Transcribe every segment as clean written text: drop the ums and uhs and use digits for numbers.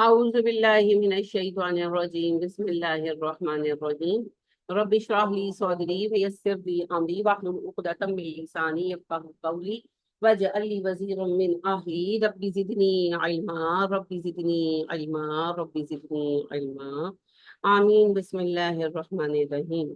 أعوذ بالله من الشيطان الرجيم بسم الله الرحمن الرحيم رب اشرح لي صدري ويسر لي أمري واحلل عقدة من لساني يفقهوا قولي واجعل لي وزيرا من أهلي رب زدني علما رب زدني علما رب زدني علما آمين بسم الله الرحمن الرحيم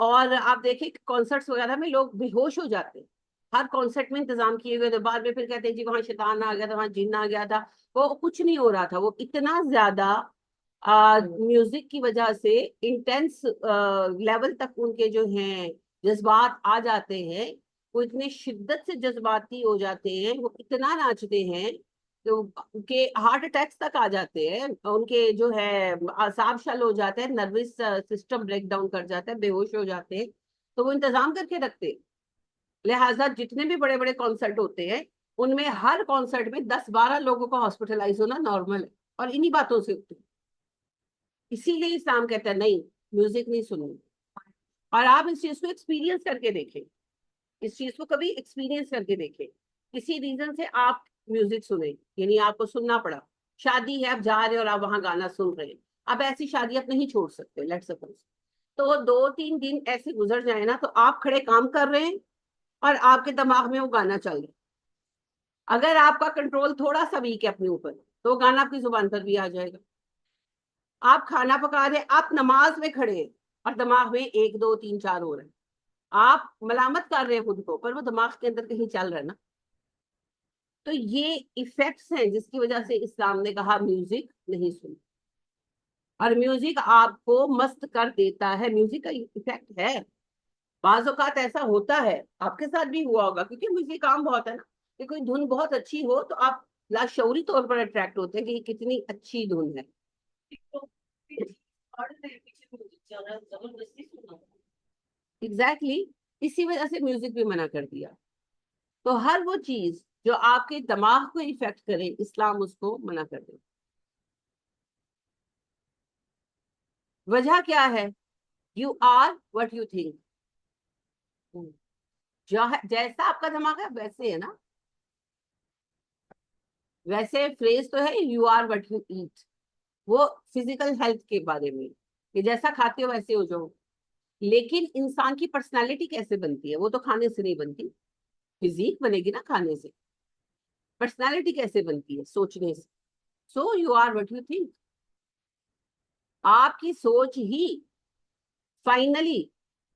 اور آپ دیکھیں کانسرٹس وغیرہ میں لوگ بے ہوش ہو جاتے ہیں، ہر کانسرٹ میں انتظام کیے ہوئے تھے، بعد میں پھر کہتے ہیں جی وہاں شیطان آ گیا تھا، وہاں جن آ گیا تھا. وہ کچھ نہیں ہو رہا تھا، وہ اتنا زیادہ میوزک کی وجہ سے انٹینس لیول تک ان کے جو ہیں جذبات آ جاتے ہیں، وہ اتنے شدت سے جذباتی ہو جاتے ہیں، وہ اتنا ناچتے ہیں کہ ہارٹ اٹیکس تک آ جاتے ہیں، ان کے جو ہے اعصاب شل ہو جاتے ہیں، نروس سسٹم بریک ڈاؤن کر جاتا ہے، بے ہوش ہو جاتے ہیں. تو وہ انتظام کر کے رکھتے. لہٰذا جتنے بھی بڑے بڑے کانسرٹ ہوتے ہیں ان میں ہر کانسرٹ میں 10-12 لوگوں کا ہاسپٹلائز ہونا نارمل ہے، اور انہی باتوں سے ہوتے. اسی لیے اسلام کہتا ہے نہیں، میوزک نہیں سننی. اور آپ اس چیز کو ایکسپیرینس کر کے دیکھیں، اس چیز کو کبھی ایکسپیرینس کر کے دیکھیں. کسی ریزن سے آپ میوزک سنیں، یعنی آپ کو سننا پڑا، شادی ہے، آپ جا رہے ہیں اور آپ وہاں گانا سن رہے ہیں. اب ایسی شادی آپ نہیں چھوڑ سکتے، لیٹ سپوز. تو 2-3 دن ایسے گزر جائیں نا، تو آپ کھڑے کام کر رہے ہیں اور آپ کے دماغ میں وہ گانا چل رہا ہے. اگر آپ کا کنٹرول تھوڑا سا ویک ہے اپنے اوپر، تو وہ گانا آپ کی زبان پر بھی آ جائے گا. آپ کھانا پکا رہے ہیں، آپ نماز میں کھڑے ہیں اور دماغ میں 1 2 3 4 ہو رہے ہیں، آپ ملامت کر رہے ہیں خود کو، پر وہ دماغ کے اندر کہیں چل رہا ہے نا. تو یہ ایفیکٹس ہیں جس کی وجہ سے اسلام نے کہا میوزک نہیں سن. اور میوزک آپ کو مست کر دیتا ہے، میوزک کا ایفیکٹ ہے. بعض اوقات ایسا ہوتا ہے، آپ کے ساتھ بھی ہوا ہوگا، کیونکہ میوزک عام بہت ہے نا، کہ کوئی دھن بہت اچھی ہو تو آپ لاشعوری طور پر اٹریکٹ ہوتے ہیں کہ یہ کتنی اچھی دھن ہے. ایگزیکٹلی. اسی وجہ سے میوزک بھی منع کر دیا. تو ہر وہ چیز جو آپ کے دماغ کو افیکٹ کرے، اسلام اس کو منع کر دے. وجہ کیا ہے؟ You are what you think. جیسا آپ کا دماغ ہے ویسے ہے نا. ویسے فریز تو ہے you are what you eat, وہ فزیکل ہیلتھ کے بارے میں کہ جیسا کھاتے ہو ویسے ہو جاؤ. لیکن انسان کی پرسنالٹی کیسے بنتی ہے؟ وہ تو کھانے سے نہیں بنتی. فزیک بنے گی نا کھانے سے، پرسنالٹی کیسے بنتی ہے؟ سوچنے سے. So you are what you think. آپ کی سوچ ہی فائنلی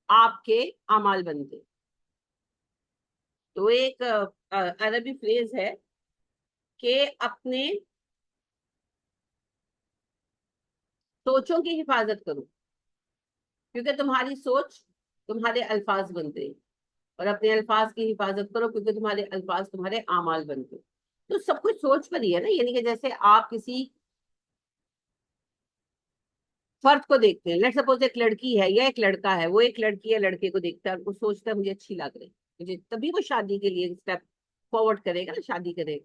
آپ کے اعمال بنتے. تو ایک عربی فریز ہے کہ اپنے سوچوں کی حفاظت کرو، کیونکہ تمہاری سوچ تمہارے الفاظ بنتے ہیں. اور اپنے الفاظ کی حفاظت کرو، کیونکہ تمہارے الفاظ تمہارے اعمال بنتے. تو سب کچھ سوچ پر ہی ہے نا. یعنی کہ جیسے آپ کسی فرد کو دیکھتے ہیں، لیٹ سپوز ایک لڑکی ہے یا ایک لڑکا ہے، وہ ایک لڑکی یا لڑکے کو دیکھتا ہے، وہ سوچتا ہے مجھے اچھی لگ رہی مجھے، تبھی وہ شادی کے لیے اسٹیپ فارورڈ کرے گا نا، شادی کرے گا.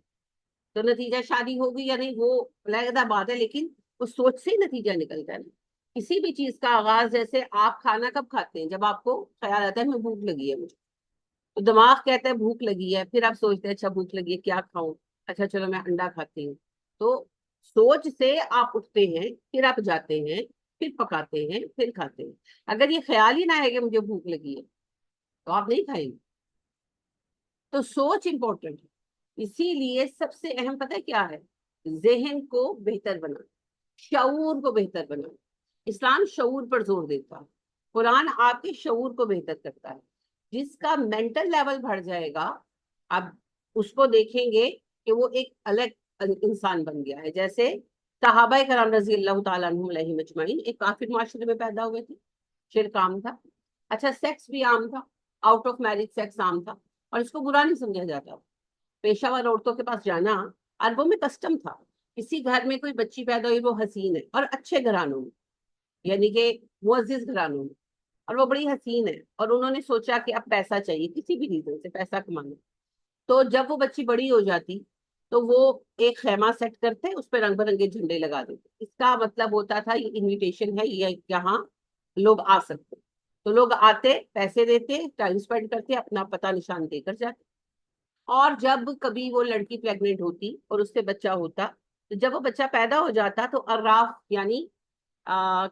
تو نتیجہ شادی ہوگی یا نہیں وہ علیحدہ بات ہے، لیکن اس سوچ سے ہی نتیجہ نکلتا ہے نا. کسی بھی چیز کا آغاز، جیسے آپ کھانا کب کھاتے ہیں؟ جب آپ کو خیال آتا ہے میں بھوک لگی ہے مجھے، تو دماغ کہتا ہے بھوک لگی ہے، پھر آپ سوچتے ہیں اچھا بھوک لگی ہے کیا کھاؤں، اچھا چلو میں انڈا کھاتی ہوں. تو سوچ سے آپ اٹھتے ہیں، پھر آپ جاتے ہیں، پھر پکاتے ہیں، پھر کھاتے ہیں. اگر یہ خیال ہی نہ ہے کہ مجھے بھوک لگی ہے تو آپ نہیں کھائیں گے. تو سوچ امپورٹنٹ ہے. اسی لیے سب سے اہم پتہ ہے کیا ہے؟ ذہن کو بہتر بنا، شعور کو بہتر بنا. اسلام شعور پر زور دیتا ہے، قرآن آپ کے شعور کو بہتر کرتا ہے. جس کا مینٹل لیول بڑھ جائے گا، اب اس کو دیکھیں گے کہ وہ ایک الگ انسان بن گیا ہے. جیسے صحابہ کرام رضی اللہ تعالیٰ عنہم علیہ مجمعین ایک کافر معاشرے میں پیدا ہوئے تھے، شرک عام تھا، اچھا سیکس بھی عام تھا، آؤٹ آف میرج سیکس عام تھا، اور اس کو برا نہیں سمجھا جاتا. پیشہ ور عورتوں کے پاس جانا عربوں میں کسٹم تھا. کسی گھر میں کوئی بچی پیدا ہوئی، وہ حسین ہے، اور اچھے گھرانوں میں، یعنی کہ معزز گھرانوں میں، اور وہ بڑی حسین ہے، اور انہوں نے سوچا کہ اب پیسہ چاہیے، کسی بھی ریزن سے پیسہ کمانا. تو جب وہ بچی بڑی ہو جاتی تو وہ ایک خیمہ سیٹ کرتے، اس پہ رنگ برنگے جھنڈے لگا دیتے. اس کا مطلب ہوتا تھا یہ انویٹیشن ہے، یہ یہاں لوگ آ سکتے. تو لوگ آتے، پیسے دیتے، ٹائم اسپینڈ کرتے، اپنا پتہ نشان دے کر جاتے. اور جب کبھی وہ لڑکی پریگننٹ ہوتی اور اس سے بچہ ہوتا، تو جب وہ بچہ پیدا ہو جاتا تو عراف یعنی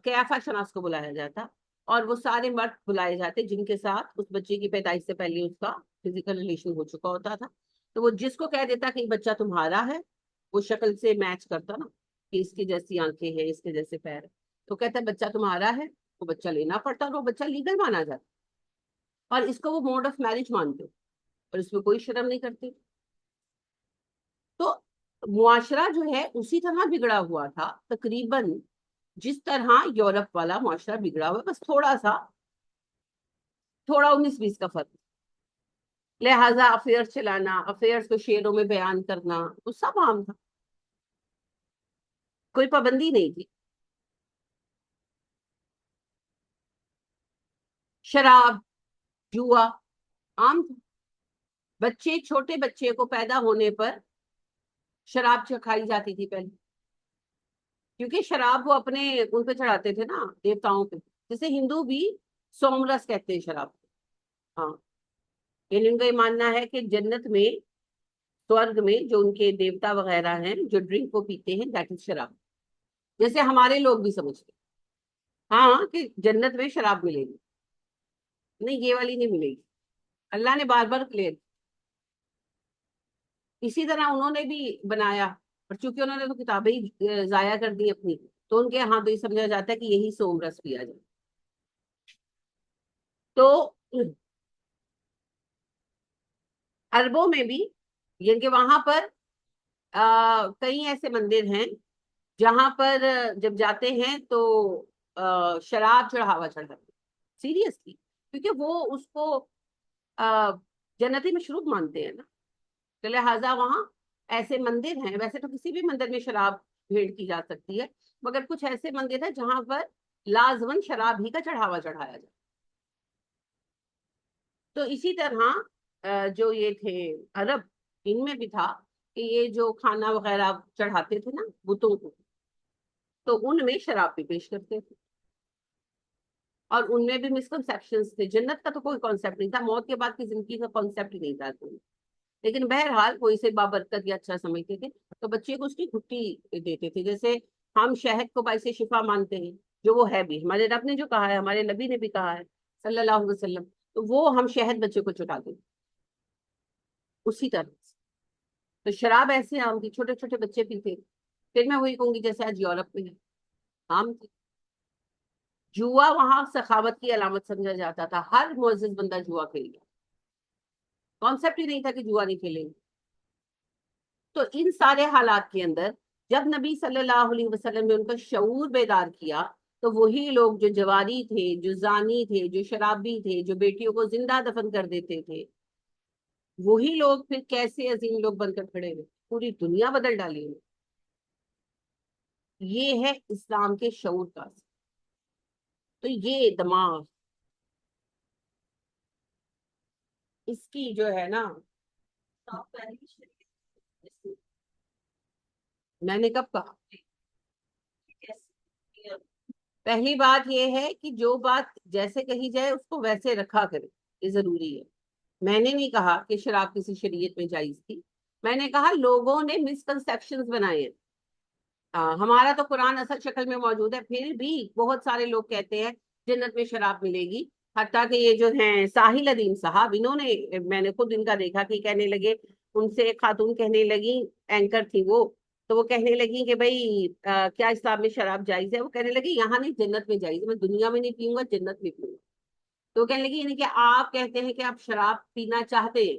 قیافہ شناس کو بلایا جاتا، اور وہ سارے مرد بلائے جاتے جن کے ساتھ اس بچے کی پیدائش سے پہلے اس کا فزیکل ریلیشن ہو چکا ہوتا تھا. تو وہ جس کو کہہ دیتا کہ یہ بچہ تمہارا ہے، وہ شکل سے میچ کرتا نا، کہ اس کی جیسی آنکھیں ہیں، اس کے جیسے پیر ہے، تو کہتا ہے بچہ تمہارا ہے. وہ بچہ لینا پڑتا اور وہ بچہ لیگل مانا جاتا، اور اس کو وہ موڈ آف میرج مانتے اور اس میں کوئی شرم نہیں کرتے. تو معاشرہ جو ہے اسی طرح بگڑا ہوا تھا تقریباً جس طرح یورپ والا معاشرہ بگڑا ہوا، بس تھوڑا 19-20 کا فرق. لہٰذا افیئر چلانا، افیئرس کو شعروں میں بیان کرنا، وہ سب عام تھا، کوئی پابندی نہیں تھی. شراب، جوا عام تھا. چھوٹے بچے کو پیدا ہونے پر شراب چکھائی جاتی تھی پہلے، کیونکہ شراب وہ اپنے ان پہ چڑھاتے تھے نا، دیوتاؤں پہ. جیسے ہندو بھی سومرس کہتے ہیں شراب کو. ہاں، یعنی ان کا یہ ماننا ہے کہ جنت میں، سورگ میں جو ان کے دیوتا وغیرہ ہیں جو ڈرنک کو پیتے ہیں، دیٹ از شراب. جیسے ہمارے لوگ بھی سمجھتے ہیں ہاں کہ جنت میں شراب ملے گی. نہیں، یہ والی نہیں ملے گی. اللہ نے بار بار کلیئر. اسی طرح انہوں نے بھی بنایا، اور چونکہ انہوں نے تو کتابیں ہی ضائع کر دی اپنی، تو ان کے ہاں تو یہ سمجھا جاتا ہے کہ یہی سوم رس پیا جائے. تو عربوں میں بھی، یعنی کہ وہاں پر کئی ایسے مندر ہیں جہاں پر جب جاتے ہیں تو شراب چڑھاوا چڑھاتے ہیں سیریسلی، کیونکہ وہ اس کو جنتی مشروب مانتے ہیں نا. تو لہٰذا وہاں ایسے مندر ہیں، ویسے تو کسی بھی مندر میں شراب بھیٹ کی جا سکتی ہے، مگر کچھ ایسے مندر ہیں جہاں پر لازماً شراب ہی کا چڑھاوا چڑھایا جائے. تو اسی طرح جو یہ تھے عرب، ان میں بھی تھا کہ یہ جو کھانا وغیرہ چڑھاتے تھے نا بتوں کو، تو ان میں شراب بھی پیش کرتے تھے، اور ان میں بھی مسکنسیپشنز تھے. جنت کا تو کوئی کانسیپٹ نہیں تھا، موت کے بعد کی زندگی کا کانسیپٹ ہی نہیں تھا کوئی. لیکن بہرحال وہ اسے بابرکت یا اچھا سمجھتے تھے، تو بچے کو اس کی گھٹی دیتے تھے. جیسے ہم شہد کو باعث شفا مانتے ہیں، جو وہ ہے بھی، ہمارے رب نے جو کہا ہے، ہمارے نبی نے بھی کہا ہے صلی اللہ علیہ وسلم، تو وہ ہم شہد بچے کو چٹاتے ہیں اسی طرح سے. تو شراب ایسے عام تھی، چھوٹے چھوٹے بچے پیتے. پھر میں وہی کہوں گی جیسے آج یورپ میں ہے، عام تھی. جوا وہاں سخاوت کی علامت سمجھا جاتا تھا، ہر معزز بندہ جوا کھیل گیا، کانسیپٹ ہی نہیں تھا کہ جوا نہیں کھیلیں گے. تو ان سارے حالات کے اندر جب نبی صلی اللہ علیہ وسلم نے ان کا شعور بیدار کیا، تو وہی لوگ جو جواری تھے، جو زانی تھے، جو شرابی تھے، جو بیٹیوں کو زندہ دفن کر دیتے تھے، وہی لوگ پھر کیسے عظیم لوگ بن کر کھڑے ہوئے، پوری دنیا بدل ڈالی انہوں. یہ ہے اسلام کے شعور کا اثر. تو یہ دماغ اس کی جو ہے نا، میں نے کب کہا، پہلی بات یہ ہے کہ جو بات جیسے کہی جائے اس کو ویسے رکھا کرے، یہ ضروری ہے. میں نے نہیں کہا کہ شراب کسی شریعت میں جائز تھی، میں نے کہا لوگوں نے مسکنسیپشنز بنائے ہیں. ہمارا تو قرآن اصل شکل میں موجود ہے، پھر بھی بہت سارے لوگ کہتے ہیں جنت میں شراب ملے گی. حتیٰ کہ یہ جو ہیں ساحل ادیم صاحب، انہوں نے، میں نے خود ان کا دیکھا کہ کہنے لگے، ان سے ایک خاتون کہنے لگی، اینکر تھی وہ، تو وہ کہنے لگی کہ بھائی کیا اسلام میں شراب جائز ہے؟ وہ کہنے لگی یہاں نہیں، جنت میں جائز ہے، میں دنیا میں نہیں پیوں گا، جنت میں پیوں گا. تو وہ کہنے لگی یعنی کہ آپ کہتے ہیں کہ آپ شراب پینا چاہتے ہیں؟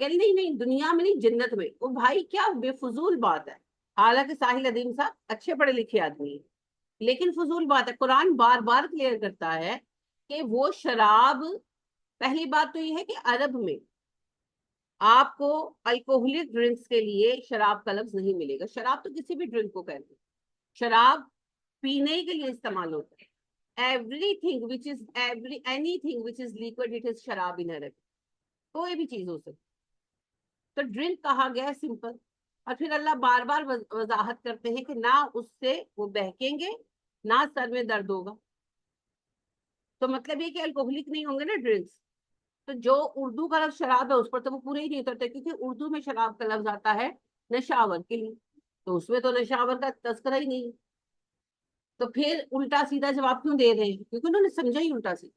کہ نہیں نہیں، دنیا میں نہیں، جنت میں. وہ بھائی کیا بے فضول بات ہے. حالانکہ ساحل ادیم صاحب اچھے پڑھے لکھے آدمی ہیں، لیکن فضول بات ہے. قرآن بار بار کلیئر کرتا ہے کہ وہ شراب، پہلی بات تو یہ ہے کہ عرب میں آپ کو الکوہلک ڈرنکس کے لیے شراب کا لفظ نہیں ملے گا. شراب تو کسی بھی ڈرنک کو کہتے ہیں، شراب پینے کے لیے استعمال ہوتا ہے. everything which is anything which is liquid it is شراب in Arabic. کوئی بھی چیز ہو سکتی. تو ڈرنک کہا گیا ہے سمپل، اور پھر اللہ بار بار وضاحت کرتے ہیں کہ نہ اس سے وہ بہکیں گے، نہ سر میں درد ہوگا. تو مطلب یہ کہ الکوہلک نہیں ہوں گے نا ڈرنکس. تو جو اردو کا لفظ شراب ہے اس پر تو وہ پورے ہی نہیں اترتے، کیونکہ اردو میں شراب کا لفظ آتا ہے نشاور کے لیے، تو اس میں تو نشاور کا تذکرہ ہی نہیں ہے. تو پھر الٹا سیدھا جواب کیوں دے رہے ہیں؟ کیونکہ انہوں نے سمجھا ہی الٹا سیدھا.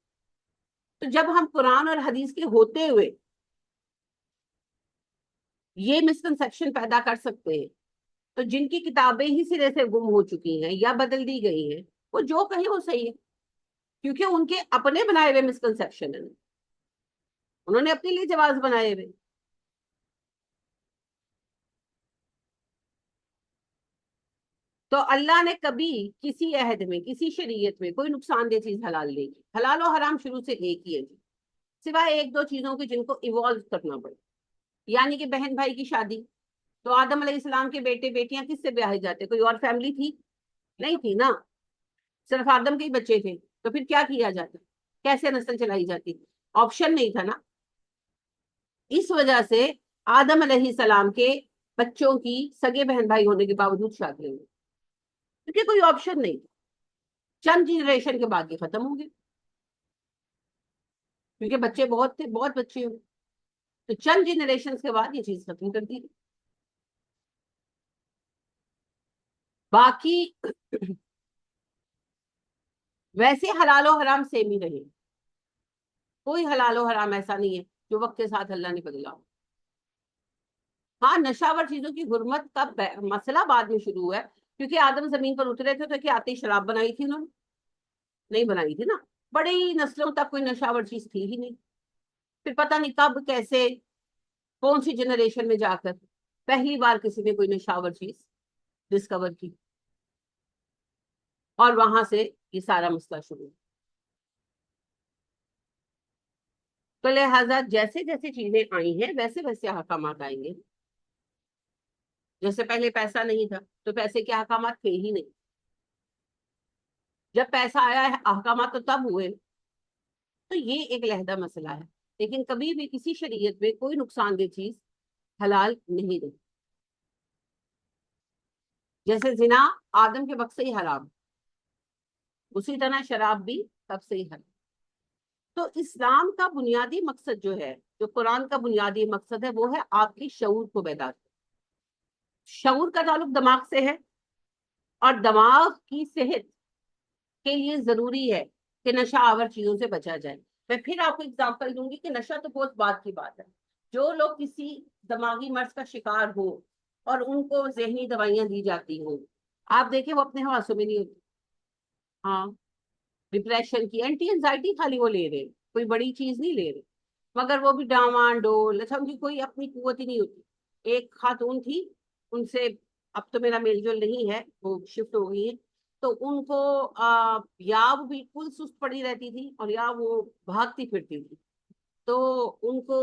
تو جب ہم قرآن اور حدیث کے ہوتے ہوئے یہ مسکنسیپشن پیدا کر سکتے ہیں، تو جن کی کتابیں ہی سرے سے گم ہو چکی ہیں یا بدل دی گئی ہیں، وہ جو کہیں وہ صحیح ہے. کیونکہ ان کے اپنے بنائے ہوئے مسکنسیپشن ہیں، انہوں نے اپنے لیے جواز بنائے ہوئے. تو اللہ نے کبھی کسی عہد میں کسی شریعت میں کوئی نقصان دہ چیز حلال نہیں کی. حلال و حرام شروع سے ایک ہی ہے جی، سوائے ایک دو چیزوں کے جن کو ایوالو کرنا پڑے. یعنی کہ بہن بھائی کی شادی، تو آدم علیہ السلام کے بیٹے بیٹیاں کس سے بیاہے جاتے؟ کوئی اور فیملی تھی؟ نہیں تھی نا، صرف آدم کے ہی بچے تھے. تو پھر کیا کیا جاتا؟ کیسے نسل چلائی جاتی؟ آپشن نہیں تھا نا. اس وجہ سے آدم علیہ السلام کے بچوں کی سگے بہن بھائی ہونے کے باوجود شادی ہوئی، کیونکہ کوئی آپشن نہیں تھا. چند جنریشن کے بعد یہ ختم ہو گئے، کیونکہ بچے بہت تھے، بہت بچے ہوئے. تو چند جنریشن کے بعد یہ چیز ختم کر دی. باقی ویسے حلال و حرام سیم ہی رہے، کوئی حلال و حرام ایسا نہیں ہے جو وقت کے ساتھ اللہ نے بدلا ہو. ہاں، نشاور چیزوں کی حرمت کا مسئلہ بعد میں شروع ہوا ہے، کیونکہ آدم زمین پر اترے تھے تو کیا آتے شراب بنائی تھی انہوں نے؟ نہیں بنائی تھی نا. بڑی نسلوں تک کوئی نشاور چیز تھی ہی نہیں. پھر پتہ نہیں کب کیسے کون سی جنریشن میں جا کر پہلی بار کسی نے کوئی نشاور چیز ڈسکور کی، اور وہاں سے یہ سارا مسئلہ شروع. تو لہٰذا جیسے جیسے چیزیں آئی ہیں ویسے ویسے احکامات آئیں گے. جیسے پہلے پیسہ نہیں تھا تو پیسے کے احکامات تھے ہی نہیں. جب پیسہ آیا ہے احکامات تو تب ہوئے. تو یہ ایک علیحدہ مسئلہ ہے، لیکن کبھی بھی کسی شریعت میں کوئی نقصان دہ چیز حلال نہیں رہی. جیسے زنا آدم کے وقت سے ہی حرام، اسی طرح شراب بھی تب سے ہی حرام. تو اسلام کا بنیادی مقصد جو ہے، جو قرآن کا بنیادی مقصد ہے، وہ ہے آپ کی شعور کو بیدار. شعور کا تعلق دماغ سے ہے، اور دماغ کی صحت کے لیے ضروری ہے کہ نشہ آور چیزوں سے بچا جائے. میں پھر آپ کو اگزامپل دوں گی کہ نشہ تو بہت بات کی بات ہے. جو لوگ کسی دماغی مرض کا شکار ہو اور ان کو ذہنی دوائیاں دی جاتی ہوں، آپ دیکھیں وہ اپنے حواسوں میں نہیں ہوتی. ہاں، ڈپریشن کی اینٹی انزائٹی خالی وہ لے رہے، کوئی بڑی چیز نہیں لے رہے، مگر وہ بھی ڈاواں ڈول. اچھا، ان کی کوئی اپنی قوت ہی نہیں ہوتی. ایک خاتون تھی، ان سے اب تو میرا میل جول نہیں ہے، وہ شفٹ ہو گئی ہے. تو ان کو یا وہ بالکل سست پڑی رہتی تھی، اور یا وہ بھاگتی پھرتی تھی. تو ان کو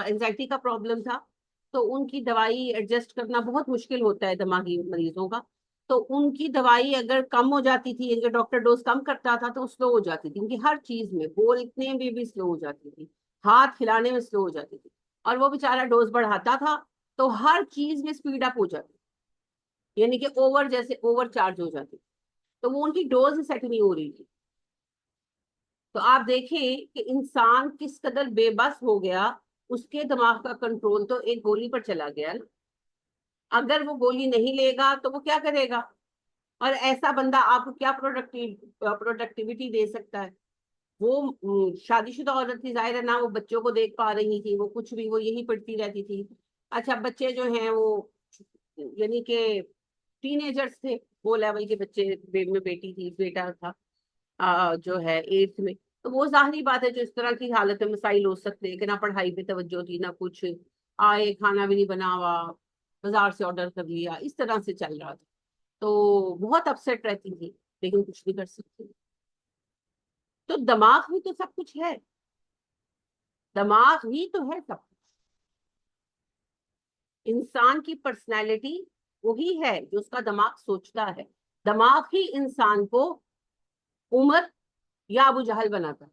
انزائٹی کا پرابلم تھا. تو ان کی دوائی ایڈجسٹ کرنا بہت مشکل ہوتا ہے دماغی مریضوں کا. تو ان کی دوائی اگر کم ہو جاتی تھی، ان کے ڈاکٹر ڈوز کم کرتا تھا تو سلو ہو جاتی تھی. ان کی ہر چیز میں بولنے میں بھی سلو ہو جاتی تھی، ہاتھ ہلانے میں سلو ہو جاتی تھی. اور وہ بیچارہ ڈوز بڑھاتا تھا تو ہر چیز میں سپیڈ اپ ہو جاتی، یعنی کہ اوور جیسے اوور چارج ہو جاتی. تو وہ ان کی ڈوز سیٹ نہیں ہو رہی تھی. تو آپ دیکھیں کہ انسان کس قدر بے بس ہو گیا، اس کے دماغ کا کنٹرول تو ایک گولی پر چلا گیا نا. اگر وہ گولی نہیں لے گا تو وہ کیا کرے گا؟ اور ایسا بندہ آپ کو کیا پروڈکٹیوٹی دے سکتا ہے؟ وہ شادی شدہ عورت تھی، ظاہر ہے نا وہ بچوں کو دیکھ پا رہی تھی، وہ کچھ بھی وہ یہی پڑھتی رہتی تھی. اچھا، بچے جو ہیں وہ یعنی کہ ٹین ایجرس تھے، وہ لیول کے بچے. میں بیٹی تھی، بیٹا تھا جو ہے 8th میں. تو وہ ظاہری بات ہے جو اس طرح کی حالت میں مسائل ہو سکتے ہیں کہ نہ پڑھائی پہ توجہ تھی نہ کچھ، آئے کھانا بھی نہیں بنا ہوا، بازار سے آرڈر کر لیا، اس طرح سے چل رہا تھا. تو بہت اپسیٹ رہتی تھی، لیکن کچھ نہیں کر سکتی. تو دماغ ہی تو سب کچھ ہے، دماغ ہی تو ہے سب کچھ. انسان کی پرسنالٹی وہی ہے جو اس کا دماغ سوچتا ہے. دماغ ہی انسان کو عمر یا ابو جہل بناتا.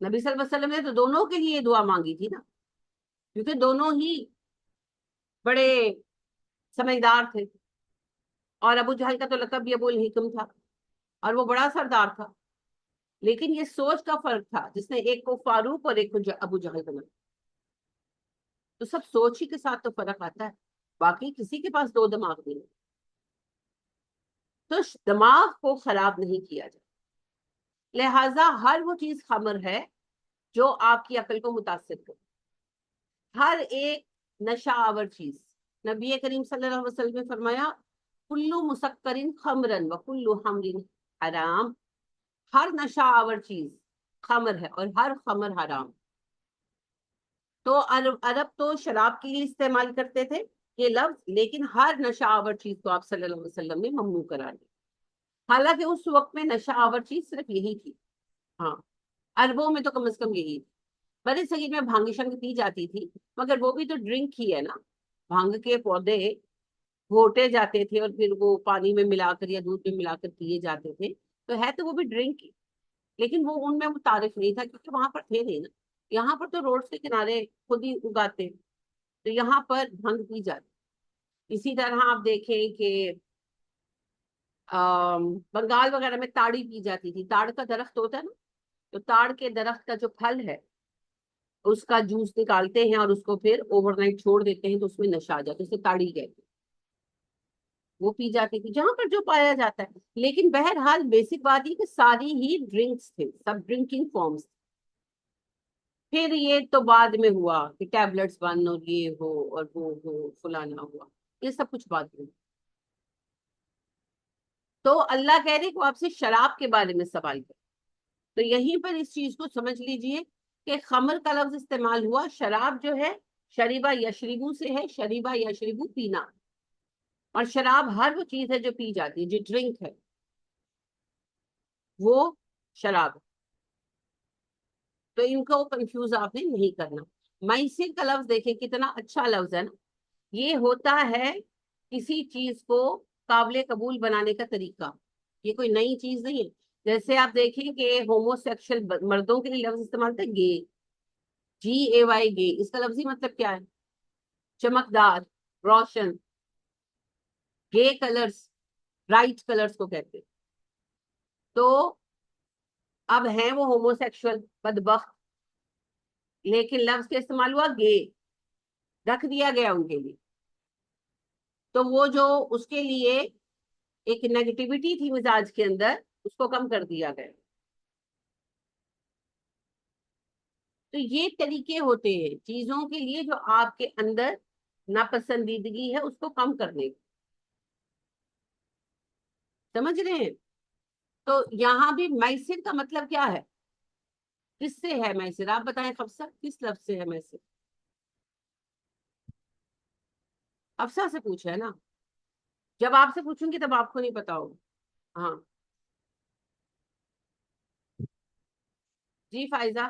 نبی صلی اللہ علیہ وسلم نے تو دونوں کے لیے دعا مانگی تھی نا، کیونکہ دونوں ہی بڑے سمجھدار تھے. اور ابو جہل کا تو لقب بھی ابو الحکم تھا، اور وہ بڑا سردار تھا. لیکن یہ سوچ کا فرق تھا، جس نے ایک کو فاروق اور ایک کو ابو جہل بنا. تو سب سوچ ہی کے ساتھ تو فرق آتا ہے، باقی کسی کے پاس دو دماغ نہیں. تو دماغ کو خراب نہیں کیا جائے. لہذا ہر وہ چیز خمر ہے جو آپ کی عقل کو متاثر کرے. ہر ایک نشہ آور چیز، نبی کریم صلی اللہ علیہ وسلم نے فرمایا کلو مسکرن خمرن و کلو خمرن حرام. ہر نشہ آور چیز خمر ہے اور ہر خمر حرام. تو عرب تو شراب کے لیے استعمال کرتے تھے یہ لفظ، لیکن ہر نشہ آور چیز کو آپ صلی اللہ علیہ وسلم نے ممنوع قرار دیا. حالانکہ اس وقت میں نشہ آور چیز صرف یہی تھی. ہاں عربوں میں تو کم از کم یہی تھی. بڑے صغیر میں بھانگ شنگ پی جاتی تھی، مگر وہ بھی تو ڈرنک ہی ہے نا. بھانگ کے پودے گھوٹے جاتے تھے اور پھر وہ پانی میں ملا کر یا دودھ میں ملا کر پیے جاتے تھے، تو ہے تو وہ بھی ڈرنک ہی. لیکن وہ ان میں متعارف نہیں تھا کیونکہ وہاں پر تھے نہیں نا. یہاں پر تو روڈ کے کنارے خود ہی اگاتے، تو یہاں پر بھنگ پی جاتی. اسی طرح آپ دیکھیں کہ بنگال وغیرہ میں تاڑی پی جاتی تھی. تاڑ کا درخت ہوتا ہے نا، تو تاڑ کے درخت کا جو پھل ہے اس کا جوس نکالتے ہیں اور اس کو پھر اوور نائٹ چھوڑ دیتے ہیں تو اس میں نشہ آ جاتا ہے، اسے تاڑی کہتے ہیں. وہ پی جاتی تھی جہاں پر جو پایا جاتا ہے. لیکن بہرحال بیسک بات یہ کہ ساری ہی ڈرنکس تھے، سب ڈرنکنگ فارمز. پھر یہ تو بعد میں ہوا کہ ٹیبلٹس بن اور یہ ہو اور وہ ہو فلانا ہوا، یہ سب کچھ بعد میں. تو اللہ کہہ رہے کہ وہ آپ سے شراب کے بارے میں سوال کرے. تو یہیں پر اس چیز کو سمجھ لیجئے کہ خمر کا لفظ استعمال ہوا. شراب جو ہے شریبہ یشربو سے ہے، شریبہ یشربو پینا. اور شراب ہر وہ چیز ہے جو پی جاتی ہے، جو ڈرنک ہے وہ شراب. تو ان کو کنفیوز آپ نے نہیں کرنا. میسر کا لفظ دیکھیں کتنا اچھا لفظ ہے نا. یہ ہوتا ہے کسی چیز کو قابل قبول بنانے کا طریقہ. یہ کوئی نئی چیز نہیں ہے. جیسے آپ دیکھیں کہ ہومو سیکشل مردوں کے لیے لفظ استعمال ہوتا ہے گے، GAY گے. اس کا لفظی مطلب کیا ہے؟ چمکدار، روشن. گے کلرز، برائٹ کلرز کو کہتے ہیں. تو اب ہیں وہ ہومو سیکشل بدبخت، لیکن لفظ کا استعمال ہوا گے، رکھ دیا گیا ان کے لیے. تو وہ جو اس کے لیے ایک نیگیٹیوٹی تھی مزاج کے اندر، اس کو کم کر دیا گیا. تو یہ طریقے ہوتے ہیں چیزوں کے لیے جو آپ کے اندر ناپسندیدگی ہے اس کو کم کرنے کی. سمجھ رہے ہیں؟ تو یہاں بھی میسر کا مطلب کیا ہے؟ کس سے ہے میسر؟ آپ بتائیں حفصہ، کس لفظ سے ہے میسر؟ حفصہ سے پوچھا ہے نا. جب آپ سے پوچھوں گی تب آپ کو نہیں پتا ہوگا. ہاں جی فائزہ،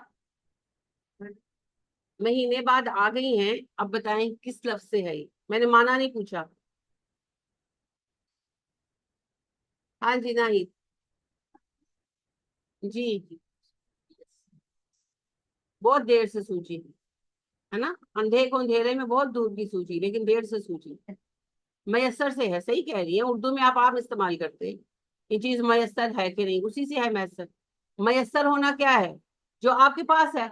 مہینے بعد آ گئی ہیں، اب بتائیں کس لفظ سے ہے یہ؟ میں نے مانا نہیں پوچھا. ہاں جی نہیں جی جی بہت دیر سے سوچی ہے نا. اندھے کو اندھیرے میں بہت دور کی سوچی، لیکن دیر سے سوچی. میسر سے ہے، صحیح کہہ رہی ہیں. اردو میں آپ عام استعمال کرتے ہیں یہ چیز میسر ہے کہ نہیں، اسی سے ہے میسر. میسر ہونا کیا ہے؟ جو آپ کے پاس ہے.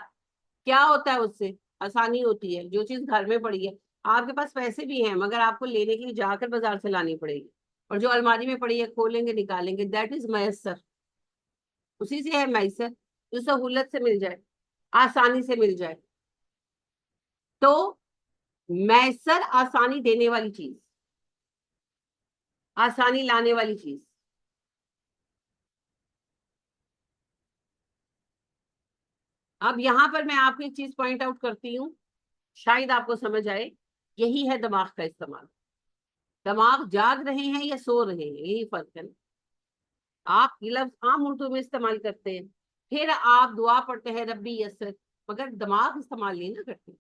کیا ہوتا ہے اس سے؟ آسانی ہوتی ہے. جو چیز گھر میں پڑی ہے، آپ کے پاس پیسے بھی ہیں مگر آپ کو لینے کے لیے جا کر بازار سے لانی پڑے گی، اور جو الماری میں پڑی ہے کھولیں گے نکالیں گے، دیٹ از میسر. اسی سے ہے میسر، جو سہولت سے مل جائے، آسانی سے مل جائے. تو میسر آسانی دینے والی چیز، آسانی لانے والی چیز. اب یہاں پر میں آپ کو ایک چیز پوائنٹ آؤٹ کرتی ہوں، شاید آپ کو سمجھ آئے. یہی ہے دماغ کا استعمال. دماغ جاگ رہے ہیں یا سو رہے ہیں، یہی فرق ہے. آپ یہ لفظ عام اردو میں استعمال کرتے ہیں، پھر آپ دعا پڑھتے ہیں ربی یسر، مگر دماغ استعمال نہیں نہ کرتے.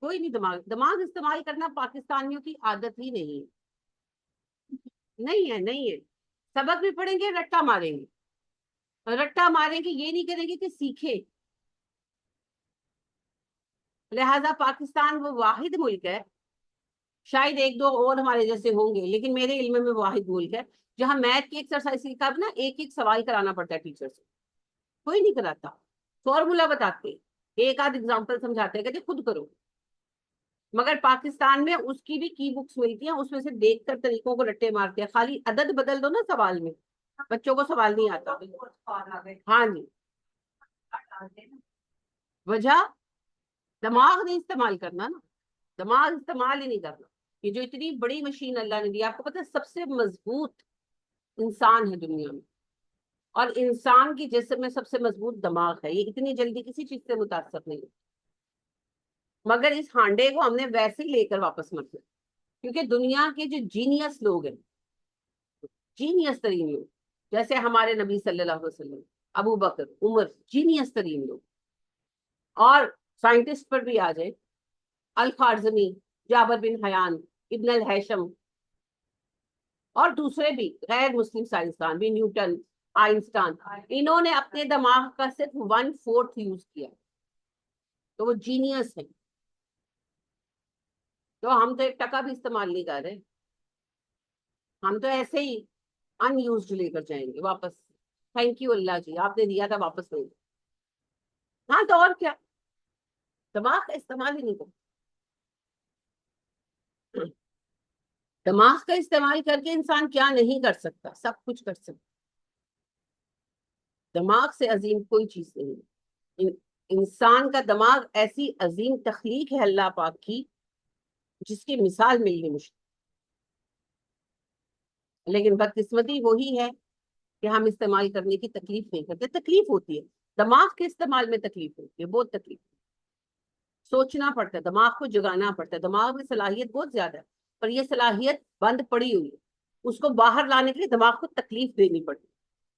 کوئی نہیں. دماغ استعمال کرنا پاکستانیوں کی عادت ہی نہیں ہے. نہیں ہے، نہیں ہے. سبق بھی پڑھیں گے رٹا ماریں گے. رٹا ماریں گے یہ نہیں کریں گے کہ سیکھے. لہذا پاکستان وہ واحد ملک ہے، شاید ایک دو اور ہمارے جیسے ہوں گے، لیکن میرے علم میں واحد ملک ہے جہاں میتھ کی ایکسرسائز کا نا ایک ایک سوال کرانا پڑتا ہے ٹیچر سے. کوئی نہیں کراتا. فارمولا بتاتے، ایک آدھ ایگزامپل سمجھاتے ہیں، کہتے خود کرو. مگر پاکستان میں اس کی بھی کی بکس ملتی ہیں، اس میں سے دیکھ کر طریقوں کو رٹے مارتے ہیں. خالی عدد بدل دو نا سوال میں، بچوں کو سوال نہیں آتا. ہاں جی. وجہ دماغ نہیں استعمال کرنا نا. دماغ استعمال ہی نہیں کرنا. یہ جو اتنی بڑی مشین اللہ نے دی، آپ کو پتا ہے سب سے مضبوط انسان ہے دنیا میں. اور انسان کی جسم میں سب سے مضبوط دماغ ہے، یہ اتنی جلدی کسی چیز سے متاثر نہیں ہے، مگر اس ہانڈے کو ہم نے ویسے ہی لے کر واپس مت کیا، کیونکہ دنیا کے جو جینیس لوگ ہیں، جینیس ترین لوگ، جیسے ہمارے نبی صلی اللہ علیہ وسلم، ابو بکر، عمر، جینیس ترین لوگ، اور سائنٹسٹ پر بھی آ جائے، الخارزمی، جابر بن حیان، ابن الہیشم، اور دوسرے بھی غیر مسلم سائنسدان بھی، نیوٹن، آئنسٹائن، انہوں نے اپنے دماغ کا صرف 1/4 یوز کیا، تو وہ جینیس ہے، تو ہم تو 1 ٹکا بھی استعمال نہیں کر رہے، ہم تو ایسے ہی ان یوزڈ لے کر جائیں گے واپس، تھینک یو اللہ جی آپ نے دیا تھا واپس نہیں، ہاں تو اور کیا، دماغ کا استعمال ہی نہیں کرتے، دماغ کا استعمال کر کے انسان کیا نہیں کر سکتا، سب کچھ کر سکتا، دماغ سے عظیم کوئی چیز نہیں ہے، انسان کا دماغ ایسی عظیم تخلیق ہے اللہ پاک کی جس کی مثال ملنی مشکل، لیکن بدقسمتی وہی ہے کہ ہم استعمال کرنے کی تکلیف نہیں کرتے، تکلیف ہوتی ہے، دماغ کے استعمال میں تکلیف ہوتی ہے، بہت تکلیف، سوچنا پڑتا ہے، دماغ کو جگانا پڑتا ہے، دماغ میں صلاحیت بہت زیادہ ہے، پر یہ صلاحیت بند پڑی ہوئی ہے، اس کو باہر لانے کے لیے دماغ کو تکلیف دینی پڑتی ہے،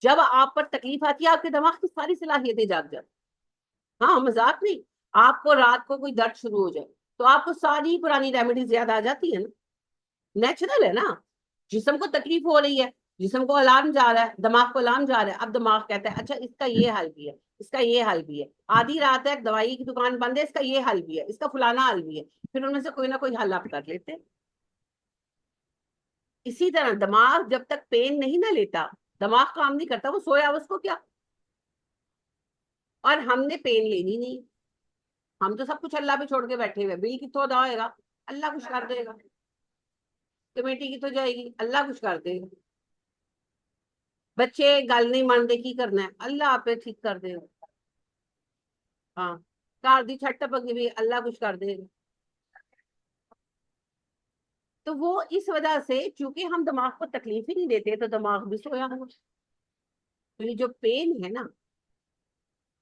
جب آپ پر تکلیف آتی ہے آپ کے دماغ کی ساری صلاحیتیں جاگ جاتی، ہاں مذاق نہیں، آپ کو رات کو کوئی درد شروع ہو جائے تو آپ کو ساری پرانی ریمیڈیز یاد آ جاتی ہے نا، نیچرل ہے نا، جسم کو تکلیف ہو رہی ہے، جسم کو الارم جا رہا ہے، دماغ کو الارم جا رہا ہے، اب دماغ کہتا ہے اچھا اس کا یہ حل بھی ہے، اس کا یہ حل بھی ہے، آدھی رات ہے دوائی کی دکان بند ہے، اس کا یہ حل بھی ہے، اس کا فلانا حل بھی ہے، پھر ان میں سے کوئی نہ کوئی حل آپ کر لیتے ہیں۔ اسی طرح دماغ جب تک پین نہیں نہ لیتا، دماغ کام نہیں کرتا، وہ سویا اس کو کیا، اور ہم نے پین لینی نہیں، ہم تو سب کچھ اللہ پہ چھوڑ کے بیٹھے ہوئے، بل کتوں ادا ہوئے گا، اللہ کچھ کر دے گا، کمیٹی کی تو جائے گی، اللہ کچھ کر دے گا، بچے گل نہیں مانتے کی کرنا ہے، اللہ آپ پہ ٹھیک کر دے گا، ہاں کار دی چھٹ ٹپک بھی اللہ کچھ کر دے گا، تو وہ اس وجہ سے چونکہ ہم دماغ کو تکلیف ہی نہیں دیتے تو دماغ بھی سویا ہوا، تو یہ جو پین ہے نا،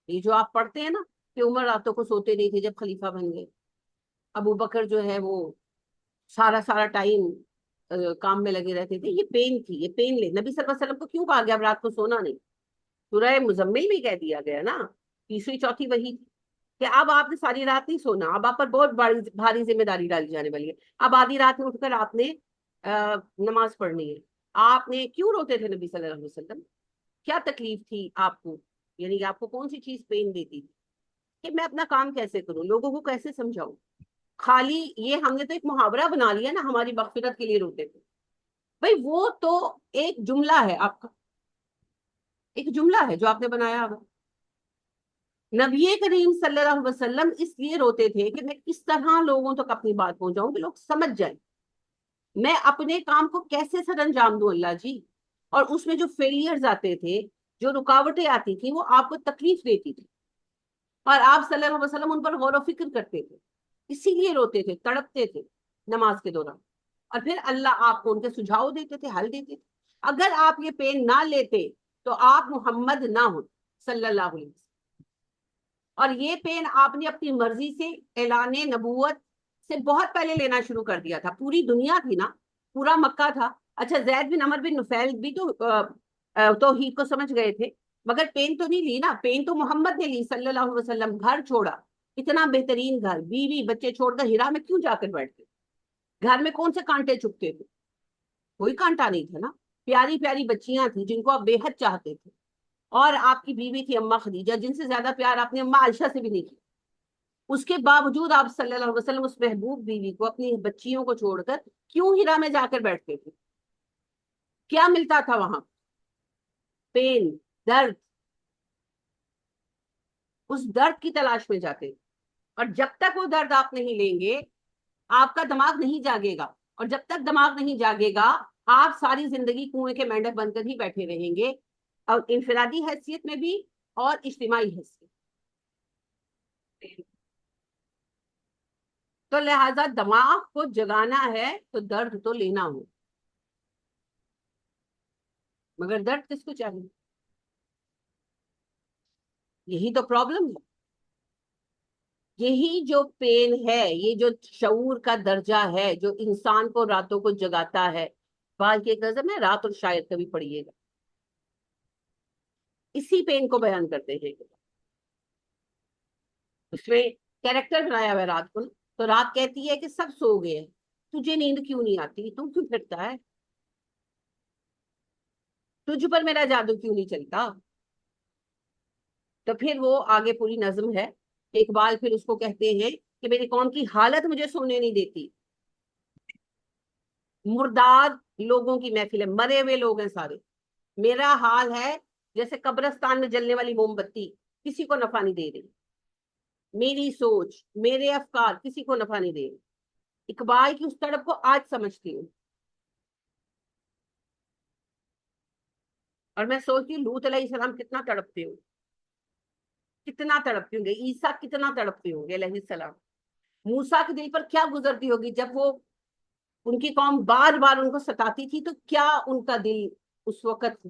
یہ جو آپ پڑھتے ہیں نا کہ عمر راتوں کو سوتے نہیں تھے جب خلیفہ بن گئے، ابو بکر جو ہے وہ سارا سارا ٹائم کام میں لگے رہتے تھے، یہ پین تھی، یہ پین لے، نبی صلی اللہ علیہ وسلم کو کیوں کہا گیا اب رات کو سونا نہیں، سورہ مزمل میں کہہ دیا گیا نا، تیسری چوتھی وہی تھی کہ اب آپ نے ساری رات نہیں سونا، اب آپ پر بہت بھاری ذمہ داری ڈالی جانے والی ہے، اب آدھی رات میں اٹھ کر آپ نے نماز پڑھنی ہے، آپ نے کیوں روتے تھے نبی صلی اللہ علیہ وسلم، کیا تکلیف تھی آپ کو، یعنی کہ آپ کو کون سی چیز پین دیتی تھی، کہ میں اپنا کام کیسے کروں، لوگوں کو کیسے سمجھاؤں، خالی یہ ہم نے تو ایک محاورہ بنا لیا نا ہماری مغفرت کے لیے روتے تھے، بھائی وہ تو ایک جملہ ہے آپ کا، ایک جملہ ہے جو آپ نے بنایا ہوگا، نبی کریم صلی اللہ علیہ وسلم اس لیے روتے تھے کہ میں کس طرح لوگوں تک اپنی بات پہنچاؤں کہ لوگ سمجھ جائیں، میں اپنے کام کو کیسے سر انجام دوں اللہ جی، اور اس میں جو فیلئرز آتے تھے، جو رکاوٹیں آتی تھیں وہ آپ کو تکلیف دیتی تھی، اور آپ صلی اللہ علیہ وسلم ان پر غور و فکر کرتے تھے، اسی لیے روتے تھے، تڑپتے تھے نماز کے دوران، اور پھر اللہ آپ کو ان کے سجھاؤ دیتے تھے، حل دیتے تھے، اگر آپ یہ پین نہ لیتے تو آپ محمد نہ ہو صلی اللہ علیہ وسلم، اور یہ پین آپ نے اپنی مرضی سے اعلان نبوت سے بہت پہلے لینا شروع کر دیا تھا، پوری دنیا تھی نا، پورا مکہ تھا، اچھا زید بن عمر بن نفیل بھی تو توحید کو سمجھ گئے تھے، مگر پین تو نہیں لی نا، پین تو محمد نے لی صلی اللہ علیہ وسلم، گھر چھوڑا، اتنا بہترین گھر، بیوی بچے چھوڑ کر ہرا میں کیوں جا کر بیٹھتے، گھر میں کون سے کانٹے چپتے تھے، کوئی کانٹا نہیں تھا نا، پیاری پیاری بچیاں تھیں جن کو آپ بے حد چاہتے تھے، اور آپ کی بیوی تھی اما خدیجہ جن سے زیادہ پیار آپ نے اما عائشہ سے بھی نہیں کیا، اس کے باوجود آپ صلی اللہ علیہ وسلم اس محبوب بیوی کو، اپنی بچیوں کو چھوڑ کر کیوں ہرا میں جا کر بیٹھتے تھے، کیا ملتا تھا وہاں، پین، درد، اس درد کی تلاش میں جاتے، اور جب تک وہ درد آپ نہیں لیں گے آپ کا دماغ نہیں جاگے گا، اور جب تک دماغ نہیں جاگے گا آپ ساری زندگی کنویں کے مینڈک بن کر ہی بیٹھے رہیں گے، اور انفرادی حیثیت میں بھی اور اجتماعی حیثیت، تو لہذا دماغ کو جگانا ہے تو درد تو لینا ہو، مگر درد کس کو چاہیے، یہی تو پرابلم ہے، یہی جو پین ہے، یہ جو شعور کا درجہ ہے جو انسان کو راتوں کو جگاتا ہے. بال کی ایک نظم ہے، رات اور شاید کبھی پڑھیے گا، اسی پین کو بیان کرتے ہیں. اس میں کیریکٹر بنایا ہوا ہے رات کو نا. تو رات کہتی ہے کہ سب سو گئے ہیں، تجھے نیند کیوں نہیں آتی، تو کیوں پھرتا ہے، تجھ پر میرا جادو کیوں نہیں چلتا. تو پھر وہ آگے پوری نظم ہے. اقبال پھر اس کو کہتے ہیں کہ میری قوم کی حالت مجھے سونے نہیں دیتی. مرداد لوگوں کی محفل ہے، مرے ہوئے لوگ ہیں سارے. میرا حال ہے جیسے قبرستان میں جلنے والی موم بتی، کسی کو نفع نہیں دے رہی. میری سوچ، میرے افکار کسی کو نفع نہیں دے رہی. اقبال کی اس تڑپ کو آج سمجھتی ہوں. اور میں سوچتی ہوں لوط علیہ السلام کتنا تڑپتے ہوں، کتنا تڑپتے ہوں گے. عیسیٰ کتنا تڑپتے ہوں گے علیہ السلام. موسیٰ کے دل پر کیا گزرتی ہوگی جب وہ ان کی قوم بار بار ان کو ستاتی تھی، تو کیا ان کا دل اس وقت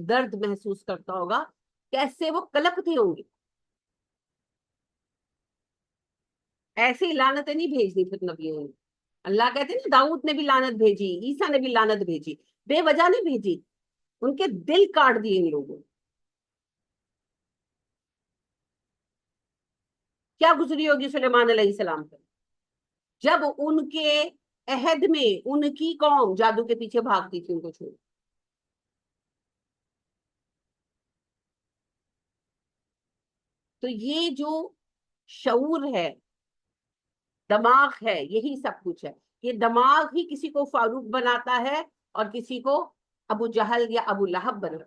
درد محسوس کرتا ہوگا، کیسے وہ کلپتے ہوں گے. ایسی لعنتیں نہیں بھیجنی پھر نبیوں نے. اللہ کہتے ہیں نا داؤد نے بھی لعنت بھیجی، عیسیٰ نے بھی لعنت بھیجی، بے وجہ نہیں بھیجی. ان کے دل کاٹ دیے ان لوگوں نے. کیا گزری ہوگی سلیمان علیہ السلام پر جب ان کے عہد میں ان کی قوم جادو کے پیچھے بھاگتی تھی ان کو چھوڑ. تو یہ جو شعور ہے، دماغ ہے، یہی سب کچھ ہے. یہ دماغ ہی کسی کو فاروق بناتا ہے اور کسی کو ابو جہل یا ابو لہب بنا.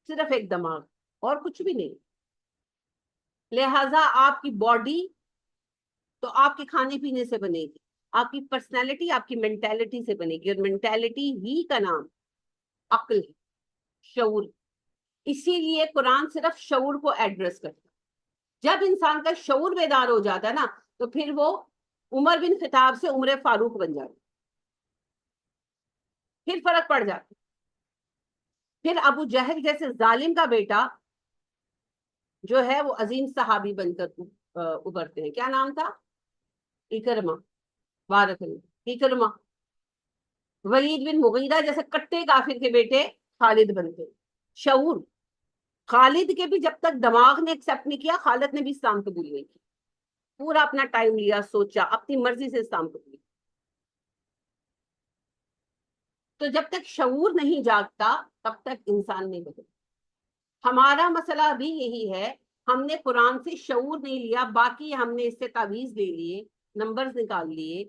صرف ایک دماغ، اور کچھ بھی نہیں. لہذا آپ کی باڈی تو آپ کے کھانے پینے سے بنے گی، آپ کی پرسنالٹی آپ کی مینٹالٹی سے بنے گی، اور مینٹالٹی ہی کا نام عقل ہے، شعور. اسی لیے قرآن صرف شعور کو ایڈریس کرتا ہے. جب انسان کا شعور بیدار ہو جاتا ہے نا، تو پھر وہ عمر بن خطاب سے عمر فاروق بن جاتا، پھر فرق پڑ جاتا. پھر ابو جہل جیسے ظالم کا بیٹا جو ہے وہ عظیم صحابی بن کر ابھرتے ہیں. کیا نام تھا؟ اکرمہ. بارک اللہ، اکرمہ. ولید بن مغیرہ جیسے کٹے کافر کے بیٹے خالد بنتے. شعور. خالد کے بھی جب تک دماغ نے ایکسپٹ نہیں کیا، خالد نے بھی اسلام قبول نہیں کیا. پورا اپنا ٹائم لیا، سوچا، اپنی مرضی سے اسلام قبول. تو جب تک شعور نہیں جاگتا تب تک انسان نہیں بدلتا. ہمارا مسئلہ بھی یہی ہے، ہم نے قرآن سے شعور نہیں لیا، باقی ہم نے اس سے تعویذ لے لیے، نمبرز نکال لیے،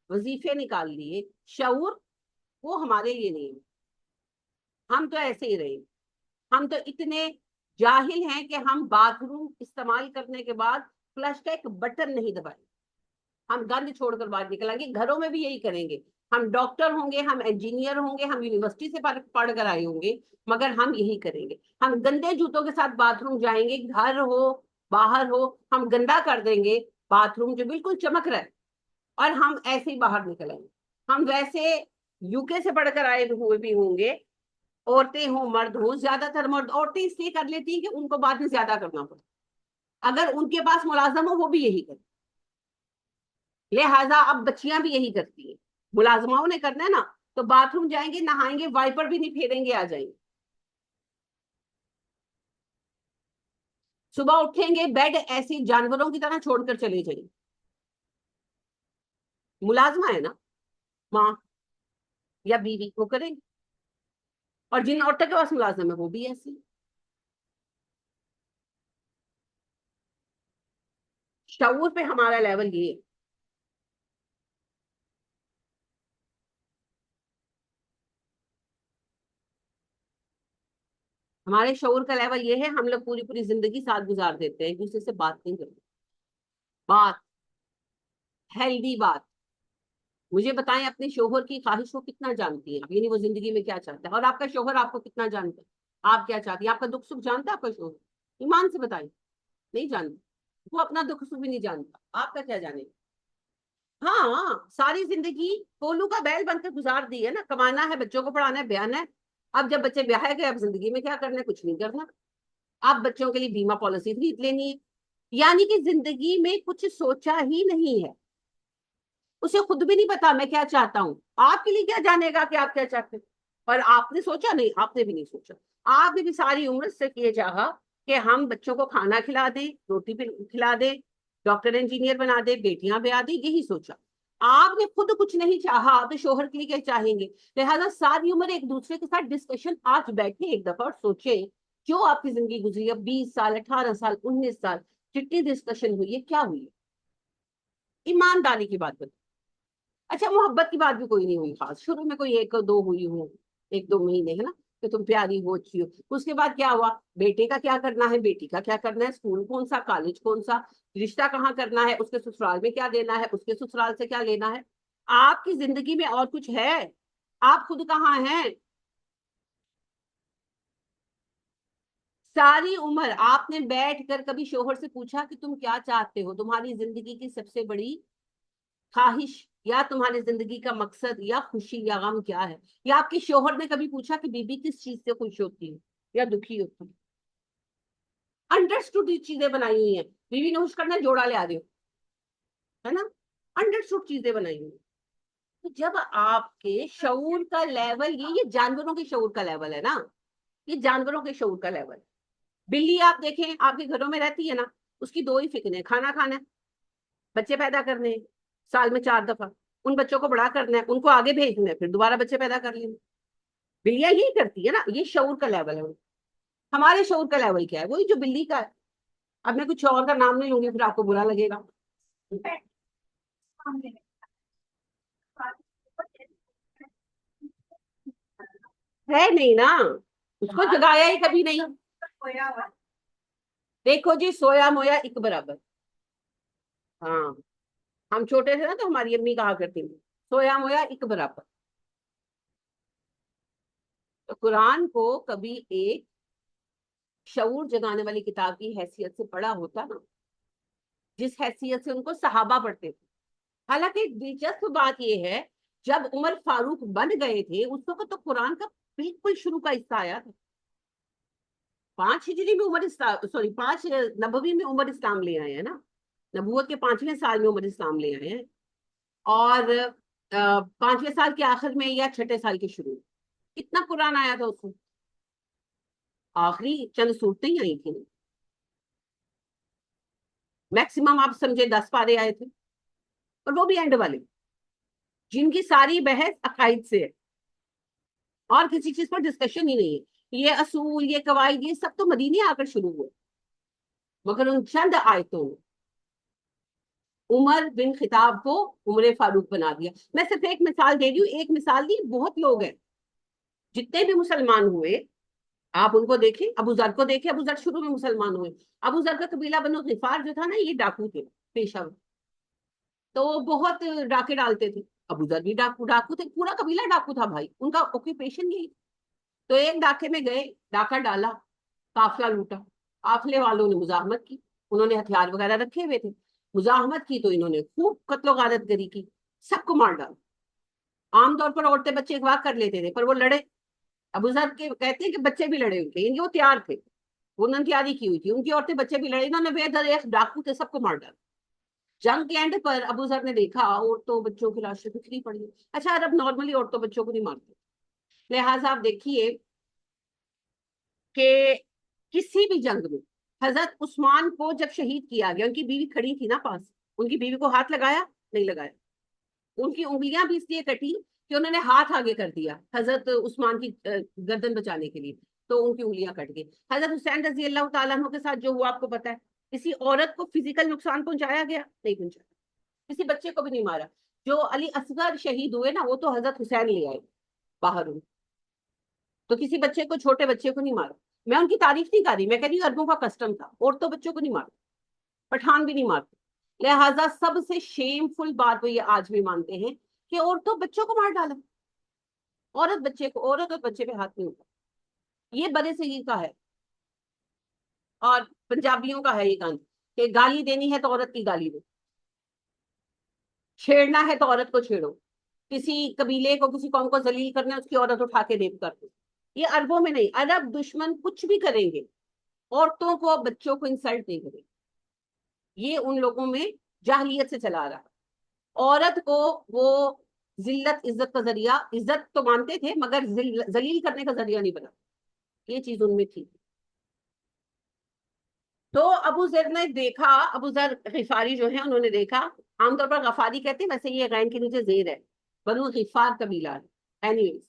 وظیفے نکال لیے. شعور وہ ہمارے لیے نہیں ہے. ہم تو ایسے ہی رہے. ہم تو اتنے جاہل ہیں کہ ہم باتھ روم استعمال کرنے کے بعد فلش کا ایک بٹن نہیں دبائیں. ہم گند چھوڑ کر باہر نکل آئیں گے. گھروں میں بھی یہی کریں گے. ہم ڈاکٹر ہوں گے، ہم انجینئر ہوں گے، ہم یونیورسٹی سے پڑھ کر آئے ہوں گے، مگر ہم یہی کریں گے. ہم گندے جوتوں کے ساتھ باتھ روم جائیں گے، گھر ہو باہر ہو، ہم گندا کر دیں گے باتھ روم جو بالکل چمک رہا ہے، اور ہم ایسے ہی باہر نکل آئیں گے. ہم ویسے یو کے سے پڑھ کر آئے ہوئے بھی ہوں گے، عورتیں ہوں مرد ہوں. زیادہ تر مرد عورتیں اس لیے کر لیتی ہیں کہ ان کو بعد میں زیادہ کرنا پڑتا. اگر ان کے پاس ملازم ہو وہ بھی یہی کرتے. لہٰذا اب بچیاں بھی یہی کرتی ہیں. ملازماؤں نے کرنا ہے نا، تو باتھ روم جائیں گے، نہائیں گے، وائپر بھی نہیں پھیریں گے، آ جائیں گے. صبح اٹھیں گے، بیڈ ایسی جانوروں کی طرح چھوڑ کر چلے جائیں. ملازمہ ہے نا، ماں یا بیوی وہ کریں گے. اور جن عورتوں کے پاس ملازم ہے وہ بھی ایسی. شعور پہ ہمارا لیول یہ ہے. ہمارے شعور کا لیول یہ ہے، ہم لوگ پوری پوری زندگی ساتھ گزار دیتے ہیں، ایک دوسرے سے بات نہیں کرتے. بات، ہیلدی بات. مجھے بتائیں اپنے شوہر کی خواہش کو کتنا جانتی ہیں، یعنی وہ زندگی میں کیا چاہتا ہے، اور آپ کا شوہر آپ کو کتنا جانتا ہے، آپ کیا چاہتی ہیں، آپ کا دکھ سکھ جانتا ہے آپ کا شوہر؟ ایمان سے بتائیں. نہیں جانتا. وہ اپنا دکھ سکھ بھی نہیں جانتا، آپ کا کیا جانے. ہاں ہاں، ساری زندگی کولو کا بیل بن کے گزار دی ہے نا. کمانا ہے، بچوں کو پڑھانا ہے، بیانا ہے. اب جب بچے بیاہ گئے، اب زندگی میں کیا کرنا ہے، کچھ نہیں کرنا. آپ بچوں کے لیے بیمہ پالیسی خرید لینی ہے. یعنی کہ زندگی میں کچھ سوچا ہی نہیں ہے, اسے خود بھی نہیں پتا میں کیا چاہتا ہوں. آپ کے لیے کیا جانے گا کہ آپ کیا چاہتے ہیں؟ پر آپ نے سوچا نہیں, آپ نے بھی نہیں سوچا. آپ نے بھی ساری عمر سے یہ چاہا کہ ہم بچوں کو کھانا کھلا دیں, روٹی پہ کھلا دیں, ڈاکٹر انجینئر بنا دیں, بیٹیاں بیاہ دیں, یہی سوچا. آپ نے خود کچھ نہیں چاہا تو شوہر کے لیے کیا چاہیں گے؟ لہٰذا ساری عمر ایک دوسرے کے ساتھ ڈسکشن, آج بیٹھے ایک دفعہ اور سوچیں جو آپ کی زندگی گزری ہے 20 سال, 18 سال, 19 سال, جتنی ڈسکشن ہوئی ہے کیا ہوئی ہے؟ ایمانداری کی بات بتائیں. اچھا محبت کی بات بھی کوئی نہیں ہوئی خاص, شروع میں کوئی ایک دو ہوئی ہو, 1-2 مہینے, ہے نا, کہ تم پیاری ہو, اچھی ہو. اس کے بعد کیا ہوا؟ بیٹے کا کیا کرنا ہے, بیٹی کا کیا کرنا ہے, اسکول کون سا, کالج کون سا, رشتہ کہاں کرنا ہے, اس کے سسرال میں کیا دینا ہے, اس کے سسرال سے کیا لینا ہے. آپ کی زندگی میں اور کچھ ہے؟ آپ خود کہاں ہیں؟ ساری عمر آپ نے بیٹھ کر کبھی شوہر سے پوچھا کہ تم کیا چاہتے ہو, تمہاری زندگی کی سب سے بڑی خواہش یا تمہاری زندگی کا مقصد یا خوشی یا غم کیا ہے؟ یا آپ کے شوہر نے کبھی پوچھا کہ بی بی کس چیز سے خوش ہوتی ہے یا دکھی ہوتی ہے؟ انڈرسٹوڈ چیزیں بنائی ہوئی ہیں. بیوی نے خوش کرنا ہے, جوڑا لے آ رہے ہو, ہے نا, انڈرسٹوڈ چیزیں بنائی ہوئی ہیں. تو جب آپ کے شعور کا لیول, یہ جانوروں کے شعور کا لیول ہے نا, یہ جانوروں کے شعور کا لیول. بلی آپ دیکھیں آپ کے گھروں میں رہتی ہے نا, اس کی دو ہی فکریں, کھانا کھانا ہے, بچے پیدا کرنے ہیں, سال میں 4 دفعہ, ان بچوں کو بڑا کرنا ہے, ان کو آگے بھیجنا ہے, پھر دوبارہ بچے پیدا کر لینا. بلیاں یہی کرتی ہے نا, یہ شعور کا لیول ہے. ہمارے شعور کا لیول کیا ہے؟ وہی جو بلی کا ہے. اب میں کچھ اور کا نام نہیں لوں گی, پھر آپ کو برا لگے گا. ہے نہیں نا, اس کو جگایا ہی کبھی نہیں. دیکھو جی, سویا مویا ایک برابر. ہاں, ہم چھوٹے تھے نا تو ہماری امی کہا کرتی تھی سویا مویا ایک برابر. تو قرآن کو کبھی ایک شعور جگانے والی کتاب کی حیثیت سے پڑھا ہوتا نا, جس حیثیت سے ان کو صحابہ پڑھتے تھے. حالانکہ دلچسپ بات یہ ہے, جب عمر فاروق بن گئے تھے اس وقت تو قرآن کا بالکل شروع کا حصہ آیا تھا. 5 ہجری میں عمر اسلام, سوری 5 نبوی میں عمر اسلام لے آئے ہیں نا, نبوت کے 5ویں سال میں عمر اسلام لے آئے ہیں. اور 5ویں سال کے آخر میں یا 6 سال کے شروع میں کتنا قرآن آیا تھا اس میں؟ آخری چند صورتیں ہی آئی تھی, میکسیمم آپ سمجھے 10 پارے آئے تھے, اور وہ بھی اینڈ والے, جن کی ساری بحث عقائد سے ہے, اور کسی چیز پر ڈسکشن ہی نہیں ہے. یہ اصول, یہ قواعد, یہ سب تو مدینے آ کر شروع ہوئے, مگر ان چند آیتوں نے عمر بن خطاب کو عمر فاروق بنا دیا. میں صرف ایک مثال دے رہی ہوں, ایک مثال دی, بہت لوگ ہیں جتنے بھی مسلمان ہوئے. آپ ان کو دیکھیں, ابو ذر کو دیکھیں, ابو ذر شروع میں مسلمان ہوئے. ابو ذر کا قبیلہ بنو غفار جو تھا نا, یہ ڈاکو تھے پیشہ, تو بہت ڈاکے ڈالتے تھے. ابو ذر بھی ڈاکو تھے, پورا قبیلہ ڈاکو تھا بھائی, ان کا آکوپیشن یہی. تو ایک ڈاکے میں گئے, ڈاکہ ڈالا, قافلہ لوٹا. قافلے والوں نے مزاحمت کی, انہوں نے ہتھیار وغیرہ رکھے ہوئے تھے, مزاحمت کی تو انہوں نے خوب قتل و غارت گری کی, سب کو مار ڈالا. عام طور پر عورتیں بچے اغوا کر لیتے تھے, پر وہ لڑے. ابو ذر کے کہتے ہیں کہ بچے بھی لڑے ان کے, یعنی وہ تیار تھے, انہوں نے تیاری کی ہوئی تھی, ان کی عورتیں بچے بھی لڑے, انہوں نے بے دریغ ڈاکو تھے, سب کو مار ڈالا. جنگ کے اینڈ پر ابو ذر نے دیکھا عورتوں بچوں کی لاشیں بکھری پڑی. اچھا عرب نارملی عورتوں بچوں کو نہیں مارتے, لہٰذا آپ دیکھیے کہ کسی بھی جنگ میں حضرت عثمان کو جب شہید کیا گیا, ان کی بیوی کھڑی تھی نا پاس, ان کی بیوی کو ہاتھ لگایا نہیں لگایا. ان کی انگلیاں بھی اس لیے کٹی کہ انہوں نے ہاتھ آگے کر دیا حضرت عثمان کی گردن بچانے کے لیے, تو ان کی انگلیاں کٹ گئی. حضرت حسین رضی اللہ تعالیٰ عنہ کے ساتھ جو ہوا آپ کو پتا ہے, کسی عورت کو فزیکل نقصان پہنچایا گیا نہیں پہنچایا, کسی بچے کو بھی نہیں مارا. جو علی اصغر شہید ہوئے نا, وہ تو حضرت حسین لے آئے باہر, تو کسی بچے کو, چھوٹے بچے کو نہیں مارا. میں ان کی تعریف نہیں کر رہی, میں کہہ رہی ہوں عربوں کا کسٹم تھا, عورتوں بچوں کو نہیں مارتے, پٹھان بھی نہیں مارتے. لہٰذا سب سے شیم فل بات وہ یہ آج بھی مانتے ہیں کہ عورتوں بچوں کو مار ڈالا, عورت بچے کو, عورت اور بچے پہ ہاتھ نہیں ہوتا. یہ برے صغیر کا ہے, اور پنجابیوں کا ہے یہ گانا کہ گالی دینی ہے تو عورت کی گالی دو, چھیڑنا ہے تو عورت کو چھیڑو, کسی قبیلے کو, کسی قوم کو ذلیل کرنا ہے, اس کی عورت اٹھا کے ریپ کر دو. یہ عربوں میں نہیں, عرب دشمن کچھ بھی کریں گے, عورتوں کو بچوں کو انسلٹ نہیں کرے. یہ ان لوگوں میں جاہلیت سے چلا رہا. عورت کو وہ ذلت عزت کا ذریعہ، عزت تو مانتے تھے مگر ذلیل کرنے کا ذریعہ نہیں بنا. یہ چیز ان میں تھی. تو ابو ذر نے دیکھا، ابو ذر غفاری جو ہے انہوں نے دیکھا. عام طور پر غفاری کہتے ہیں، ویسے یہ غین کے نیچے زیر ہے، بنو غفار قبیلہ ہے. اینیویز،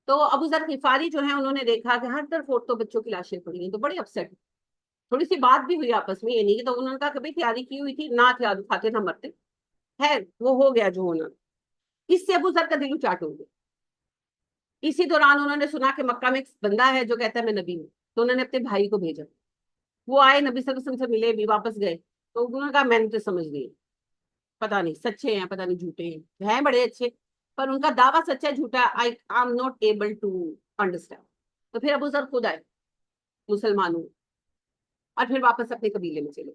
تو ابو ذر غفاری جو ہے انہوں نے دیکھا کہ ہر طرف عورتوں بچوں کی لاشیں پڑی ہیں، تو بڑے اپسیٹ. تھوڑی سی بات بھی ہوئی آپس میں، یہ نہیں کہ تو انہوں نے کہا کبھی تیاری کی ہوئی تھی نہ، تیاری کھاتے نہ مرتے. ہے وہ ہو گیا جو ہونا. اس سے ابو ذر کا دل چاٹ ہو گیا. اسی دوران انہوں نے سنا کہ مکہ میں ایک بندہ ہے جو کہتا ہے میں نبی ہوں، تو انہوں نے اپنے بھائی کو بھیجا. وہ آئے نبی صلی اللہ علیہ وسلم سے ملے بھی، واپس گئے. تو انہوں نے کہا میں نے تو سمجھ گئی، پتا نہیں سچے ہیں پتا نہیں جھوٹے ہیں بڑے اچھے، پر ان کا دعویٰ سچا ہے جھوٹا I am not able to understand. تو پھر ابو ذر خود آئے مسلمانوں، اور پھر واپس اپنے قبیلے میں چلے.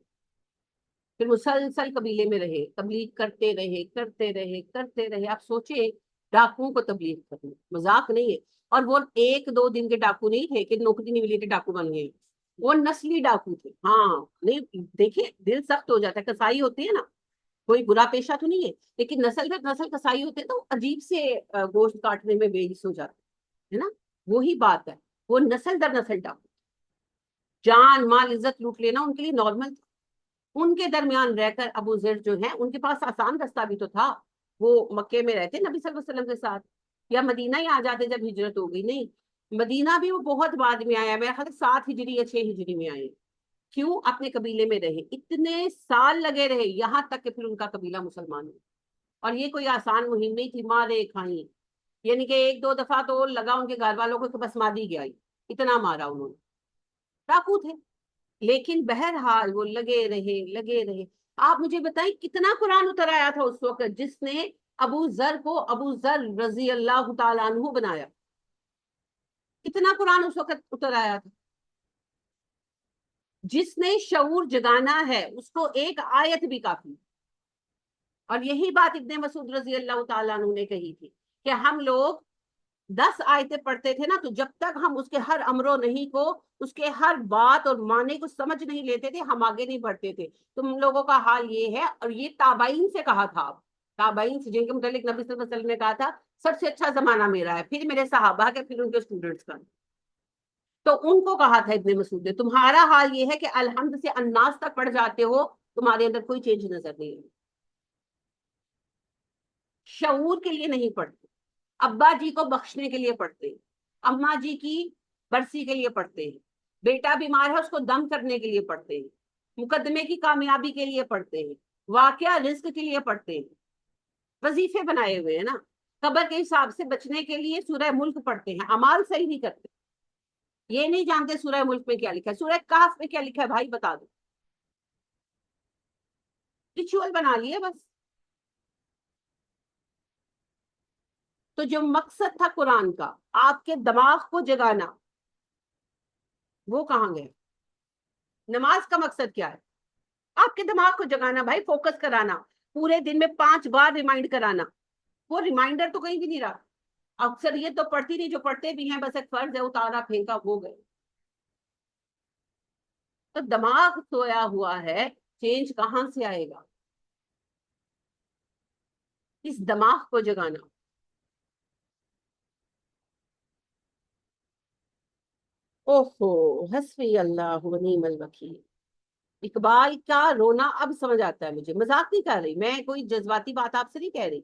پھر مسلسل قبیلے میں رہے، تبلیغ کرتے رہے کرتے رہے کرتے رہے. آپ سوچیں ڈاکوؤں کو تبلیغ کرنا مذاق نہیں ہے. اور وہ ایک دو دن کے ڈاکو نہیں تھے کہ نوکری نہیں ملی تھی ڈاکو بن گئے. وہ نسلی ڈاکو تھے. ہاں نہیں دیکھیے دل سخت ہو جاتا ہے، کسائی ہوتی ہے نا، کوئی برا پیشہ تو نہیں ہے، لیکن نسل در نسل کسائی ہوتے تو عجیب سے گوشت کاٹنے میں بےحس ہو جاتے ہے نا. وہی بات ہے، وہ نسل در نسل ڈاکو، جان مال عزت لوٹ لینا ان کے لیے نارمل تھا. ان کے درمیان رہ کر ابو ذر جو ہے ان کے پاس آسان رستہ بھی تو تھا. وہ مکے میں رہتے نبی صلی اللہ علیہ وسلم کے ساتھ، یا مدینہ ہی آ جاتے جب ہجرت ہو گئی. نہیں، مدینہ بھی وہ بہت بعد میں آیا، میرا خیال 7 ہجری یا 6 ہجری میں آئے. کیوں؟ اپنے قبیلے میں رہے، اتنے سال لگے رہے یہاں تک کہ پھر ان کا قبیلہ مسلمان ہو. اور یہ کوئی آسان مہم نہیں تھی، مارے کھائیں. یعنی کہ ایک دو دفعہ تو لگا ان کے گھر والوں کو کہ بس مار ہی گیا، اتنا مارا انہوں نے. ڈاکو تھے، لیکن بہرحال وہ لگے رہے لگے رہے. آپ مجھے بتائیں کتنا قرآن اتر آیا تھا اس وقت جس نے ابو ذر کو ابو ذر رضی اللہ تعالیٰ عنہ بنایا؟ کتنا قرآن اس وقت اتر آیا تھا؟ جس نے شعور جگانا ہے اس کو ایک آیت بھی کافی. اور یہی بات ابن مسعود رضی اللہ تعالیٰ عنہ نے کہی تھی کہ ہم لوگ 10 آیتیں پڑھتے تھے نا، تو جب تک ہم اس کے ہر امر و نہیں کو، اس کے ہر بات اور معنی کو سمجھ نہیں لیتے تھے ہم آگے نہیں بڑھتے تھے. تم لوگوں کا حال یہ ہے. اور یہ تابعین سے کہا تھا، تابعین سے جن کے متعلق نبی صلی اللہ علیہ وسلم نے کہا تھا سب سے اچھا زمانہ میرا ہے، پھر میرے صحابہ کے، پھر ان کے اسٹوڈنٹس کا. تو ان کو کہا تھا ابن مسعود نے تمہارا حال یہ ہے کہ الحمد سے الناس تک پڑھ جاتے ہو، تمہارے اندر کوئی چینج نظر نہیں ہے. شعور کے لیے نہیں پڑھتے، ابا جی کو بخشنے کے لیے پڑھتے ہیں، اما جی کی برسی کے لیے پڑھتے ہیں، بیٹا بیمار ہے اس کو دم کرنے کے لیے پڑھتے ہیں، مقدمے کی کامیابی کے لیے پڑھتے ہیں، واقعہ رزق کے لیے پڑھتے ہیں. وظیفے بنائے ہوئے ہیں نا. قبر کے حساب سے بچنے کے لیے سورہ ملک پڑھتے ہیں. اعمال صحیح نہیں کرتے، یہ نہیں جانتے سورہ ملک میں کیا لکھا ہے، سورہ کہف میں کیا لکھا ہے بھائی بتا دو. ریچول بنا لیے بس. تو جو مقصد تھا قرآن کا آپ کے دماغ کو جگانا، وہ کہاں گئے؟ نماز کا مقصد کیا ہے؟ آپ کے دماغ کو جگانا بھائی، فوکس کرانا، پورے دن میں 5 بار ریمائنڈ کرانا. وہ ریمائنڈر تو کہیں بھی نہیں رہا. اکثر یہ تو پڑھتی نہیں، جو پڑھتے بھی ہیں بس ایک فرض ہے اتارا پھینکا ہو گئے. تو دماغ سویا ہوا ہے، چینج کہاں سے آئے گا؟ اس دماغ کو جگانا. اوہو، حسبی اللہ و نعم الوکیل. اقبال کا رونا اب سمجھ آتا ہے مجھے، مذاق نہیں کر رہی میں، کوئی جذباتی بات آپ سے نہیں کہہ رہی.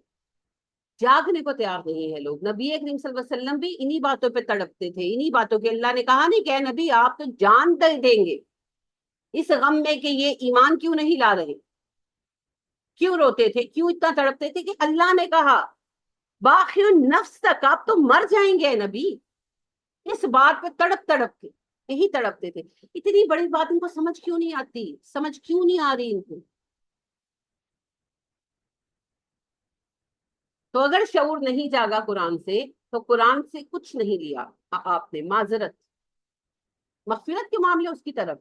جاگنے کو تیار نہیں ہے لوگ. نبی کریم صلی اللہ علیہ وسلم بھی انہی باتوں پہ تڑپتے تھے، انہی باتوں کے. اللہ نے کہا نہیں کہ نبی آپ تو جان دیں گے اس غم میں کہ یہ ایمان کیوں نہیں لا رہے. کیوں روتے تھے، کیوں اتنا تڑپتے تھے؟ کہ اللہ نے کہا باقی نفس تک آپ تو مر جائیں گے نبی. اس بات پہ تڑپ تڑپ کے یہی تڑپتے تھے. اتنی بڑی بات ان کو سمجھ کیوں نہیں آتی، سمجھ کیوں نہیں آ رہی ان کو؟ تو اگر شعور نہیں جاگا قرآن سے تو قرآن سے کچھ نہیں لیا آپ نے. معذرت، مغفرت کے معاملے اس کی طرف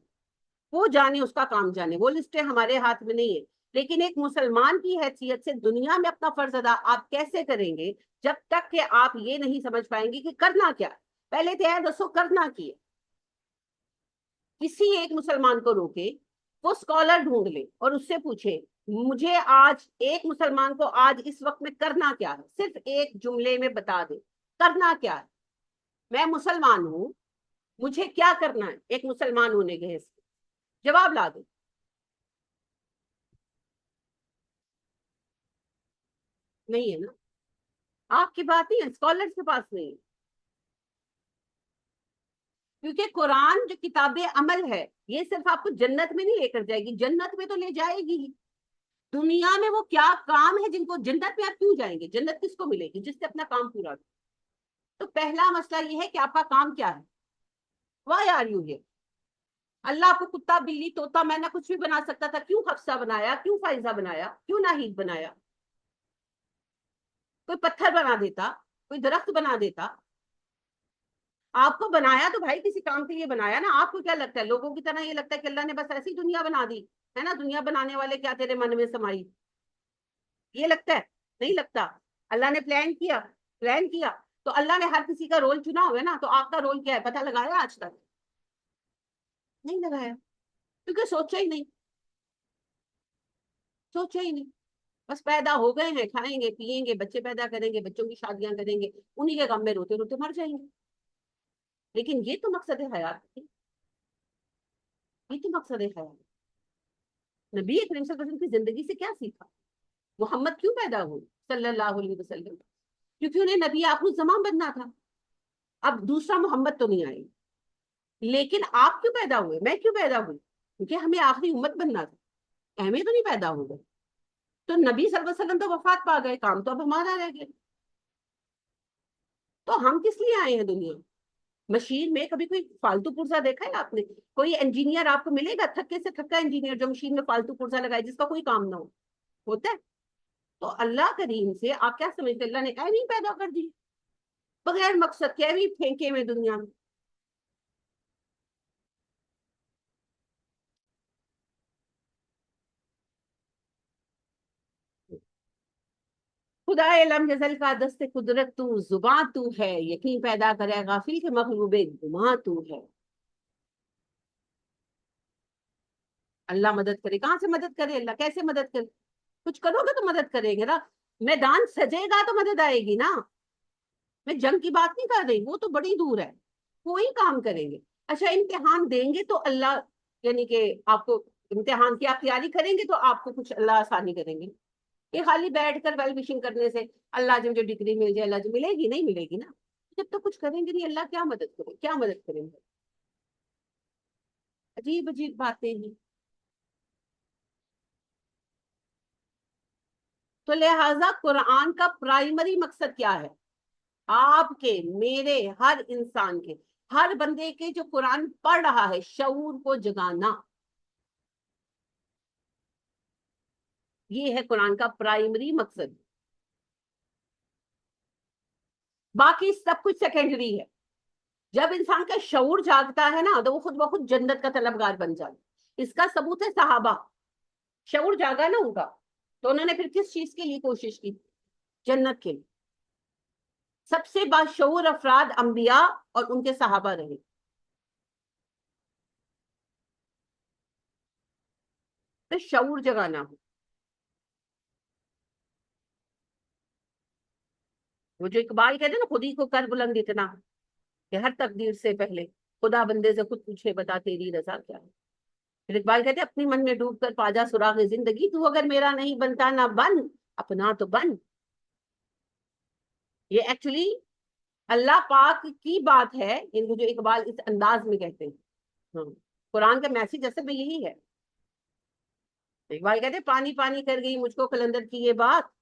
وہ جانے، اس کا کام جانے، وہ لسٹیں ہمارے ہاتھ میں نہیں ہے. لیکن ایک مسلمان کی حیثیت سے دنیا میں اپنا فرض ادا آپ کیسے کریں گے جب تک کہ آپ یہ نہیں سمجھ پائیں گے کہ کرنا کیا؟ پہلے تو ہے دوستو کرنا کی ہے. کسی ایک مسلمان کو روکے، وہ اسکالر ڈھونڈ لے اور اس سے پوچھے مجھے آج ایک مسلمان کو آج اس وقت میں کرنا کیا ہے، صرف ایک جملے میں بتا دے کرنا کیا ہے، میں مسلمان ہوں مجھے کیا کرنا ہے ایک مسلمان ہونے کے حصے، جواب لا دے. نہیں ہے نا، آپ کی بات نہیں ہے، اسکالر کے پاس نہیں ہے. کیونکہ قرآن جو کتاب عمل ہے یہ صرف آپ کو جنت میں نہیں لے کر جائے گی، جنت میں تو لے جائے گی ہی، دنیا میں وہ کیا کام ہے جن کو جنت میں آپ کیوں جائیں گے، جنت کس کو ملے گی؟ جس سے اپنا کام پورا کرے. تو پہلا مسئلہ یہ ہے کہ آپ کا کام کیا ہے. Why are you here? اللہ آپ کو کتا بلی طوطا مینا کچھ بھی بنا سکتا تھا، کیوں حفصہ بنایا، کیوں فائزہ بنایا، کیوں ناہید بنایا؟ کوئی پتھر بنا دیتا، کوئی درخت بنا دیتا. آپ کو بنایا تو بھائی کسی کام کے لیے بنایا نا. آپ کو کیا لگتا ہے، لوگوں کی طرح یہ لگتا ہے کہ اللہ نے بس ایسی دنیا بنا دی ہے نا، دنیا بنانے والے کیا تیرے من میں سمائی، یہ لگتا ہے؟ نہیں لگتا. اللہ نے پلان کیا تو اللہ نے ہر کسی کا رول چنا ہوا ہے نا. تو آپ کا رول کیا ہے پتہ لگایا آج تک؟ نہیں لگایا، کیونکہ سوچا ہی نہیں، سوچا ہی نہیں. بس پیدا ہو گئے ہیں، کھائیں گے پیئیں گے، بچے پیدا کریں گے، بچوں کی شادیاں کریں گے، انہی کے غم میں روتے روتے مر جائیں گے. لیکن یہ تو مقصد حیات ہے، یہ تو مقصد حیات. نبی کریم صلی اللہ علیہ وسلم کی زندگی سے کیا سیکھا؟ محمد کیوں پیدا ہوئے صلی اللہ علیہ وسلم؟ کیونکہ انہیں نبی آخر الزمان بننا تھا. اب دوسرا محمد تو نہیں آئے، لیکن آپ کیوں پیدا ہوئے، میں کیوں پیدا ہوئی؟ کیونکہ ہمیں آخری امت بننا تھا، اہمیت تو نہیں پیدا ہو گئے. تو نبی صلی اللہ علیہ وسلم تو وفات پا گئے، کام تو اب ہمارا رہ گیا. تو ہم کس لیے آئے ہیں دنیا؟ مشین میں کبھی کوئی فالتو پرزا دیکھا ہے آپ نے؟ کوئی انجینئر آپ کو ملے گا تھکے سے تھکا انجینئر جو مشین میں فالتو پرزا لگائے جس کا کوئی کام نہ ہو؟ ہوتا ہے؟ تو اللہ کریم سے آپ کیا سمجھتے؟ اللہ نے ایویں پیدا کر دی بغیر مقصد کے، ایویں پھینکے میں دنیا میں. خدا لم یزل کا دست قدرت تو، زباں تو ہے، یقین پیدا کرے غافل کے مغلوب گماں تو ہے. اللہ مدد کرے، کہاں سے مدد کرے اللہ، کیسے مدد کرے؟ کچھ کرو گے تو مدد کریں گے نا. میدان سجے گا تو مدد آئے گی نا. میں جنگ کی بات نہیں کر رہی، وہ تو بڑی دور ہے، کوئی کام کریں گے. اچھا امتحان دیں گے تو اللہ یعنی کہ آپ کو امتحان کی آپ تیاری کریں گے تو آپ کو کچھ اللہ آسانی کریں گے. یہ خالی بیٹھ کر ویل وشنگ کرنے سے اللہ جو ڈگری مل جائے، اللہ جو ملے گی، نہیں ملے گی نا. جب تو کچھ کریں گے نہیں اللہ کیا مدد کرے، کیا مدد کریں گے؟ عجیب عجیب باتیں ہیں. تو لہٰذا قرآن کا پرائمری مقصد کیا ہے؟ آپ کے، میرے، ہر انسان کے، ہر بندے کے جو قرآن پڑھ رہا ہے شعور کو جگانا. یہ ہے قرآن کا پرائمری مقصد. باقی سب کچھ سیکنڈری ہے. جب انسان کا شعور جاگتا ہے نا تو وہ خود بخود جنت کا طلبگار بن جاتا. اس کا ثبوت ہے صحابہ، شعور جاگا نا ان کا تو انہوں نے پھر کس چیز کے لیے کوشش کی؟ جنت کے لیے. سب سے باشعور افراد انبیاء اور ان کے صحابہ رہے. تو شعور جگانا ہو. وہ جو اقبال کہتے ہیں نا، خود ہی کو کر بلند اتنا کہ ہر تقدیر سے پہلے خدا بندے سے خود پوچھے بتا تیری رضا کیا ہے. پھر اقبال کہتے ہیں اپنی من میں ڈوب کر پاجا سراغ زندگی، تو اگر میرا نہیں بنتا نہ بن، اپنا تو بن. یہ ایکچولی اللہ پاک کی بات ہے ان کو جو اقبال اس انداز میں کہتے ہیں. ہاں، قرآن کا میسج اصل میں یہی ہے. اقبال کہتے ہیں پانی پانی کر گئی مجھ کو قلندر کی یہ بات،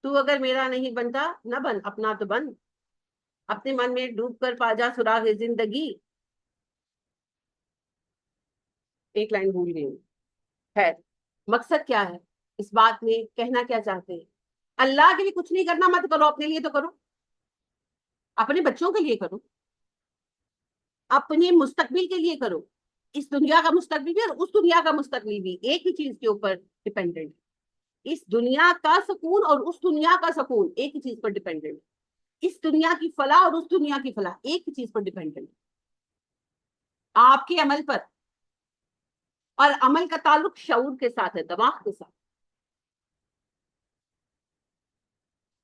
تو اگر میرا نہیں بنتا نہ بن، اپنا تو بن. اپنے من میں ڈوب کر پاجا سراغ زندگی. ایک لائن بھول گئی ہوں. خیر، مقصد کیا ہے اس بات میں، کہنا کیا چاہتے ہیں؟ اللہ کے لیے کچھ نہیں کرنا مت کرو، اپنے لیے تو کرو، اپنے بچوں کے لیے کرو، اپنے مستقبل کے لیے کرو. اس دنیا کا مستقبل بھی اور اس دنیا کا مستقبل بھی ایک ہی چیز کے اوپر ڈیپینڈنٹ. اس دنیا کا سکون اور اس دنیا کا سکون ایک ہی چیز پر ڈیپینڈنٹ. اس دنیا کی فلاح اور اس دنیا کی فلاح ایک ہی چیز پر ڈیپینڈنٹ. آپ کے عمل پر، اور عمل کا تعلق شعور کے ساتھ ہے، دماغ کے ساتھ.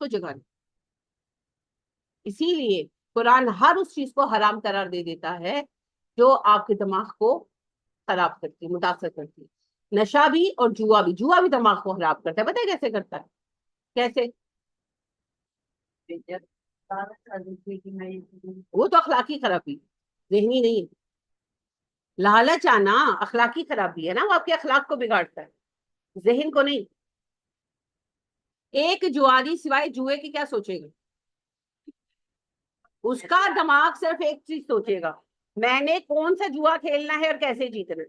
تو جگہ نہیں. اسی لیے قرآن ہر اس چیز کو حرام قرار دے دیتا ہے جو آپ کے دماغ کو خراب کرتی، متاثر کرتی. نشہ بھی اور جوا بھی. جوا بھی دماغ کو خراب کرتا ہے. پتہ ہے کیسے کرتا ہے؟ کیسے؟ وہ تو اخلاقی خرابی، ذہنی نہیں. لالچ آنا اخلاقی خرابی ہے نا، وہ آپ کے اخلاق کو بگاڑتا ہے، ذہن کو نہیں. ایک جواری سوائے جوئے کے کیا سوچے گا؟ اس کا دماغ صرف ایک چیز سوچے گا، میں نے کون سا جوا کھیلنا ہے اور کیسے جیتنا ہے.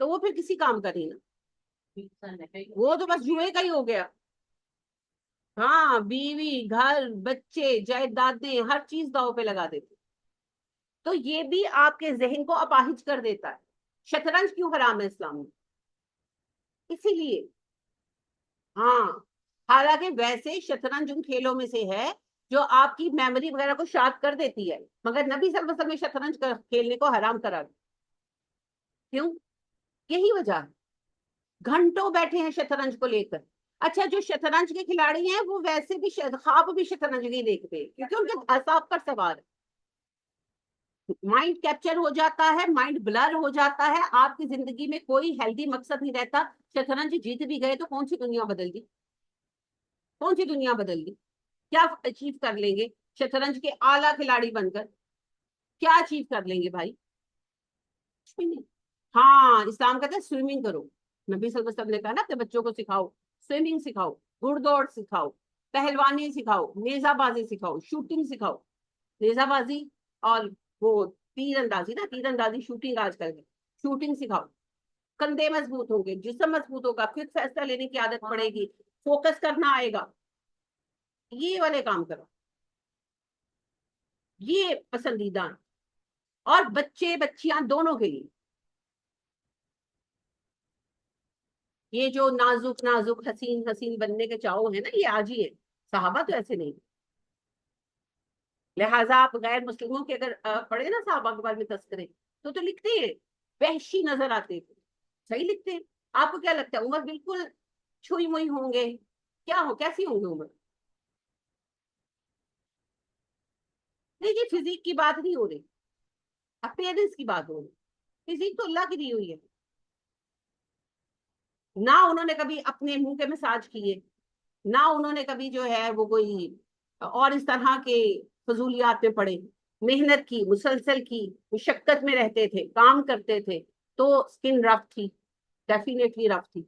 تو وہ پھر کسی کام کا نہیں نا، وہ تو بس جوئے کا ہی ہو گیا. ہاں، بیوی، گھر، بچے، جائیدادیں، ہر چیز داؤ پہ لگا دیتے. تو یہ بھی آپ کے ذہن کو اپاہج کر دیتا ہے. شطرنج کیوں حرام ہے اسلام میں؟ اسی لیے. ہاں، حالانکہ ویسے شطرنج ان کھیلوں میں سے ہے جو آپ کی میموری وغیرہ کو شارپ کر دیتی ہے، مگر نبی صلی اللہ علیہ وسلم نے شطرنج کھیلنے کو حرام کرا دیا. کیوں؟ یہی وجہ ہے. گھنٹوں بیٹھے ہیں شطرنج کو لے کر. اچھا، جو شطرنج کے کھلاڑی ہیں وہ ویسے بھی خواب بھی شطرنج ہی دیکھتے ہیں، کیونکہ ان کے اعصاب پر سوار ہے. مائنڈ کیپچر ہو جاتا ہے، مائنڈ بلر ہو جاتا ہے، آپ کی زندگی میں کوئی ہیلدی مقصد نہیں رہتا. شطرنج جیت بھی گئے تو کون سی دنیا بدل گئی؟ کون سی دنیا بدل گئی؟ کیا اچیو کر لیں گے شطرنج کے اعلیٰ کھلاڑی بن کر؟ کیا اچیو کر لیں گے بھائی؟ کچھ بھی نہیں. ہاں، اسلام کہتا ہے سوئمنگ کرو. نبی صلی اللہ علیہ وسلم نے کہا نا اپنے بچوں کو سکھاؤ، سوئمنگ سکھاؤ، گھڑ دوڑ سکھاؤ، پہلوانی سکھاؤ، نیزہ بازی سکھاؤ، شوٹنگ سکھاؤ. نیزہ بازی اور وہ تیر اندازی نا، تیر اندازی شوٹنگ آج کل ہے. شوٹنگ سکھاؤ. کندھے مضبوط ہوں گے، جسم مضبوط ہوگا، پھر فیصلہ لینے کی عادت پڑے گی، فوکس کرنا آئے گا. یہ والے کام کرو، یہ پسندیدہ. اور بچے بچیاں دونوں کے لیے. یہ جو نازک نازک حسین حسین بننے کے چاؤ ہے نا، یہ آج ہی ہے. صحابہ تو ایسے نہیں. لہٰذا آپ غیر مسلموں کے اگر پڑھے نا صحابہ کے بارے میں تذکرے، تو لکھتے ہیں وحشی نظر آتے تھے. صحیح لکھتے ہیں. آپ کو کیا لگتا ہے عمر بالکل چھوئی موئی ہوں گے؟ کیا ہو، کیسی ہوں گے عمر؟ دیکھیے، فزیک کی بات نہیں ہو رہی، اپیرنس کی بات ہو رہی. فزیک تو اللہ کی دی ہوئی ہے. نہ انہوں نے کبھی اپنے منہ کے مساج کیے، نہ انہوں نے کبھی جو ہے وہ کوئی اور اس طرح کے فضولیات میں پڑے. محنت کی، مسلسل کی، مشقت میں رہتے تھے، کام کرتے تھے. تو سکن رف تھی، ڈیفینیٹلی رف تھی.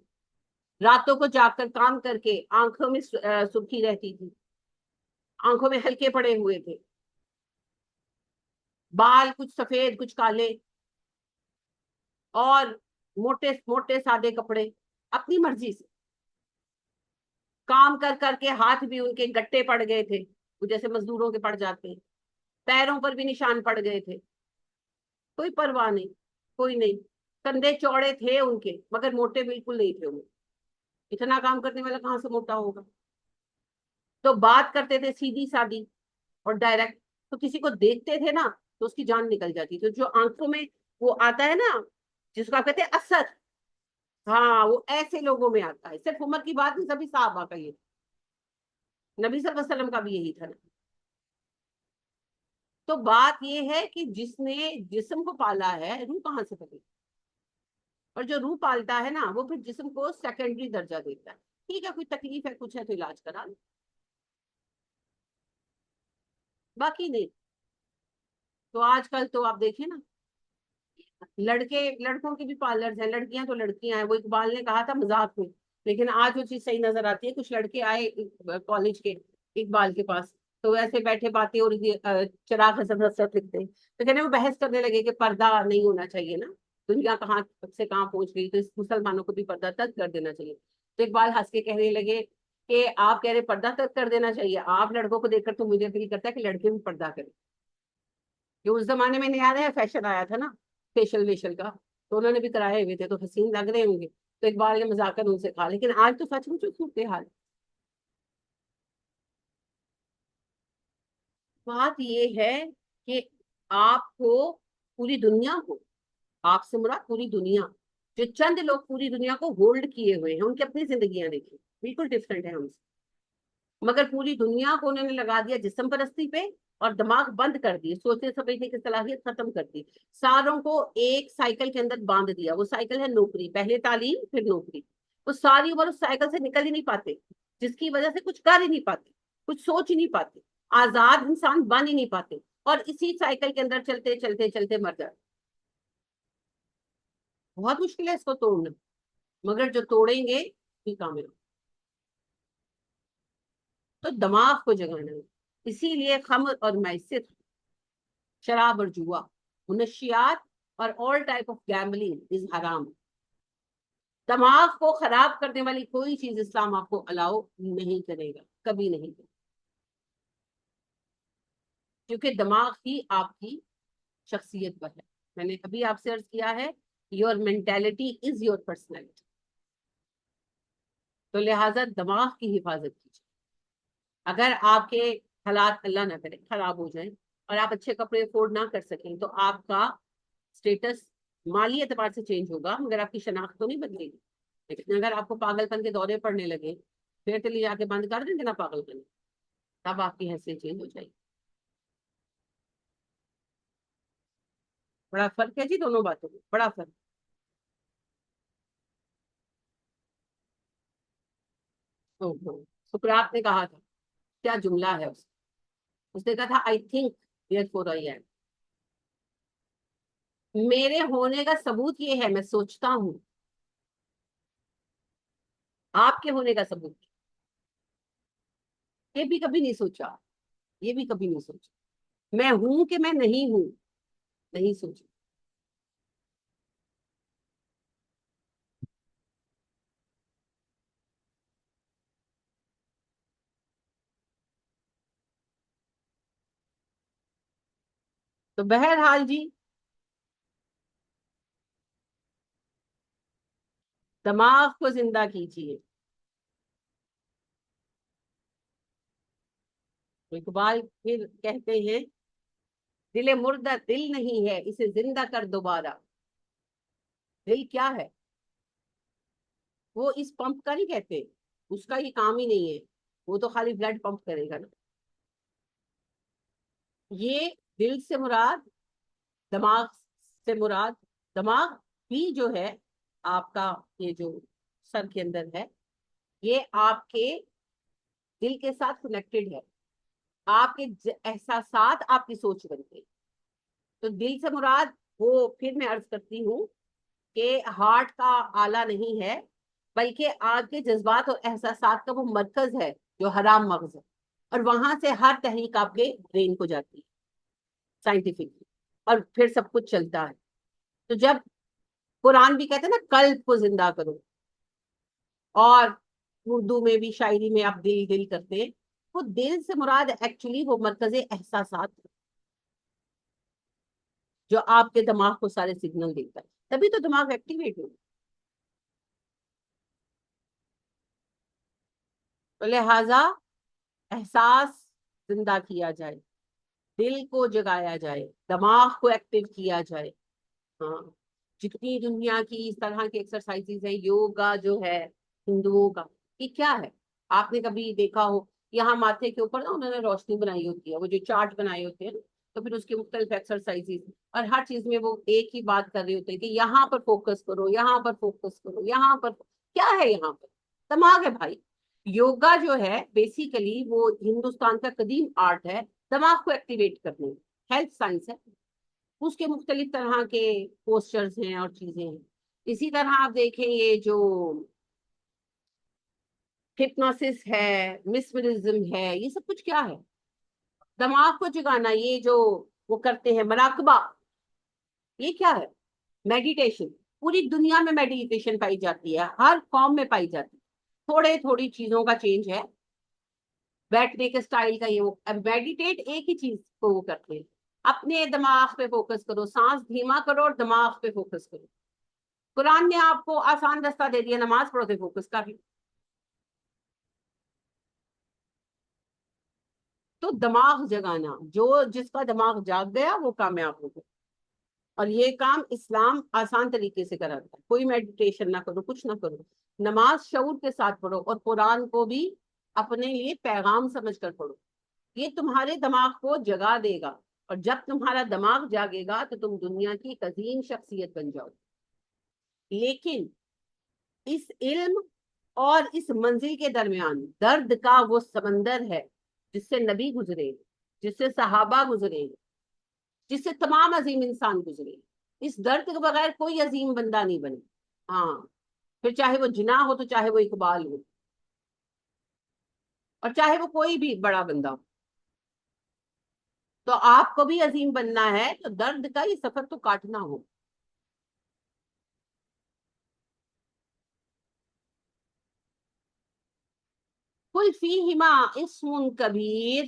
راتوں کو جاگ کر کام کر کے آنکھوں میں سرخی رہتی تھی، آنکھوں میں ہلکے پڑے ہوئے تھے، بال کچھ سفید کچھ کالے، اور موٹے موٹے سادے کپڑے. اپنی مرضی سے کام کر کر کے ہاتھ بھی ان کے گٹے پڑ گئے تھے، جیسے مزدوروں کے پڑ جاتے ہیں. پیروں پر بھی نشان پڑ گئے تھے. کوئی پرواہ نہیں، کوئی نہیں. کندھے چوڑے تھے ان کے، مگر موٹے بالکل نہیں تھے وہ. اتنا کام کرنے والا کہاں سے موٹا ہوگا؟ تو بات کرتے تھے سیدھی سادی اور ڈائریکٹ. تو کسی کو دیکھتے تھے نا تو اس کی جان نکل جاتی. تو جو آنکھوں میں وہ آتا ہے نا، جس کو آپ کہتے ہیں اثر، ہاں، وہ ایسے لوگوں میں آتا ہے. صرف عمر کی بات نہیں، سبھی صحابہ کا یہ. نبی صلی اللہ علیہ وسلم کا بھی یہی تھا. تو بات یہ ہے کہ جس نے جسم کو پالا ہے، روح کہاں سے پکڑی؟ اور جو روح پالتا ہے نا، وہ پھر جسم کو سیکنڈری درجہ دیتا ہے. ٹھیک ہے، کوئی تکلیف ہے، کچھ ہے تو علاج کرا لو، باقی نہیں. تو آج کل تو آپ دیکھیں نا، لڑکے لڑکوں کے بھی پارلرز ہیں، لڑکیاں تو لڑکیاں ہیں. وہ اقبال نے کہا تھا مذاق میں، لیکن آج وہ چیز صحیح نظر آتی ہے. کچھ لڑکے آئے کالج کے اقبال کے پاس، تو ایسے بیٹھے باتیں اور چراغ حسن حسرت لکھتے ہیں. تو کہنے وہ بحث کرنے لگے کہ پردہ نہیں ہونا چاہیے نا، دنیا کہاں سے کہاں پہنچ گئی، تو اس مسلمانوں کو بھی پردہ ترک کر دینا چاہیے. تو اقبال ہنس کے کہنے لگے کہ آپ کہہ رہے پردہ ترک کر دینا چاہیے، آپ لڑکوں کو دیکھ کر تو مجھے دل کرتا ہے کہ لڑکے بھی پردہ کریں. کہ اس زمانے میں نیا نیا فیشن آیا تھا نا، فیشل ویشل کا، تو انہوں نے بھی کرائے ہوئے تھے، تو حسین لگ رہے ہوں گے. تو اقبال نے مذاکر ان سے کہا، لیکن آج تو سچ مچ صورت حال. بات یہ ہے کہ آپ کو پوری دنیا کو، آپ سے مراد پوری دنیا، جو چند لوگ پوری دنیا کو ہولڈ کیے ہوئے ہیں ان کی اپنی زندگیاں دیکھیں بالکل ڈفرینٹ ہے ہم سے، مگر پوری دنیا کو انہوں نے لگا دیا جسم پرستی پہ اور دماغ بند کر دیے، سوچنے سمجھنے کی صلاحیت ختم کر دی، ساروں کو ایک سائیکل کے اندر باندھ دیا، وہ سائیکل ہے نوکری، پہلے تعلیم پھر نوکری، وہ ساری عمر اس سائیکل سے نکل ہی نہیں پاتے، جس کی وجہ سے کچھ کر ہی نہیں پاتے، کچھ سوچ ہی نہیں پاتے، آزاد انسان بن ہی نہیں پاتے، اور اسی سائیکل کے اندر چلتے چلتے چلتے مر جاتے۔ بہت مشکل ہے اس کو توڑنا، مگر جو توڑیں گے بھی کامیاب۔ تو دماغ کو جگانا ہے، اسی لیے خمر اور میسر، شراب اور جوا، منشیات اور all type of gambling is حرام۔ دماغ کو خراب کرنے والی کوئی چیز اسلام آپ کو الاؤ نہیں کرے گا، کبھی نہیں کرے گا، کیونکہ دماغ ہی آپ کی شخصیت پر ہے۔ میں نے ابھی آپ سے عرض کیا ہے your mentality is your personality، تو لہٰذا دماغ کی حفاظت کیجیے۔ اگر آپ کے حالات اللہ نہ کرے خراب ہو جائیں اور آپ اچھے کپڑے افورڈ نہ کر سکیں تو آپ کا اسٹیٹس مالی اعتبار سے چینج ہوگا مگر آپ کی شناخت تو نہیں بدلے گی۔ لیکن اگر آپ کو پاگل پن کے دورے پڑنے لگے پھر تو لے جا کے بند کر دیں گے نا پاگل پن، تب آپ کی حیثیت چینج ہو جائے گی۔ بڑا فرق ہے جی دونوں باتوں میں، بڑا فرق۔ سقراط نے کہا تھا، کیا جملہ ہے اس نے کہا تھا I think therefore I am, میرے ہونے کا ثبوت یہ ہے میں سوچتا ہوں، آپ کے ہونے کا ثبوت یہ بھی کبھی نہیں سوچا، یہ بھی کبھی نہیں سوچا، میں ہوں کہ میں نہیں ہوں، نہیں سوچا۔ تو بہرحال جی دماغ کو زندہ کیجیے۔ اقبال پھر کہتے ہیں دل مردہ دل نہیں ہے اسے زندہ کر دوبارہ۔ دل کیا ہے؟ وہ اس پمپ کا نہیں کہتے، اس کا یہ کام ہی نہیں ہے، وہ تو خالی بلڈ پمپ کرے گا نا۔ یہ دل سے مراد، دماغ سے مراد، دماغ بھی جو ہے آپ کا یہ جو سر کے اندر ہے یہ آپ کے دل کے ساتھ کنیکٹڈ ہے، آپ کے احساسات آپ کی سوچ بنتے ہیں۔ تو دل سے مراد وہ پھر میں عرض کرتی ہوں کہ ہارٹ کا آلہ نہیں ہے بلکہ آپ کے جذبات اور احساسات کا وہ مرکز ہے جو حرام مغز ہے، اور وہاں سے ہر تحریک آپ کے برین کو جاتی ہے سائنٹیفکلی، اور پھر سب کچھ چلتا ہے۔ تو جب قرآن بھی کہتے ہیں نا قلب کو زندہ کرو، اور اردو میں بھی شاعری میں آپ دل دل کرتے ہیں، وہ دل سے مراد ایکچولی وہ مرکز احساسات جو آپ کے دماغ کو سارے سگنل دیتا ہے، تبھی تو دماغ ایکٹیویٹ ہو۔ تو لہذا احساس زندہ کیا جائے، دل کو جگایا جائے، دماغ کو ایکٹیو کیا جائے۔ ہاں، جتنی دنیا کی اس طرح کی ایکسرسائزز ہیں، یوگا جو ہے ہندوؤں کا، یہ کیا ہے؟ آپ نے کبھی دیکھا ہو یہاں ماتھے کے اوپر نا انہوں نے روشنی بنائی ہوتی ہے، وہ جو چارٹ بنائے ہوتے ہیں نا، تو پھر اس کے مختلف ایکسرسائزز اور ہر چیز میں وہ ایک ہی بات کر رہے ہوتے ہیں کہ یہاں پر فوکس کرو، یہاں پر فوکس کرو، یہاں پر کیا ہے؟ یہاں پر دماغ ہے بھائی۔ یوگا جو ہے بیسیکلی وہ ہندوستان کا قدیم آرٹ ہے دماغ کو ایکٹیویٹ کرنے، ہیلتھ سائنس ہے، اس کے مختلف طرح کے پوسچرز ہیں اور چیزیں ہیں۔ اسی طرح آپ دیکھیں یہ جو ہپنوسس ہے، مسمرزم ہے، یہ سب کچھ کیا ہے؟ دماغ کو جگانا، یہ جو وہ کرتے ہیں مراقبہ، یہ کیا ہے؟ میڈیٹیشن، پوری دنیا میں میڈیٹیشن پائی جاتی ہے، ہر قوم میں پائی جاتی ہے، تھوڑے تھوڑی چیزوں کا چینج ہے، بیٹھنے کے سٹائل کا، یہ وہ میڈیٹیٹ ایک ہی چیز کو وہ کرتے ہیں۔ اپنے دماغ پہ فوکس کرو، سانس دھیما کرو اور دماغ پہ فوکس کرو۔ قرآن نے آپ کو آسان رستہ دے دیا، نماز پڑھو تو فوکس کر لو۔ تو دماغ جگانا، جو جس کا دماغ جاگ گیا وہ کامیاب ہو گیا۔ اور یہ کام اسلام آسان طریقے سے کراتا ہے. کوئی میڈیٹیشن نہ کرو، کچھ نہ کرو، نماز شعور کے ساتھ پڑھو اور قرآن کو بھی اپنے لیے پیغام سمجھ کر پڑھو. یہ تمہارے دماغ کو جگا دے گا، اور جب تمہارا دماغ جاگے گا تو تم دنیا کی ایک عظیم شخصیت بن جاؤ. لیکن اس علم اور اس منزل کے درمیان درد کا وہ سمندر ہے جس سے نبی گزرے، جس سے صحابہ گزرے، جس سے تمام عظیم انسان گزرے. اس درد کے بغیر کوئی عظیم بندہ نہیں بنے. ہاں، پھر چاہے وہ جناح ہو تو چاہے وہ اقبال ہو، اور چاہے وہ کوئی بھی بڑا بندہ ہو. تو آپ کو بھی عظیم بننا ہے تو درد کا یہ سفر تو کاٹنا ہو. کل فیہما اسم کبیر،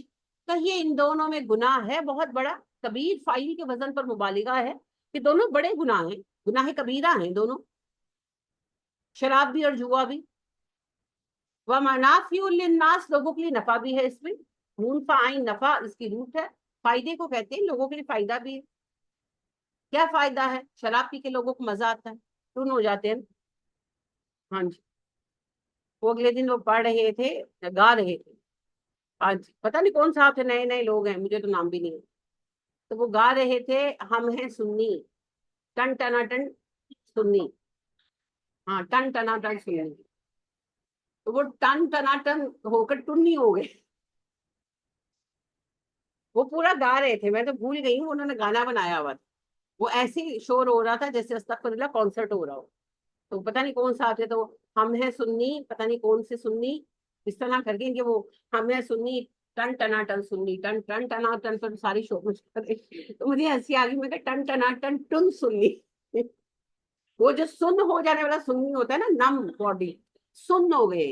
کہیے ان دونوں میں گناہ ہے بہت بڑا. کبیر فاعل کے وزن پر مبالغہ ہے کہ دونوں بڑے گناہ ہیں، گناہ کبیرہ ہیں دونوں، شراب بھی اور جوا بھی. ومنافع للناس، لوگوں کے لیے نفع بھی ہے اس میں. منفع عین نفع اس کی روٹ ہے، فائدے کو کہتے ہیں، لوگوں کے لیے فائدہ بھی ہے. کیا فائدہ ہے؟ شراب پی کے لوگوں کو مزہ آتا ہے، ٹن ہو جاتے ہیں. ہاں جی، وہ اگلے دن وہ پڑھ رہے تھے، گا رہے تھے. ہاں جی، پتہ نہیں کون صاحب تھے، نئے نئے لوگ ہیں، مجھے تو نام بھی نہیں ہے. تو وہ گا رہے تھے ہم ہیں سنی، ٹن ٹنا ٹن سنی. ہاں، ٹن ٹنا ٹن سنی. تو وہ ٹن ٹنا ٹن ہو کر ٹنی ہو گئے. وہ پورا گا رہے تھے، میں تو بھول گئی ہوں، انہوں نے گانا بنایا ہوا تھا. وہ ایسے ہی شور ہو رہا تھا جیسے استغفر اللہ کانسرٹ ہو رہا ہو. تو پتہ نہیں کون سا تھے، تو ہم ہیں سنی، پتہ نہیں کون سے سنی، اس طرح کر کے کہ وہ ہم ہیں سنی، ٹن ٹنا ٹن سنی، ٹن ٹن ٹنا ٹن پر ساری شور مچ کر گئی. تو مجھے ہنسی آ گئی، میں کہ ٹن ٹنا ٹن ٹن سنی. وہ جو سن ہو جانے والا سنی ہوتا ہے نا، نم باڈی، سن ہو گئے.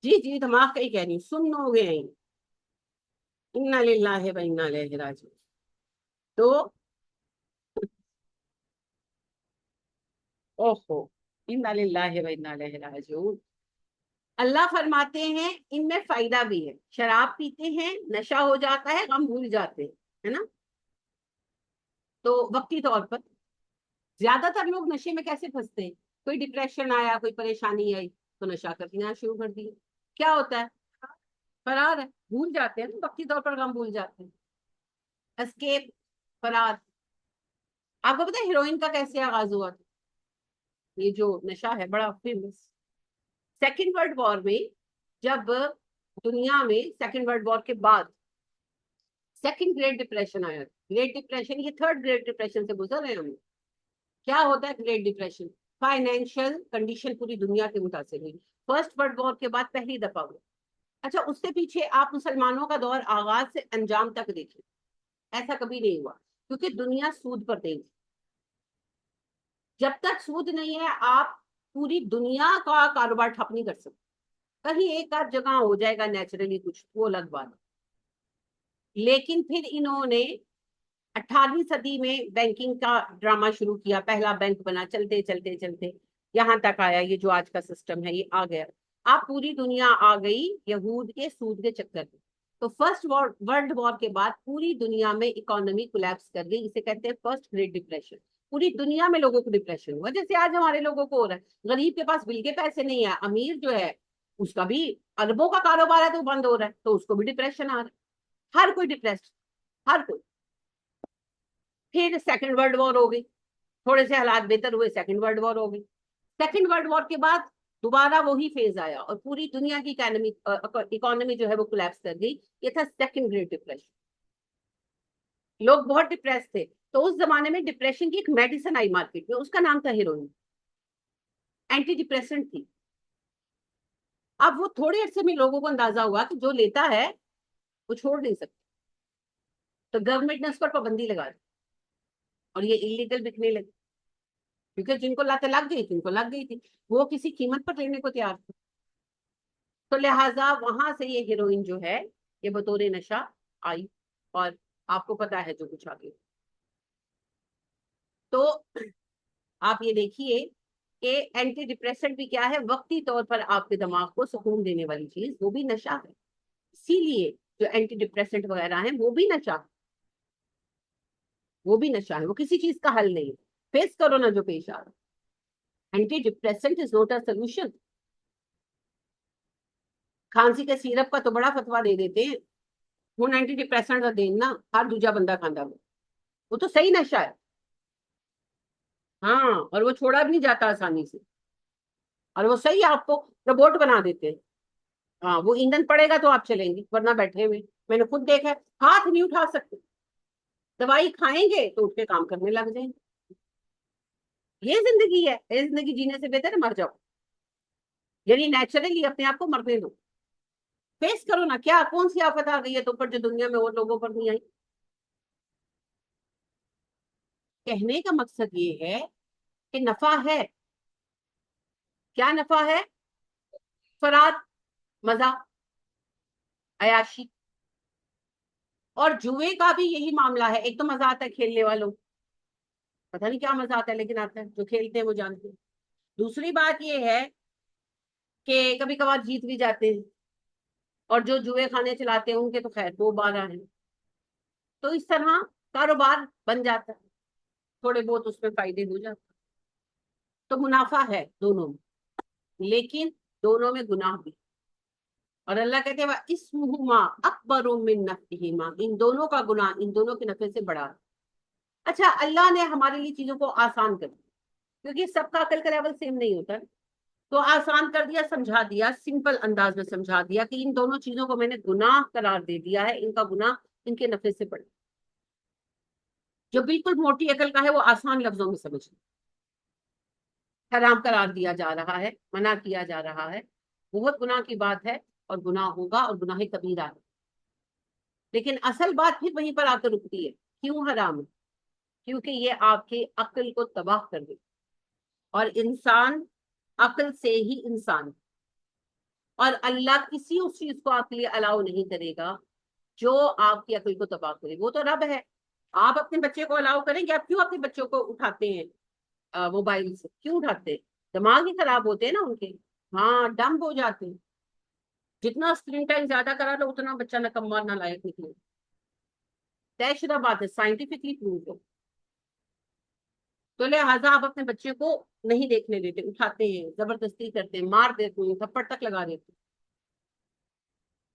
جی جی، دماغ کا ہی کہہ رہی ہوں، سن ہو گئے ہیں. انا للہ و انا الیہ راجعون. تو اوہو، انا للہ و انا الیہ راجعون. اللہ فرماتے ہیں ان میں فائدہ بھی ہے. شراب پیتے ہیں، نشہ ہو جاتا ہے، غم بھول جاتے ہیں، ہے نا. تو وقتی طور پر زیادہ تر لوگ نشے میں کیسے پھنستے ہیں؟ کوئی ڈپریشن آیا، کوئی پریشانی آئی تو نشہ کر پینا شروع کر دیا. کیا ہوتا ہے؟ فرار ہے، بھول جاتے ہیں نا، وقتی طور پر غم بھول جاتے ہیں. اسکیپ، فرار. آپ کو پتا ہے ہیروئن کا کیسے آغاز ہوا تھا؟ یہ جو نشہ ہے بڑا فیمس. سیکنڈ ورلڈ وار میں، جب دنیا میں سیکنڈ ورلڈ وار کے بعد سیکنڈ گریٹ ڈپریشن آیا تھا. گریٹ ڈپریشن، یہ تھرڈ گریٹ ڈپریشن سے گزر رہے ہیں ہم. کیا ہوتا ہے گریٹ ڈپریشن؟ فائنینشیل کنڈیشن پوری دنیا کے متاثر ہوئی. فرسٹ ورلڈ وار کے بعد پہلی دفعہ ہوا. اچھا، اس سے پیچھے آپ مسلمانوں کا دور آغاز سے انجام تک دیکھیں، ایسا کبھی نہیں ہوا، کیونکہ دنیا سود پر دے گی. جب تک سود نہیں ہے آپ پوری دنیا کا کاروبار ٹھپ نہیں کر سکتے. کہیں ایک آدھ جگہ ہو جائے گا نیچرلی کچھ، وہ الگ بات. لیکن پھر انہوں نے 18ویں صدی میں بینکنگ کا ڈرامہ شروع کیا. پہلا بینک بنا، چلتے چلتے چلتے یہاں تک آیا. یہ جو آج کا سسٹم ہے یہ آ گیا. آپ پوری دنیا آ گئی یہود کے سود کے چکر میں. تو فرسٹ ورلڈ وار کے بعد پوری دنیا میں اکانومی کولیپس کر گئی. اسے کہتے ہیں فرسٹ گریٹ ڈپریشن. پوری دنیا میں لوگوں کو ڈپریشن ہوا، جیسے آج ہمارے لوگوں کو ہو رہا ہے. غریب کے پاس بل کے پیسے نہیں ہے، امیر جو ہے اس کا بھی اربوں کا کاروبار ہے تو بند ہو رہا ہے، تو اس کو بھی ڈپریشن آ رہا ہے. ہر کوئی ڈپریس، ہر کوئی. پھر سیکنڈ ورلڈ وار ہو گئی، تھوڑے سے حالات بہتر ہوئے، سیکنڈ ورلڈ وار ہو گئی. سیکنڈ ورلڈ وار کے بعد دوبارہ وہی فیز آیا اور پوری دنیا کی اکانومی جو ہے وہ کولیپس کر گئی. یہ تھا سیکنڈ گریٹ ڈپریشن. لوگ بہت ڈپریس تھے. تو اس زمانے میں ڈپریشن کی ایک میڈیسن آئی مارکیٹ میں، اس کا نام تھا ہیروئن. اینٹی ڈپریسنٹ تھی. اب وہ تھوڑے عرصے میں لوگوں کو اندازہ ہوا کہ جو لیتا ہے وہ چھوڑ نہیں سکتا. تو گورنمنٹ نے اس پر پابندی لگا دی اور یہ انلیگل بکنے لگی، کیونکہ جن کو لت لگ گئی تھی ان کو لگ گئی تھی، وہ کسی قیمت پر لینے کو تیار تھے. تو لہٰذا وہاں سے یہ ہیروئن جو ہے یہ بطور نشہ آئی، اور آپ کو پتا ہے جو کچھ آگے. تو آپ یہ دیکھیے کہ اینٹی ڈپریسنٹ بھی کیا ہے، وقتی طور پر آپ کے دماغ کو سکون دینے والی چیز، وہ بھی نشہ ہے. اسی لیے جو اینٹی ڈپریسنٹ وغیرہ ہیں وہ بھی نشہ. وہ بھی نشہ ہے, وہ کسی چیز کا حل نہیں ہے. فیس کرو نا جو پیش آ رہا. Antidepressant is not a solution. کھانسی کے سیرپ کا تو بڑا فتوا دے دیتے ہیں, ہوں اینٹی ڈپریسنٹ کا دینا ہر دوجا بندہ کھانا, وہ تو صحیح نشہ ہے. ہاں, اور وہ چھوڑا بھی نہیں جاتا آسانی سے, اور وہ صحیح آپ کو روبوٹ بنا دیتے ہیں. ہاں, وہ ایندھن پڑے گا تو آپ چلیں گے, ورنہ بیٹھے ہوئے. میں نے خود دیکھا ہے, ہاتھ نہیں اٹھا سکتے. دوائی کھائیں گے تو اٹھ کے کام کرنے لگ جائیں گے. یہ زندگی ہے, یہ زندگی جینے سے بہتر ہے مر جاؤ. یعنی نیچرلی اپنے آپ کو مرنے دو. فیس کرو نا, کیا کون سی آفت آ گئی ہے تو پر جو دنیا میں اور لوگوں پر نہیں آئی. کہنے کا مقصد یہ ہے کہ نفع ہے. کیا نفع ہے؟ فراد, مزہ, عیاشی. اور جوئے کا بھی یہی معاملہ ہے. ایک تو مزہ آتا ہے کھیلنے والوں, پتہ نہیں کیا مزہ آتا ہے, لیکن آتا ہے. جو کھیلتے ہیں وہ جانتے ہیں. دوسری بات یہ ہے کہ کبھی کبھار جیت بھی جاتے ہیں, اور جو جوئے خانے چلاتے ہیں ان کے تو خیر وہ بارہ ہیں. تو اس طرح کاروبار بن جاتا ہے, تھوڑے بہت اس میں فائدے ہو جاتے ہیں. تو منافع ہے دونوں میں, لیکن دونوں میں گناہ بھی. اور اللہ کہتے ہیں وَإِسْمُهُمَا أَكْبَرُ مِن نَفْعِهِمَا, ان دونوں کا گناہ ان دونوں کے نفع سے بڑا. اچھا, اللہ نے ہمارے لیے چیزوں کو آسان کر دیا, کیونکہ سب کا عقل کا لیول سیم نہیں ہوتا, تو آسان کر دیا, سمجھا دیا, سمپل انداز میں سمجھا دیا کہ ان دونوں چیزوں کو میں نے گناہ قرار دے دیا ہے, ان کا گناہ ان کے نفع سے بڑا. جو بالکل موٹی عقل کا ہے وہ آسان لفظوں میں سمجھ, حرام قرار دیا جا رہا ہے, منع کیا جا رہا ہے, بہت گناہ کی بات ہے, اور گناہ ہوگا, اور گناہ کبیرہ ہے. لیکن اصل بات پھر وہیں پر آ کر رکتی ہے, کیوں حرام ہے؟ کیونکہ یہ آپ کی عقل کو تباہ کر دے, اور انسان عقل سے ہی انسان, اور اللہ کسی اس چیز کو آپ کے لیے الاؤ نہیں کرے گا جو آپ کی عقل کو تباہ کرے. وہ تو رب ہے. آپ اپنے بچے کو الاؤ کریں گے؟ آپ کیوں اپنے بچوں کو اٹھاتے ہیں موبائل سے, کیوں اٹھاتے ہیں؟ دماغ ہی خراب ہوتے ہیں نا ان کے, ہاں ڈمب ہو جاتے ہیں. جتنا اسکرین ٹائم زیادہ کرا لو اتنا بچہ نکما نالائق نکلے. طے شدہ بات ہے, سائنٹیفکلی پروف ہے. تو لہٰذا آپ اپنے بچے کو نہیں دیکھنے دیتے, اٹھاتے ہیں, زبردستی کرتے ہیں, مار دیتے ہیں, تھپڑ تک لگا دیتے ہیں.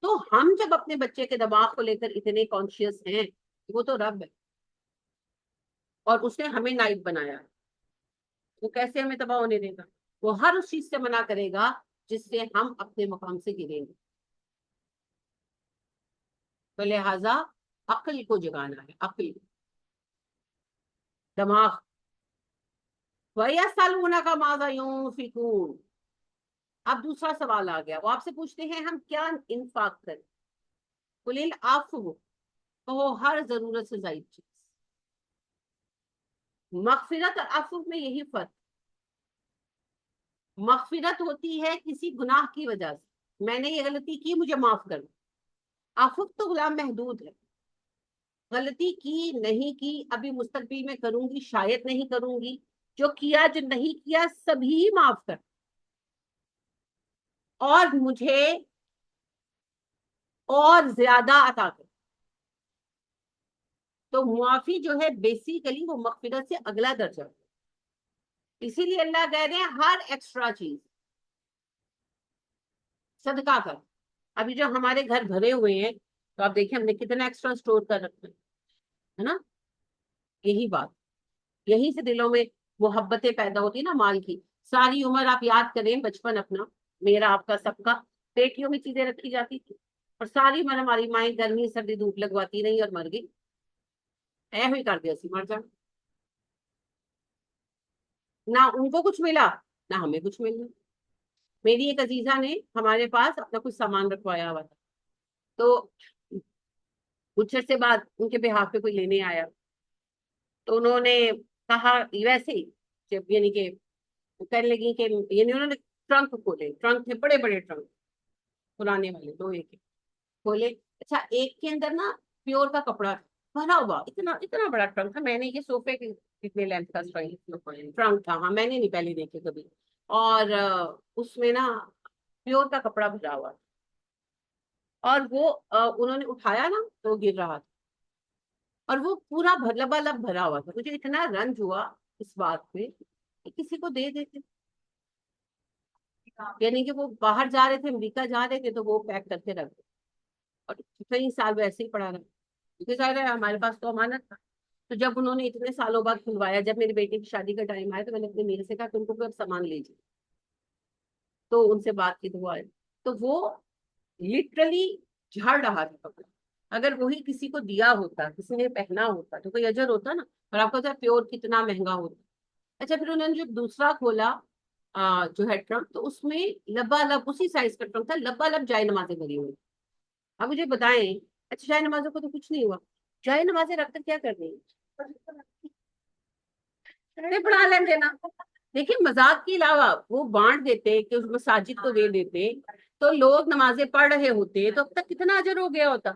تو ہم جب اپنے بچے کے دماغ کو لے کر اتنے کانشیس ہیں, وہ تو رب ہے, اور اس نے ہمیں نائب بنایا, وہ کیسے ہمیں تباہ ہونے دے گا؟ وہ ہر اس چیز سے منع کرے گا جس سے ہم اپنے مقام سے گریں گے. تو لہٰذا عقل کو جگانا ہے, عقل, دماغ. وَيَسْأَلُونَكَ مَاذَا يُنْفِقُونَ, اب دوسرا سوال آ گیا, وہ آپ سے پوچھتے ہیں ہم کیا انفاق کریں. قُلِ الْعَفْوُ, تو ہر ضرورت سے زائد چیز. مغفرت اور عفو میں یہی فرق. مغفرت ہوتی ہے کسی گناہ کی وجہ سے, میں نے یہ غلطی کی مجھے معاف کر. عفو تو غلام محدود ہے, غلطی کی نہیں کی, ابھی مستقبل میں کروں گی, شاید نہیں کروں گی, جو کیا جو نہیں کیا سبھی معاف کر, اور مجھے اور زیادہ عطا کر. تو معافی جو ہے بیسیکلی وہ مغفرت سے اگلا درجہ. اسی لیے اللہ کہہ رہے ہیں ہر ایکسٹرا چیز صدقہ کر. ابھی جو ہمارے گھر بھرے ہوئے ہیں تو آپ دیکھیں ہم نے کتنا ایکسٹرا اسٹور کر رکھا ہے نا. یہی بات, یہیں سے دلوں میں محبتیں پیدا ہوتی نا مال کی. ساری عمر آپ یاد کریں بچپن اپنا, میرا آپ کا سب کا, پیٹیوں میں چیزیں رکھی جاتی تھی, اور ساری عمر ہماری مائیں گرمی سردی دھوپ لگواتی رہی اور مر گئی. اے ہوئی کر دیا سی مر جا, نہ ان کو کچھ ملا نہ ہمیں کچھ ملا. میری ایک عزیزہ نے ہمارے پاس اپنا کچھ سامان رکھوایا ہوا تھا, تو کچھ عرصے بعد ان کے بہاف پہ کوئی لینے آیا, تو انہوں نے کہا ویسے ہی, جب یعنی کہ کہنے لگی کہ یعنی انہوں نے ٹرنک کھولے, ٹرنک تھے بڑے بڑے ٹرنک, پرانے والے دو ایک کھولے. اچھا, ایک کے اندر نا پیور کا کپڑا بھرا ہوا, اتنا اتنا بڑا ٹرنک تھا. میں نے یہ صوفے کے کتنے لینتھ کا ٹرنک تھا, ہاں میں نے نہیں پہلے دیکھے کبھی, اور اس میں نا پیور کا کپڑا بھرا ہوا, اور وہ انہوں نے اٹھایا نا تو گر رہا تھا. اور وہ پورا لبالب بھرا ہوا تھا. مجھے اتنا رنج ہوا اس بات پہ کہ کسی کو دے دیتے. یعنی کہ وہ باہر جا رہے تھے، امریکہ جا رہے تھے، تو وہ پیک کر کے رکھ دے، اور کئی سال ویسے ہی پڑا رہا. کیونکہ ظاہر ہے ہمارے پاس تو امانت تھا. تو جب انہوں نے اتنے سالوں بعد کھلوایا، جب میری بیٹی کی شادی کا ٹائم آیا، تو میں نے اپنے میرے سے کہا تم کو کوئی اب سامان لیجیے. تو ان سے بات کی تو وہ آئے. تو وہ لٹرلی جھاڑ رہا تھا کپڑا. اگر وہی کسی کو دیا ہوتا، کسی نے پہنا ہوتا، تو کوئی اجر ہوتا نا. اور آپ کو پتا ہے پیور کتنا مہنگا ہوتا. اچھا پھر انہوں نے جو دوسرا کھولا جو ہے ٹرنک، تو اس میں لبالب اسی سائز کا ٹرنک تھا، لبالب جائے نمازیں بھری ہوئی. اب مجھے بتائیں، اچھا جائے نمازوں کو تو کچھ نہیں ہوا، جائے نمازیں رکھ کر کیا کرنی ہے؟ پڑھا لیں دینا. دیکھیں مذاق کے علاوہ وہ بانٹ دیتے کہ اس مساجد کو دے دیتے، تو لوگ نمازیں پڑھ رہے ہوتے، تو اب تک کتنا اجر ہو گیا ہوتا.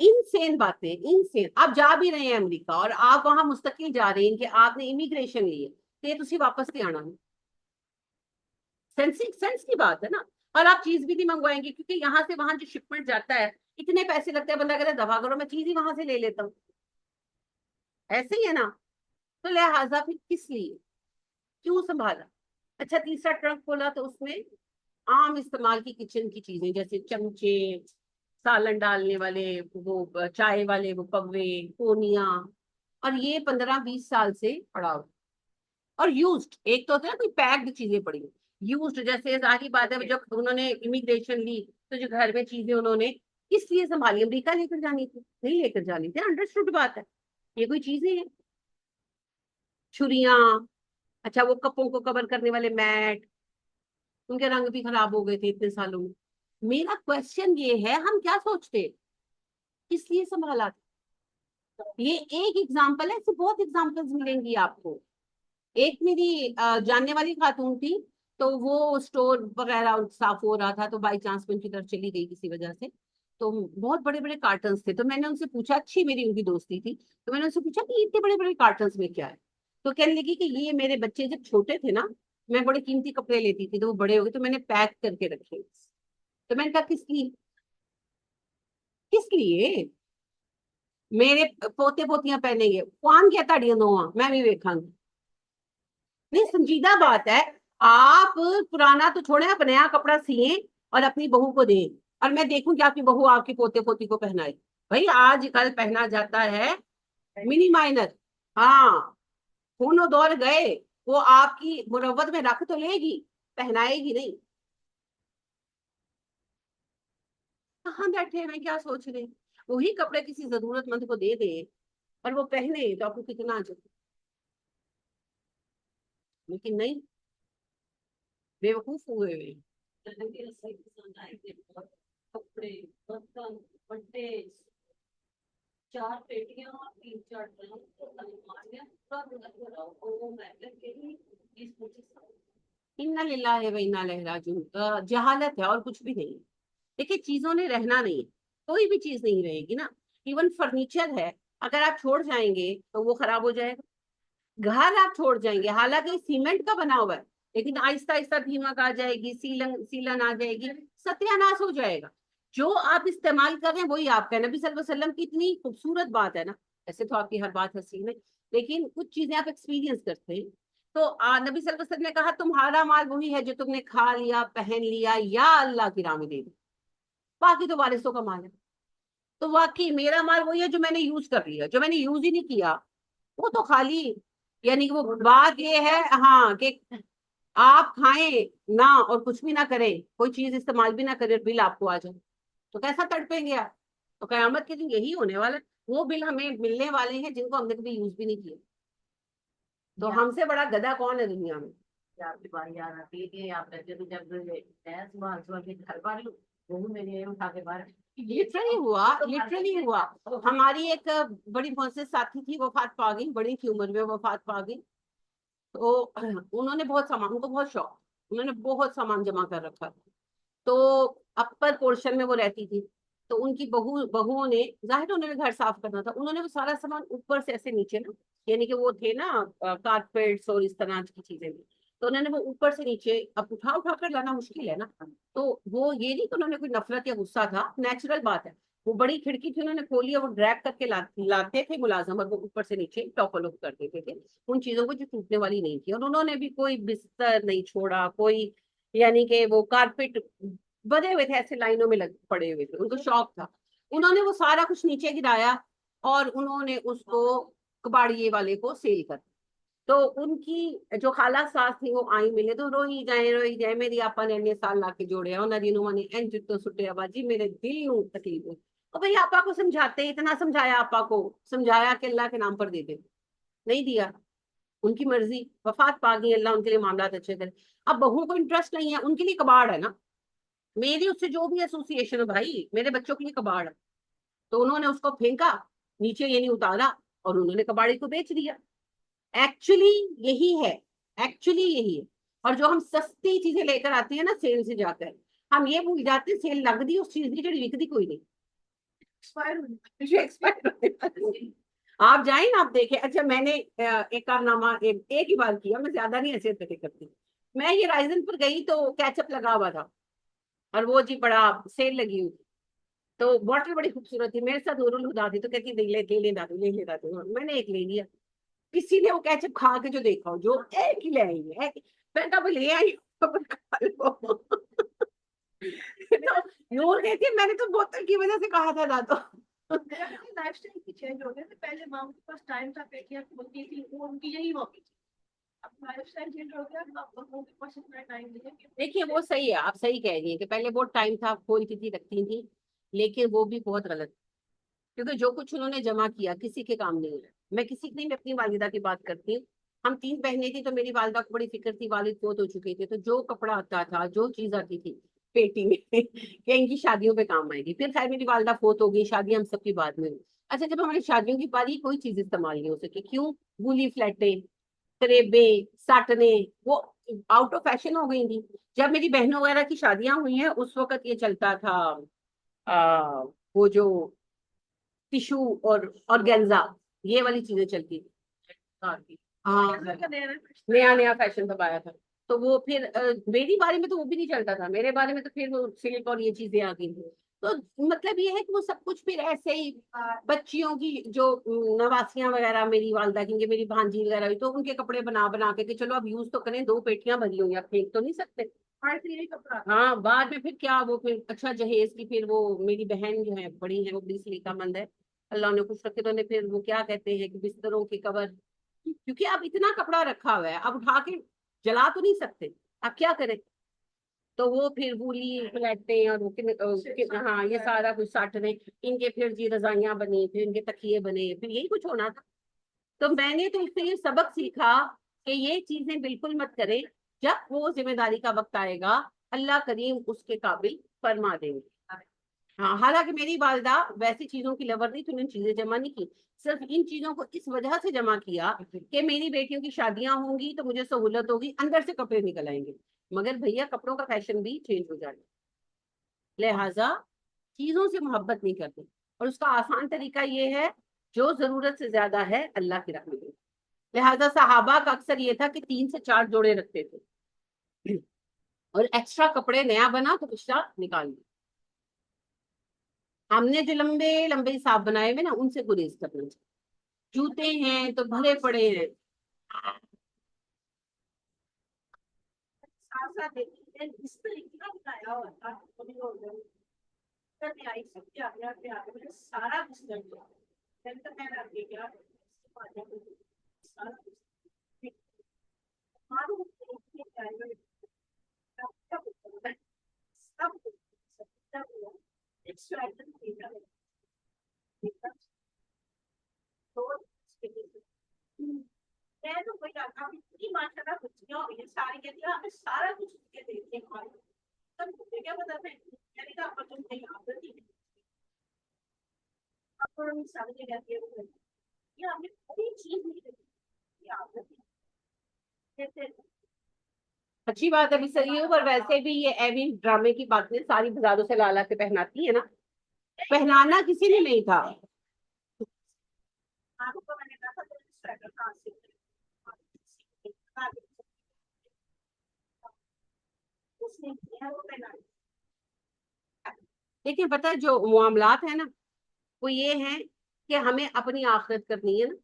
انسین باتیں، انسین. آپ جا بھی رہے ہیں امریکہ اور آپ وہاں مستقل جا رہے ہیں کہ آپ نے امیگریشن لی ہے، تو یہ تسی واپس نہیں آنا. سینس کی بات ہے نا. اور آپ چیز بھی نہیں منگوائیں گے، کیونکہ یہاں سے وہاں جو شپمنٹ جاتا ہے اتنے پیسے لگتے ہیں، بندہ کہتا ہے دفع کرو، میں چیز ہی وہاں سے لے لیتا ہوں. ایسے ہی ہے نا. تو لہٰذا پھر کس لیے، کیوں سنبھالا. اچھا تیسرا ٹرنک کھولا تو اس میں عام استعمال کی کچن کی چیزیں، جیسے چمچے، سالن ڈالنے والے وہ چائے والے وہ پگوے، کونیاں. اور یہ 15-20 سال سے پڑا ہوا. اور یوزڈ، ایک تو ہوتا ہے نا کوئی پیکڈ چیزیں پڑی، یوزڈ. جیسے ظاہری بات ہے جب انہوں نے امیگریشن لی، تو جو گھر میں چیزیں انہوں نے کس لیے سنبھالی، امریکہ لے کر جانی تھی؟ نہیں لے کر جانی تھی. انڈرسٹوڈ بات ہے، یہ کوئی چیز نہیں ہے. چھریاں، اچھا وہ کپوں کو کور کرنے والے میٹ، ان کے رنگ بھی خراب ہو گئے تھے اتنے سالوں میں. میرا کوشچن یہ ہے، ہم کیا سوچتے، کس لیے سنبھالا تھا؟ یہ ایک ایگزامپل ہے، ایسے بہت ایگزامپلز ملیں گی آپ کو. ایک میری جاننے والی خاتون تھی، تو وہ اسٹور وغیرہ صاف ہو رہا تھا، تو بائی چانس میں ان کی طرف چلی گئی کسی وجہ سے. تو بہت بڑے بڑے کارٹنس تھے. تو میں نے ان سے پوچھا، اچھی میری ان کی دوستی تھی، تو میں نے ان سے پوچھا کہ اتنے بڑے بڑے کارٹنس میں کیا ہے. تو کہنے لگی کہ یہ میرے بچے جب چھوٹے تھے نا، میں بڑے قیمتی کپڑے لیتی تھی، تو وہ بڑے ہو گئے، تو میں نے پیک کر کے رکھے. تو میں نے کہا کس لیے، کس لیے؟ میرے پوتے پوتیاں پہنیں گے، کون کیا تاڑیاں دو میں بھی ویکھاں گی. نہیں سنجیدہ بات ہے. آپ پرانا تو چھوڑیں، آپ نیا کپڑا سیئیں اور اپنی بہو کو دیں، اور میں دیکھوں کہ آپ کی بہو آپ کی پوتے پوتی کو پہنائے. بھائی آج کل پہنا جاتا ہے منی مائنر. ہاں خون و دور گئے، وہ آپ کی مروت میں رکھ تو لے گی، پہنائے گی نہیں. کہاں بیٹھے ہیں کیا سوچ رہے ہیں. وہی کپڑے کسی ضرورت مند کو دے دیں اور وہ پہنے، تو آپ کو کتنا اجر. لیکن نہیں، بے وقوف ہوئے ہوئے. کپڑے، برتن، بٹے، 4 پیٹیاں، 3-4 ڈرم، الماریاں، سب لگ رہا ہو وہ محنت کے لیے 20-25 سال. انا للہ و انا الیہ راجعون. جہالت ہے اور کچھ بھی نہیں. دیکھیے چیزوں نے رہنا نہیں ہے، کوئی بھی چیز نہیں رہے گی نا. ایون فرنیچر ہے، اگر آپ چھوڑ جائیں گے تو وہ خراب ہو جائے گا. گھر آپ چھوڑ جائیں گے، حالانکہ سیمنٹ کا بنا ہوا ہے، لیکن آہستہ آہستہ بھیمک آ جائے گی، سیلن آ جائے گی، ستیہ ناش ہو جائے گا. جو آپ استعمال کر رہے ہیں وہی آپ کا. نبی صلی اللہ علیہ وسلم کی اتنی خوبصورت بات ہے نا. ایسے تو آپ کی ہر بات حسین ہے، لیکن کچھ چیزیں آپ ایکسپیرینس کرتے ہیں. تو نبی صلی اللہ علیہ وسلم نے کہا تمہارا مال وہی ہے جو تم نے کھا لیا، پہن لیا یا اللہ کی راہ میں دے دیا، باقی تو وارثوں کا مال ہے. تو واقعی میرا مال وہی ہے جو میں نے یوز کر لیا، جو میں نے یوز ہی نہیں کیا وہ تو خالی. یعنی کہ وہ بات یہ ہے ہاں کہ آپ کھائیں نہ اور کچھ بھی نہ کریں، کوئی چیز استعمال بھی نہ کریں، بل آپ کو آ جائے، تو کیسا تڑپیں گے آپ. تو قیامت کے دن یہی ہونے والا. وہ بل ہمیں ملنے والے ہیں جن کو ہم نے کبھی یوز بھی نہیں کیا. تو ہم سے بڑا گدھا کون ہے دنیا میں. آپ کی باری یاد آتی ہے کہ آپ کہتے تھے جب صبح کے گھر پر لوں وہ میری اٹھا کے باہر. لٹرلی ہوا، لٹرلی ہوا. ہماری ایک بڑی معزز ساتھی تھی، وفات پا گئی، بڑی تھی عمر میں وفات پا گئی. تو انہوں نے بہت سامان، ان کو بہت شوق، انہوں نے بہت سامان جمع کر رکھا تھا. تو اپر پورشن میں وہ رہتی تھی. تو ان کی بہوؤں نے، ظاہر انہوں نے گھر صاف کرنا تھا، انہوں نے وہ سارا سامان اوپر سے ایسے نیچے نا، یعنی کہ وہ تھے نا کارپیٹس اور اس طرح کی چیزیں بھی، تو انہوں نے وہ اوپر سے نیچے، اب اٹھا کر لانا مشکل ہے نا. تو وہ یہ نہیں کہ انہوں نے کوئی نفرت یا غصہ تھا، نیچرل بات ہے. وہ بڑی کھڑکی تھی، انہوں نے کھولی اور وہ ڈریگ کر کے لاتے تھے ملازم، اور وہ اوپر سے نیچے ٹاپل اپ کر دیتے تھے ان چیزوں کو جو ٹوٹنے والی نہیں تھی. اور انہوں نے بھی کوئی بستر نہیں چھوڑا، کوئی یعنی کہ وہ کارپیٹ بدے ہوئے تھے ایسے لائنوں میں پڑے ہوئے تھے، ان کو شوق تھا. انہوں نے وہ سارا کچھ نیچے گرایا اور انہوں نے اس کو کباڑیے والے کو سیل کر. تو ان کی جو خالہ ساس تھی وہ آئی ملے تو روئی جائے میری آپا نے اتنے سال لا کے جوڑے نے این جتوں سٹے ابا جی میرے دل نو تکلیف ہوئی. اور بھائی آپا کو سمجھاتے، اتنا سمجھایا آپا کو، سمجھایا کہ اللہ کے نام پر دے دے، نہیں دیا. ان کی مرضی، وفات پا گئی، اللہ ان کے لیے معاملات اچھے کرے. اب بہو کو انٹرسٹ نہیں ہے، ان کے لیے کباڑ ہے نا. میری اس سے جو بھی ایسوسیشن ہے بھائی، میرے بچوں کے لیے کباڑ ہے. تو انہوں نے اس کو پھینکا نیچے، یہ نہیں اتارا، اور انہوں نے کباڑی کو بیچ دیا. ایکچولی یہی ہے، ایکچولی یہی ہے. اور جو ہم سستی چیزیں لے کر آتے ہیں نا سیل سے جا کر، ہم یہ بھول جاتے ہیں سیل لگ دی اس چیز کی جو وکدی کوئی نہیں. آپ جائیں نا، آپ دیکھیں. اچھا میں نے ایک کارنامہ ایک ہی بار کیا، میں زیادہ نہیں ایسے کرتی. میں یہ رائزن پر گئی تو کیچپ لگا ہوا تھا اور وہ جی بڑا سیل لگی ہوئی تھی. تو بوٹل بڑی خوبصورت تھی، میرے ساتھ نور الہدا تھی تو کہتی لے لینا دو. میں نے ایک لے لیا. کسی نے وہ کیچپ کھا کے جو دیکھا ہو، جو ایک ہی لے آئی ہے، میں کہا لے آئی نور کہتی ہے میں نے تو بوتل کی وجہ سے کہا تھا نا. تو لائف اسٹائل کی چینج ہو گئے تھے. پہلے ماں کے پاس ٹائم تھا، بیٹیاں کھولتی تھی، وہ ان کی یہی ہابی تھی. اب لائف اسٹائل چینج ہو گیا، اب لوگوں کے پاس اتنا ٹائم نہیں ہے. دیکھیے وہ صحیح ہے، آپ صحیح کہہ رہی ہیں کہ پہلے بہت ٹائم تھا، کھولتی تھی رکھتی تھی، لیکن وہ بھی بہت غلط. کیونکہ جو کچھ انہوں نے جمع کیا کسی کے کام نہیں ہے. میں کسی کی نہیں، میں اپنی والدہ کی بات کرتی ہوں. ہم 3 بہنیں تھیں تو میری والدہ کو بڑی فکر تھی، والد فوت ہو چکے تھے، تو جو کپڑا آتا تھا، جو چیز آتی تھی پیٹی میں کہ ان کی شادیوں پہ کام آئے گی. پھر خیر میری والدہ فوت ہو گئی، شادی ہم سب کی بعد میں ہوئی. اچھا جب ہماری شادیوں کی باری کوئی چیز استعمال نہیں ہو سکی، کیوں؟ گولی فلیٹیں، کریبے، ساٹنے، وہ آؤٹ آف فیشن ہو گئی تھی. جب میری بہنوں وغیرہ کی شادیاں ہوئی ہیں اس وقت یہ چلتا تھا وہ جو ٹشو اور گینزا، یہ والی چیزیں چلتی تھی. ہاں نیا نیا فیشن تب آیا تھا. تو وہ پھر میری بارے میں تو وہ بھی نہیں چلتا تھا، میرے بارے میں تو پھر وہ سلک اور یہ چیزیں آ گئی تھی. تو مطلب یہ ہے کہ وہ سب کچھ پھر ایسے ہی بچیوں کی جو نواسیاں وغیرہ میری والدہ کی، میری بھانجی وغیرہ ہوئی تو ان کے کپڑے بنا بنا کے کہ چلو اب یوز تو کریں، 2 پیٹیاں بھری ہوئی، اب پھینک تو نہیں سکتے. ہاں بعد میں پھر کیا وہ پھر اچھا جہیز کی، پھر وہ میری بہن جو ہے بڑی ہے وہ بڑی سلیقہ مند ہے، اللہ نے خوش رکھے. تو نے پھر وہ کیا کہتے ہیں کہ بستروں کے کور، کیونکہ اب اتنا کپڑا رکھا ہوا ہے اب اٹھا کے جلا تو نہیں سکتے، اب کیا کریں. تو وہ پھر بولی فلیٹیں اور ہاں یہ سارا کچھ ساٹنے، ان کے پھر جی رضائیاں بنی، پھر ان کے تکیے بنے، پھر یہی کچھ ہونا تھا. تو میں نے تو اس سے یہ سبق سیکھا کہ یہ چیزیں بالکل مت کریں. جب وہ ذمہ داری کا وقت آئے گا اللہ کریم اس کے قابل فرما دیں گے. ہاں حالانکہ میری والدہ ویسی چیزوں کی لور نہیں، تو انہوں نے چیزیں جمع نہیں کی، صرف ان چیزوں کو اس وجہ سے جمع کیا کہ میری بیٹیوں کی شادیاں ہوں گی تو مجھے سہولت ہوگی، اندر سے کپڑے نکل آئیں گے. مگر بھیا کپڑوں کا فیشن بھی چینج ہو جائے گا، لہٰذا چیزوں سے محبت نہیں کرتے. اور اس کا آسان طریقہ یہ ہے جو ضرورت سے زیادہ ہے اللہ کی راہ میں. لہٰذا صحابہ کا اکثر یہ تھا کہ 3 سے 4 جوڑے رکھتے تھے، اور ایکسٹرا کپڑے نیا بنا تو پچھلا نکال دیا. ہم نے جو لمبے لمبے حساب بنائے ہوئے نا ان سے گریز کرنا چاہیے. جوتے ہیں تو بھرے پڑے ہیں. سارا سارا کچھ کیا پتا اچھی بات ہے بھی صحیح ہے، پر ویسے بھی یہ ایوی ڈرامے کی باتیں ساری بازاروں سے لا لا کے پہناتی ہے نا، پہنانا کسی نے نہیں تھا. دیکھیں پتہ ہے جو معاملات ہیں نا وہ یہ ہیں کہ ہمیں اپنی آخرت کرنی ہے نا،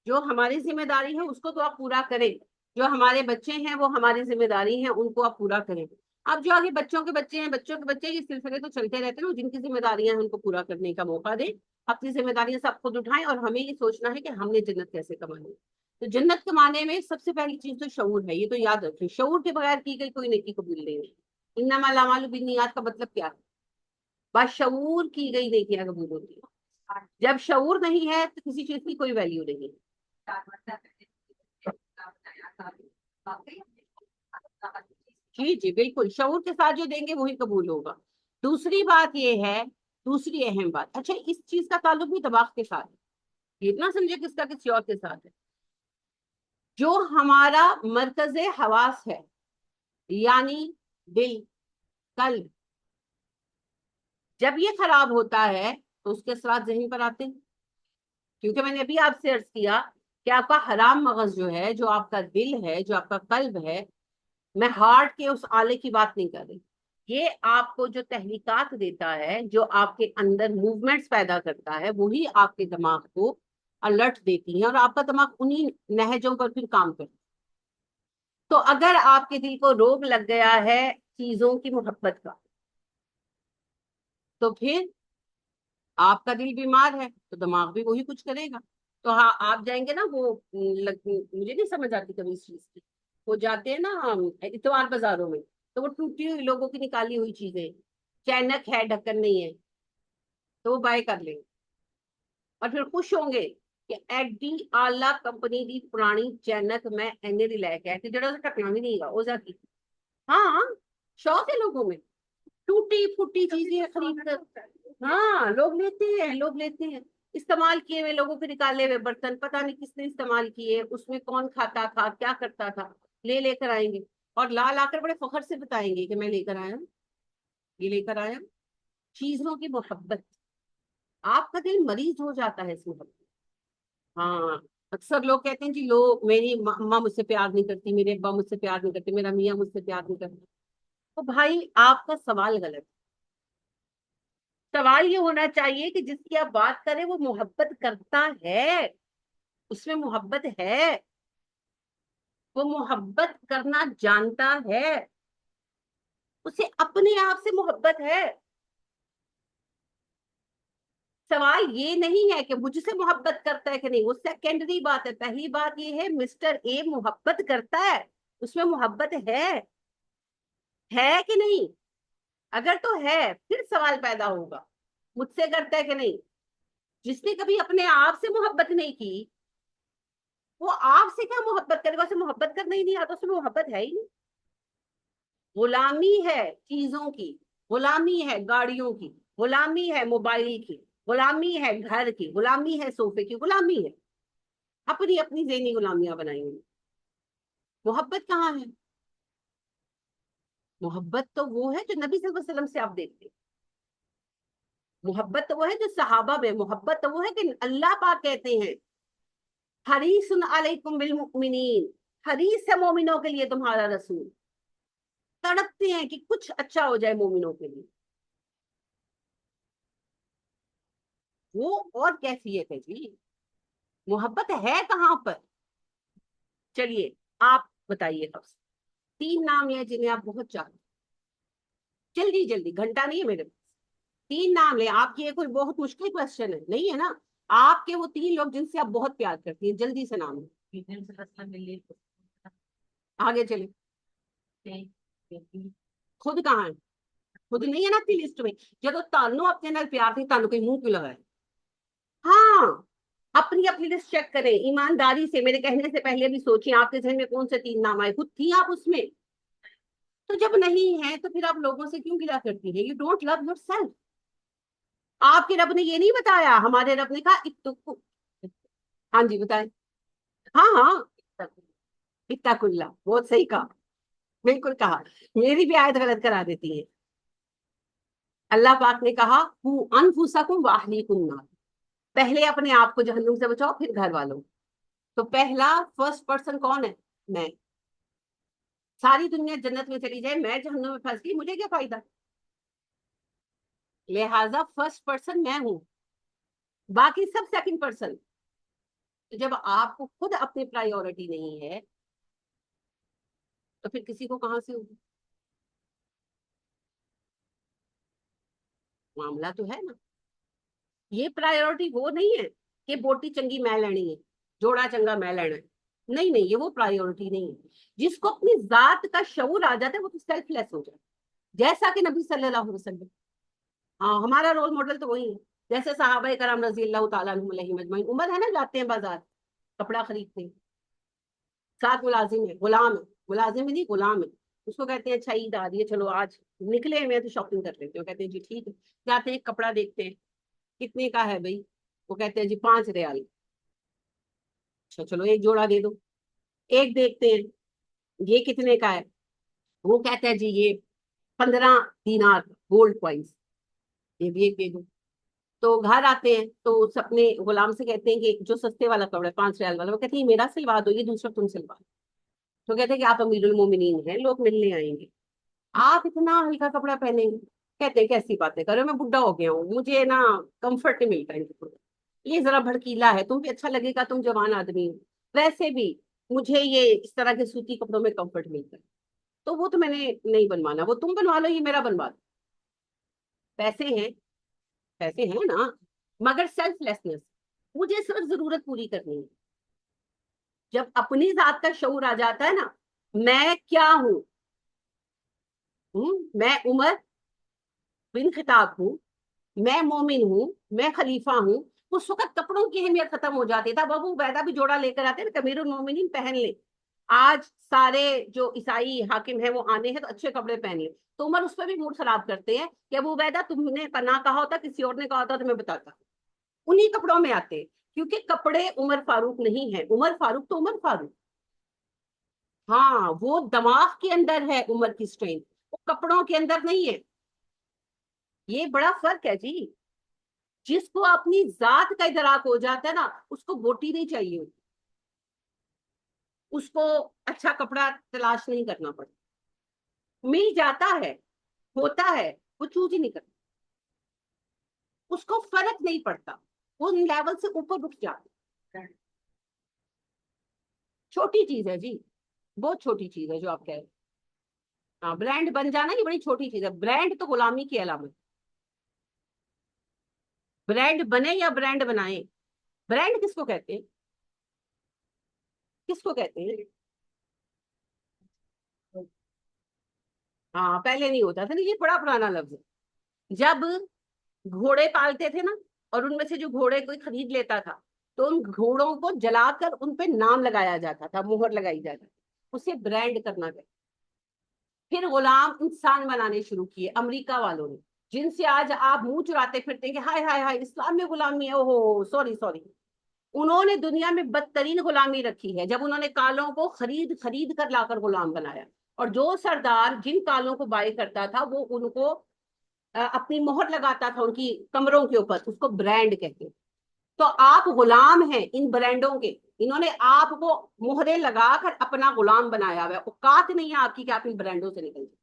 جو ہماری ذمہ داری ہے اس کو تو آپ پورا کریں، جو ہمارے بچے ہیں وہ ہماری ذمہ داری ہے ان کو آپ پورا کریں. اب جو آگے بچوں کے بچے ہیں، بچوں کے بچے، یہ سلسلے تو چلتے رہتے ہیں، جن کی ذمہ داریاں ہیں ان کو پورا کرنے کا موقع دیں، اپنی ذمہ داریاں سب خود اٹھائیں، اور ہمیں یہ سوچنا ہے کہ ہم نے جنت کیسے کمانی ہے. تو جنت کمانے میں سب سے پہلی چیز تو شعور ہے، یہ تو یاد رکھیں، شعور کے بغیر کی گئی کوئی نیکی قبول نہیں ہے. انما الاعمال بالنیات کا مطلب کیا ہے؟ بشعور کی گئی نیکیاں قبول ہوتی ہیں. جب شعور نہیں ہے تو کسی چیز کی کوئی ویلیو نہیں ہے. جی جی بالکل، شعور کے ساتھ جو دیں گے وہی قبول ہوگا. دوسری بات یہ ہے، دوسری اہم بات، اچھا اس چیز کا تعلق بھی دماغ کے ساتھ ہے، یہ نہ سمجھے کس کا کسی اور کے ساتھ ہے. جو ہمارا مرکز حواس ہے، یعنی دل، قلب، جب یہ خراب ہوتا ہے تو اس کے اثرات ذہن پر آتے ہیں. کیونکہ میں نے ابھی آپ سے عرض کیا کہ آپ کا حرام مغز جو ہے، جو آپ کا دل ہے، جو آپ کا قلب ہے، میں ہارٹ کے اس آلے کی بات نہیں کر رہی، یہ آپ کو جو تحریکات دیتا ہے، جو آپ کے اندر موومنٹس پیدا کرتا ہے، وہی آپ کے دماغ کو الرٹ دیتی ہیں، اور آپ کا دماغ انہی نہجوں پر پھر کام کرتا ہے. تو اگر آپ کے دل کو روگ لگ گیا ہے چیزوں کی محبت کا، تو پھر آپ کا دل بیمار ہے تو دماغ بھی وہی کچھ کرے گا. تو ہاں آپ جائیں گے نا، وہ مجھے نہیں سمجھ آتی کبھی اس چیز کی، وہ جاتے ہیں نا اتوار بازاروں میں، تو وہ ٹوٹی ہوئی لوگوں کی نکالی ہوئی چیزیں، چینک ہے ڈھکن نہیں ہے، تو وہ بائی کر لیں گے اور پھر خوش ہوں گے کہ ایڈی آلہ کمپنی دی پرانی چینک میں اینے دی لے کے آئے تھے، جڑا ٹکنا بھی نہیں گا وہ کی. ہاں شوق ہے لوگوں میں ٹوٹی پھوٹی چیزیں خرید کر. ہاں لوگ لیتے ہیں، لوگ لیتے ہیں. استعمال کیے ہوئے لوگوں کے نکالے ہوئے برتن، پتہ نہیں کس نے استعمال کیے، اس میں کون کھاتا تھا، کیا کرتا تھا، لے کر آئیں گے اور لا کر بڑے فخر سے بتائیں گے کہ میں لے کر آیا ہوں، یہ لے کر آیا. چیزوں کی محبت، آپ کا دل مریض ہو جاتا ہے اس محبت. ہاں اکثر لوگ کہتے ہیں جی لوگ، میری ماں مجھ سے پیار نہیں کرتی، میرے ابا مجھ سے پیار نہیں کرتے، میرا میاں مجھ سے پیار نہیں کرتا. تو بھائی آپ کا سوال غلط ہے. سوال یہ ہونا چاہیے کہ جس کی آپ بات کریں وہ محبت کرتا ہے، اس میں محبت ہے، وہ محبت کرنا جانتا ہے، اسے اپنے آپ سے محبت ہے. سوال یہ نہیں ہے کہ مجھ سے محبت کرتا ہے کہ نہیں، وہ سیکنڈری بات ہے. پہلی بات یہ ہے مسٹر اے محبت کرتا ہے، اس میں محبت ہے کہ نہیں. اگر تو ہے پھر سوال پیدا ہوگا مجھ سے کرتا ہے کہ نہیں. جس نے کبھی اپنے آپ سے محبت نہیں کی وہ آپ سے کیا محبت کرے گا؟ اسے محبت کرنا ہی نہیں آتا، اس میں محبت ہے ہی نہیں. غلامی ہے چیزوں کی، غلامی ہے گاڑیوں کی، غلامی ہے موبائل کی، غلامی ہے گھر کی، غلامی ہے صوفے کی، غلامی ہے، اپنی اپنی ذہنی غلامیاں بنائی ہوئی. محبت کہاں ہے؟ محبت تو وہ ہے جو نبی صلی اللہ علیہ وسلم سے آپ دیکھتے ہیں. محبت تو وہ ہے جو صحابہ میں، محبت تو وہ ہے کہ اللہ پاک کہتے ہیں حریص علیکم بالمؤمنین، حریص ہے مومنوں کے لیے تمہارا رسول، تڑپتے ہیں کہ کچھ اچھا ہو جائے مومنوں کے لیے. وہ اور کیفیت ہے جی، محبت ہے کہاں پر؟ چلیے آپ بتائیے. حفص تین نام ہیں جنہیں آپ بہت چاہتے ہیں، جلدی جلدی، گھنٹہ نہیں ہے میرے پاس، تین نام لیں. آپ کی یہ کوئی بہت مشکل کوشچن ہے نہیں ہے نا؟ آپ کے وہ تین لوگ جن سے آپ بہت پیار کرتی ہیں، جلدی سے نام لیں. آگے چلیں. خود کہاں ہے؟ خود نہیں ہے نا اپنی لسٹ میں. جب تانوں اپنے نال پیار تھی، تانوں کوئی منہ کیوں لگائے؟ ہاں اپنی اپنی لسٹ چیک کریں ایمانداری سے. میرے کہنے سے پہلے بھی سوچیں آپ کے ذہن میں کون سے تین نام آئے، خود تھی آپ اس میں؟ تو جب نہیں ہے تو پھر آپ لوگوں سے کیوں گلا کرتی ہیں؟ You don't love yourself. آپ کے رب نے یہ نہیں بتایا، ہمارے رب نے کہا ہاں جی بتائیں. ہاں ہاں اتق اللہ، بہت صحیح کہا، بالکل کہا. میری بھی آیت غلط کرا دیتی ہے. اللہ پاک نے کہا انفسکم واہلیکم نار، پہلے اپنے آپ کو جہنم سے بچاؤ پھر گھر والوں. تو پہلا فرسٹ پرسن کون ہے؟ میں. ساری دنیا جنت میں چلی جائے، میں جہنم میں پھنس گئی، مجھے کیا فائدہ؟ لہذا فرسٹ پرسن میں ہوں، باقی سب سیکنڈ پرسن. تو جب آپ کو خود اپنی پرائیورٹی نہیں ہے تو پھر کسی کو کہاں سے ہوگی؟ معاملہ تو ہے نا. یہ پرائیورٹی وہ نہیں ہے کہ بوٹی چنگی میں لینی ہے، جوڑا چنگا میں لینا ہے. نہیں نہیں، یہ وہ پرائیورٹی نہیں ہے. جس کو اپنی ذات کا شعور آ جاتا ہے وہ تو سیلف لیس ہو جاتا ہے، جیسا کہ نبی صلی اللہ علیہ وسلم. ہاں، ہمارا رول ماڈل تو وہی ہے. جیسے صحابہ کرام رضی اللہ تعالیٰ عنہم علیہم اجمعین، عمر ہے نا، جاتے ہیں بازار کپڑا خریدتے ہیں، ساتھ ملازم ہے، غلام ہے، ملازم بھی نہیں غلام ہے. اس کو کہتے ہیں اچھا عید آ رہی ہے، چلو آج نکلے میں تو شاپنگ کر لیتے ہیں. کہتے ہیں جی ٹھیک ہے. جاتے ہیں ایک کپڑا دیکھتے ہیں، کتنے کا ہے بھائی؟ وہ کہتے ہیں جی 5 ریال. اچھا چلو ایک جوڑا دے دو. ایک دیکھتے ہیں یہ کتنے کا ہے، وہ کہتے ہیں جی یہ 15 دینار گولڈ کوائنس، یہ بھی ایک دے دو. تو گھر آتے ہیں تو اس اپنے غلام سے کہتے ہیں کہ جو سستے والا کپڑا ہے 5 ریال والا، وہ کہتے ہیں یہ میرا سلوا دو، یہ دوسرا تم سلوا دو. تو کہتے ہیں کہ آپ امیر المومنین ہیں، لوگ ملنے آئیں گے، آپ اتنا ہلکا کپڑا پہنیں گے. کہتے ہیں کیسی باتیں کرو، میں بڈھا ہو گیا ہوں، مجھے نا کمفرٹ نہیں ملتا ان کپڑوں. یہ ذرا بھڑکیلا ہے، تم بھی اچھا لگے گا، تم جوان آدمی ہو. ویسے بھی مجھے یہ اس طرح کے سوتی کپڑوں میں کمفرٹ ملتا ہے، تو وہ تو میں نے نہیں بنوانا، وہ تم بنوا لو، یہ میرا بنوا دو. پیسے ہیں، پیسے ہیں نا، مگر سیلف لیسنس، مجھے صرف ضرورت پوری کرنی ہے. جب اپنی ذات کا شعور آ جاتا ہے نا، میں کیا ہوں، میں عمر بن خطاب ہوں، میں مومن ہوں، میں خلیفہ ہوں. اس وقت کپڑوں کی اہمیت ختم ہو جاتی تھا. ابو عبیدہ بھی جوڑا لے کر آتے نا، امیر المومنین پہن لے. آج سارے جو عیسائی حاکم ہیں وہ آنے ہیں تو اچھے کپڑے پہن لے. تو عمر اس پہ بھی موڈ خراب کرتے ہیں کہ ابو عبیدہ تم نے نہ کہا ہوتا، کسی اور نے کہا ہوتا تو میں بتاتا. انہی کپڑوں میں آتے، کیونکہ کپڑے عمر فاروق نہیں ہے. عمر فاروق تو عمر فاروق، ہاں وہ دماغ کے اندر ہے عمر کی اسٹرینتھ، وہ کپڑوں کے اندر نہیں ہے. یہ بڑا فرق ہے جی. جس کو اپنی ذات کا ادراک ہو جاتا ہے نا، اس کو بوٹی نہیں چاہیے ہوتی، اس کو اچھا کپڑا تلاش نہیں کرنا پڑتا. مل جاتا ہے، ہوتا ہے، وہ چوز ہی نہیں کرتا، اس کو فرق نہیں پڑتا، وہ ان لیول سے اوپر اٹھ جاتا ہے. چھوٹی چیز ہے جی، بہت چھوٹی چیز ہے جو آپ کہہ رہے ہیں. ہاں، برانڈ بن جانا یہ بڑی چھوٹی چیز ہے. برانڈ تو غلامی کی علامت. برانڈ بنے یا برانڈ بنائیں، برانڈ کس کو کہتے ہیں؟ کس کو کہتے ہیں؟ ہاں، پہلے نہیں ہوتا تھا نا، یہ بڑا پرانا لفظ ہے. جب گھوڑے پالتے تھے نا، اور ان میں سے جو گھوڑے کوئی خرید لیتا تھا تو ان گھوڑوں کو جلا کر ان پہ نام لگایا جاتا تھا، مہر لگائی جاتی تھی، اسے برانڈ کرنا گیا. پھر غلام انسان بنانے شروع کیے امریکہ والوں نے، جن سے آج آپ منہ چراتے پھرتے ہیں کہ ہائے ہائے ہائے اسلام میں غلامی ہے. اوہ سوری سوری، انہوں نے دنیا میں بدترین غلامی رکھی ہے جب انہوں نے کالوں کو خرید خرید کر لا کر غلام بنایا. اور جو سردار جن کالوں کو بائی کرتا تھا وہ ان کو اپنی مہر لگاتا تھا ان کی کمروں کے اوپر، اس کو برانڈ کہتے ہیں. تو آپ غلام ہیں ان برانڈوں کے، انہوں نے آپ کو مہرے لگا کر اپنا غلام بنایا ہوا ہے. اوقات نہیں ہے آپ کی کہ آپ ان برانڈوں سے نکل جائیں.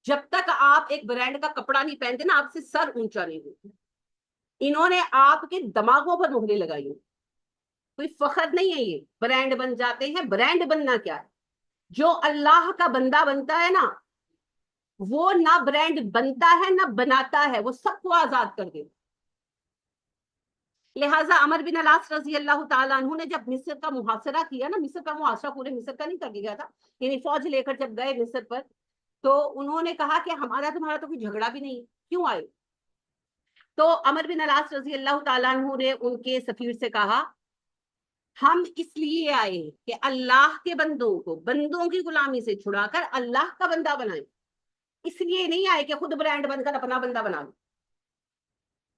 جب تک آپ ایک برانڈ کا کپڑا نہیں پہنتے نا، آپ سے سر اونچا نہیں ہوتا. انہوں نے آپ کے دماغوں پر مہرے لگائی ہیں. کوئی فخر نہیں ہے یہ، برانڈ بن جاتے ہیں. برانڈ بننا کیا ہے؟ جو اللہ کا بندہ بنتا ہے نا، وہ نہ برانڈ بنتا ہے نہ بناتا ہے، وہ سب کو آزاد کر دے. لہٰذا عمر بن العاص رضی اللہ تعالیٰ عنہ نے جب مصر کا محاصرہ کیا نا، مصر کا محاصرہ پورے مصر کا نہیں کر دیا تھا، یعنی فوج لے کر جب گئے مصر پر، تو انہوں نے کہا کہ ہمارا تمہارا تو کوئی جھگڑا بھی نہیں، کیوں آئے؟ تو عمر بن العاص رضی اللہ تعالیٰ عنہ نے ان کے سفیر سے کہا ہم اس لیے آئے کہ اللہ کے بندوں کو بندوں کی غلامی سے چھڑا کر اللہ کا بندہ بنائیں. اس لیے نہیں آئے کہ خود برانڈ بن کر اپنا بندہ بنا لو.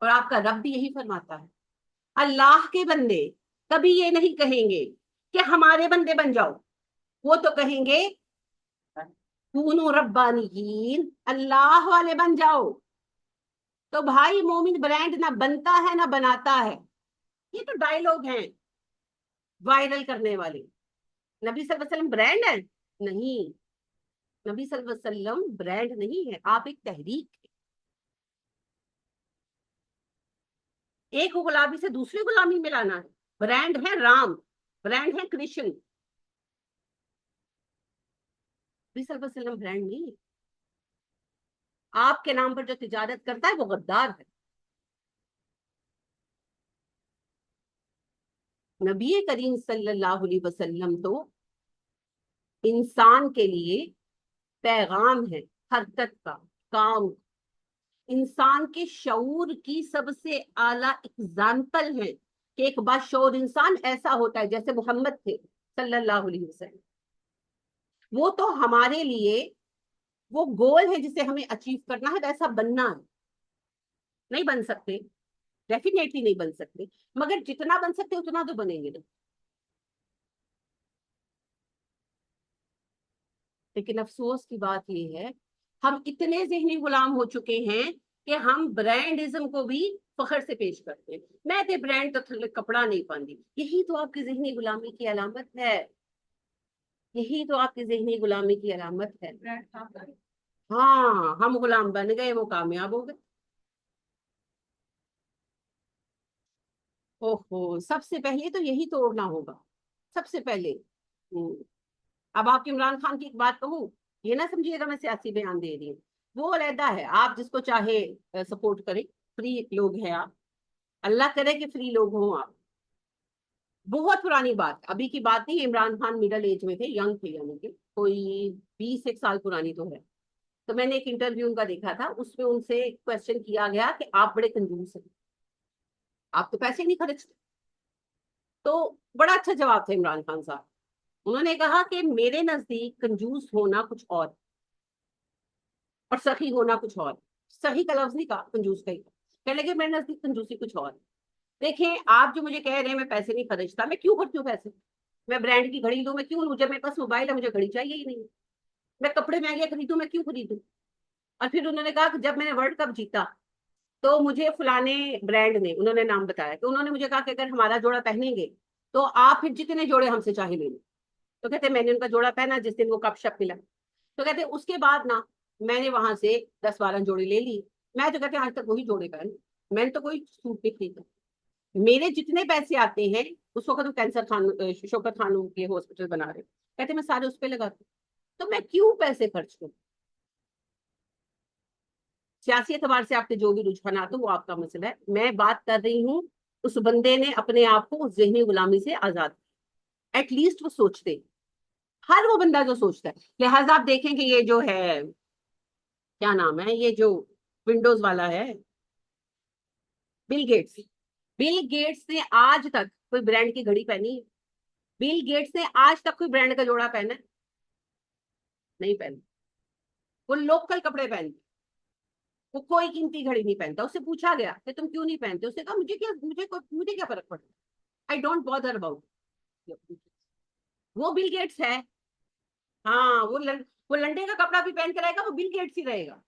اور آپ کا رب بھی یہی فرماتا ہے، اللہ کے بندے کبھی یہ نہیں کہیں گے کہ ہمارے بندے بن جاؤ، وہ تو کہیں گے کونوا ربانیین، اللہ والے بن جاؤ. تو بھائی مومن برانڈ نہ بنتا ہے نہ بناتا ہے. یہ تو ڈائلوگ ہیں وائرل کرنے والے. نبی صلی اللہ علیہ وسلم برانڈ ہے؟ نہیں، نبی صلی اللہ علیہ وسلم برانڈ نہیں ہے، آپ ایک تحریک ہے. ایک غلامی سے دوسری غلامی میں لانا ہے. برانڈ ہے رام، برانڈ ہے کرشن. نبی صلی اللہ علیہ وسلم برانڈ نہیں ہے. آپ کے نام پر جو تجارت کرتا ہے وہ غدار ہے. نبی کریم صلی اللہ علیہ وسلم تو انسان کے لیے پیغام ہے، حرکت کا، کام. انسان کے شعور کی سب سے اعلیٰ اگزامپل ہے کہ ایک باشعور انسان ایسا ہوتا ہے جیسے محمد تھے صلی اللہ علیہ وسلم. وہ تو ہمارے لیے وہ گول ہے جسے ہمیں اچیو کرنا ہے، ویسا بننا ہے. نہیں بن سکتے، ڈیفینیٹلی نہیں بن سکتے، مگر جتنا بن سکتے اتنا تو بنیں گے نا. لیکن افسوس کی بات یہ ہے ہم اتنے ذہنی غلام ہو چکے ہیں کہ ہم برانڈزم کو بھی فخر سے پیش کرتے ہیں. میں تے برانڈ تو تھلے کپڑا نہیں پاندی. یہی تو آپ کی ذہنی غلامی کی علامت ہے. یہی تو آپ کی ذہنی غلامی کی علامت ہے. برانڈ کام کرے. ہاں، ہم غلام بن گئے، وہ کامیاب ہو گئے. اوہو، سب سے پہلے تو یہی توڑنا ہوگا، سب سے پہلے. اب آپ عمران خان کی ایک بات کہوں، یہ نہ سمجھیے گا میں سیاسی بیان دے رہی ہوں. وہ علیحدہ ہے، آپ جس کو چاہے سپورٹ کریں. فری لوگ ہیں آپ، اللہ کرے کہ فری لوگ ہوں آپ. بہت پرانی بات، ابھی کی بات نہیں. عمران خان مڈل ایج میں تھے، ینگ تھے، یعنی کہ کوئی 20 ایک سال پرانی تو ہے. تو میں نے ایک انٹرویو ان کا دیکھا تھا، اس میں ان سے کوشچن کیا گیا کہ آپ بڑے کنجوس ہیں، آپ تو پیسے نہیں خرچتے. تو بڑا اچھا جواب تھا عمران خان صاحب. انہوں نے کہا کہ میرے نزدیک کنجوس ہونا کچھ اور سخی ہونا کچھ اور. سخی کا لفظ نہیں کہا، کنجوس کا ہی کہنے لگے میرے نزدیک کنجوسی کچھ اور. دیکھیں، آپ جو مجھے کہہ رہے ہیں میں پیسے نہیں خرچتا، میں کیوں خرچوں پیسے؟ میں برانڈ کی گھڑی لوں، میں کیوں لوں؟ جب میرے پاس موبائل ہے مجھے گھڑی چاہیے ہی نہیں. میں کپڑے مہنگے خریدوں، میں کیوں خریدوں؟ اور پھر انہوں نے کہا کہ جب میں نے ورلڈ کپ جیتا تو مجھے فلانے برانڈ نے، انہوں نے نام بتایا، کہ انہوں نے مجھے کہا کہ اگر ہمارا جوڑا پہنیں گے تو آپ پھر جتنے جوڑے ہم سے چاہے لے لیں. تو کہتے میں نے ان کا جوڑا پہنا جس دن وہ کپ شپ ملا. تو کہتے اس کے بعد نا میں نے وہاں سے 10 12 جوڑے لے لی. میں تو کہتے آج تک وہی جوڑے پہن، میں نے تو کوئی سوٹ نہیں خریدا. میرے جتنے پیسے آتے ہیں، اس وقت وہ کینسر شوکت خانوں کے ہاسپٹل بنا رہے، کہتے میں سارے اس پہ لگاتی ہوں. تو میں کیوں پیسے خرچ کروں؟ سیاسی اعتبار سے آپ کے جو بھی رجحانات ہو وہ آپ کا مسئلہ ہے. میں بات کر رہی ہوں اس بندے نے اپنے آپ کو اس ذہنی غلامی سے آزاد کیا. ایٹ لیسٹ وہ سوچتے، ہر وہ بندہ جو سوچتا ہے. لہٰذا آپ دیکھیں کہ یہ جو ہے، کیا نام ہے یہ جو ونڈوز والا ہے، بل گیٹس. بل گیٹس نے آج تک کوئی برانڈ کی گھڑی پہنی ہے؟ بل گیٹس نے آج تک کوئی برانڈ کا جوڑا پہنا ہے؟ نہیں پہنا. وہ لوکل کپڑے پہنتے، وہ کوئی قیمتی گھڑی نہیں پہنتا. اس سے پوچھا گیا کہ تم کیوں نہیں پہنتے؟ اس نے کہا مجھے کیا فرق پڑتا، آئی ڈونٹ بادر اباؤٹ. وہ بل گیٹس ہے. ہاں، وہ لنڈے کا کپڑا بھی پہن کے رہے گا، وہ بل گیٹس ہی رہے گا.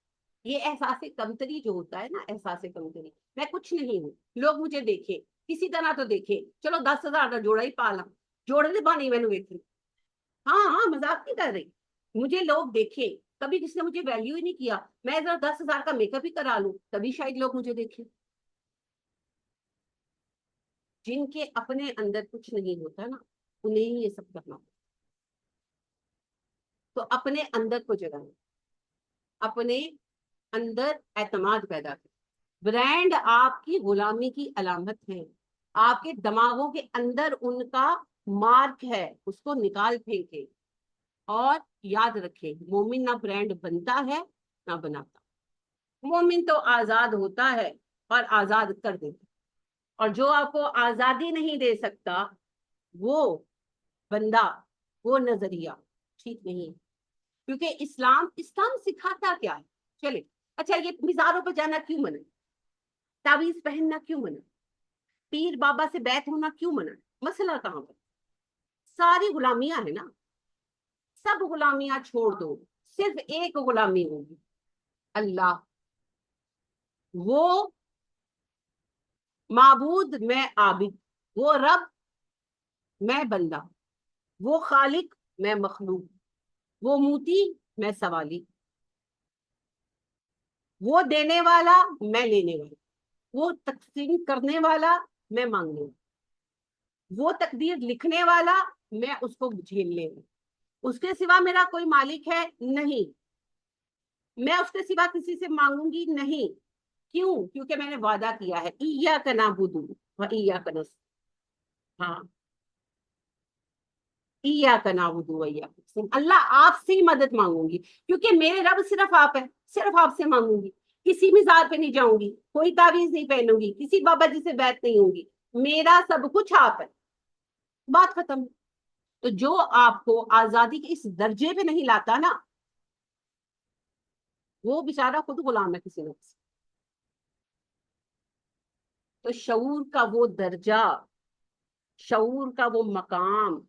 یہ احساس کمتری جو ہوتا ہے نا، احساس کمتری، میں کچھ نہیں ہوں، لوگ مجھے دیکھیں کسی طرح تو دیکھیں، چلو 10,000 کا جوڑا ہی پالا، جوڑے نے پانی میں نے دیکھی. ہاں ہاں، مذاق نہیں کر رہی. مجھے لوگ دیکھیں، کبھی کسی نے مجھے ویلیو ہی نہیں کیا، میں ذرا 10,000 کا میک اپ ہی کرا لوں تبھی شاید لوگ مجھے دیکھیں. جن کے اپنے اندر کچھ نہیں ہوتا نا، انہیں ہی یہ سب کرنا. تو اپنے اندر کو جگانا، اپنے اندر اعتماد پیدا کریں. برانڈ آپ کی غلامی کی علامت ہے. آپ کے دماغوں کے اندر ان کا مارک ہے، اس کو نکال پھینکے. اور یاد رکھیں، مومن نہ برانڈ بنتا ہے نہ بناتا. مومن تو آزاد ہوتا ہے اور آزاد کر دیتا. اور جو آپ کو آزادی نہیں دے سکتا، وہ بندہ، وہ نظریہ ٹھیک نہیں. کیونکہ اسلام سکھاتا کیا ہے؟ چلے اچھا، یہ مزاروں پہ جانا کیوں منع، تعویذ پہننا کیوں منع، پیر بابا سے بیعت ہونا کیوں منع؟ مسئلہ کہاں پر؟ ساری غلامیاں ہیں نا. سب غلامیاں چھوڑ دو، صرف ایک غلامی ہوگی، اللہ. وہ معبود، میں عابد. وہ رب، میں بندہ. وہ خالق، میں مخلوق. وہ موتی، میں سوالی. وہ دینے والا، میں لینے والا. وہ تقسیم کرنے والا میں مانگنے ہوں، وہ تقدیر لکھنے والا میں اس کو جھیلنے ہوں، اس کے سوا میرا کوئی مالک ہے نہیں، میں اس کے سوا کسی سے مانگوں گی نہیں. کیوں؟ کیونکہ میں نے وعدہ کیا ہے ایاک نعبد و ایاک نستعین. ہاں، ایاک نعبد و ایاک نستعین، اللہ آپ سے ہی مدد مانگوں گی، کیونکہ میرے رب صرف آپ ہے، صرف آپ سے مانگوں گی. کسی مزار پہ نہیں جاؤں گی، کوئی تعویذ نہیں پہنوں گی، کسی بابا جی سے بیعت نہیں ہوں گی، میرا سب کچھ آپ ہے. بات ختم. تو جو آپ کو آزادی کے اس درجے پہ نہیں لاتا نا، وہ بیچارہ خود غلام ہے کسی نفس. تو شعور کا وہ درجہ، شعور کا وہ مقام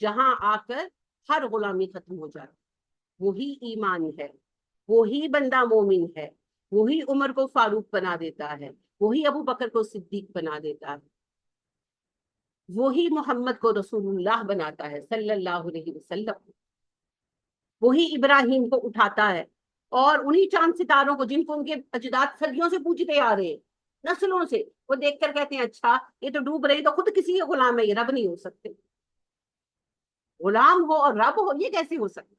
جہاں آ کر ہر غلامی ختم ہو جاتی، وہی ایمان ہے، وہی بندہ مومن ہے، وہی عمر کو فاروق بنا دیتا ہے، وہی ابو بکر کو صدیق بنا دیتا ہے، وہی محمد کو رسول اللہ بناتا ہے صلی اللہ علیہ وسلم، وہی ابراہیم کو اٹھاتا ہے، اور انہی چاند ستاروں کو جن کو ان کے اجداد صدیوں سے پوجتے آ رہے ہیں، نسلوں سے، وہ دیکھ کر کہتے ہیں اچھا یہ تو ڈوب رہے، تو خود کسی کے غلام ہے، یہ رب نہیں ہو سکتے. غلام ہو اور رب ہو، یہ کیسے ہو سکتا؟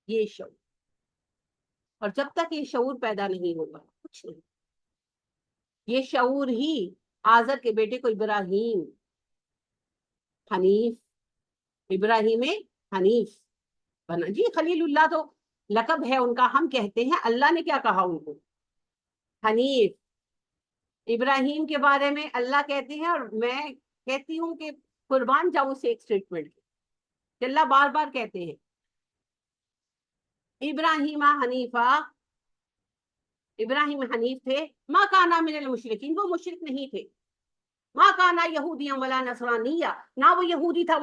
یہ شعور. اور جب تک یہ شعور پیدا نہیں ہوگا کچھ نہیں. یہ شعور ہی آزر کے بیٹے کو ابراہیم حنیف، ابراہیم حنیف بنا. جی خلیل اللہ تو لقب ہے ان کا، ہم کہتے ہیں اللہ نے کیا کہا ان کو؟ حنیف. ابراہیم کے بارے میں اللہ کہتے ہیں، اور میں کہتی ہوں کہ قربان جاؤں سے ایک اسٹیٹمنٹ کہ اللہ بار بار کہتے ہیں ابراہیم حنیفہ، ابراہیم حنیف تھے، ما کانا من المشرکین، وہ مشرک نہیں تھے، ما کانا یہودیاں ولا نصرانیہ، نہ وہ یہودی تھا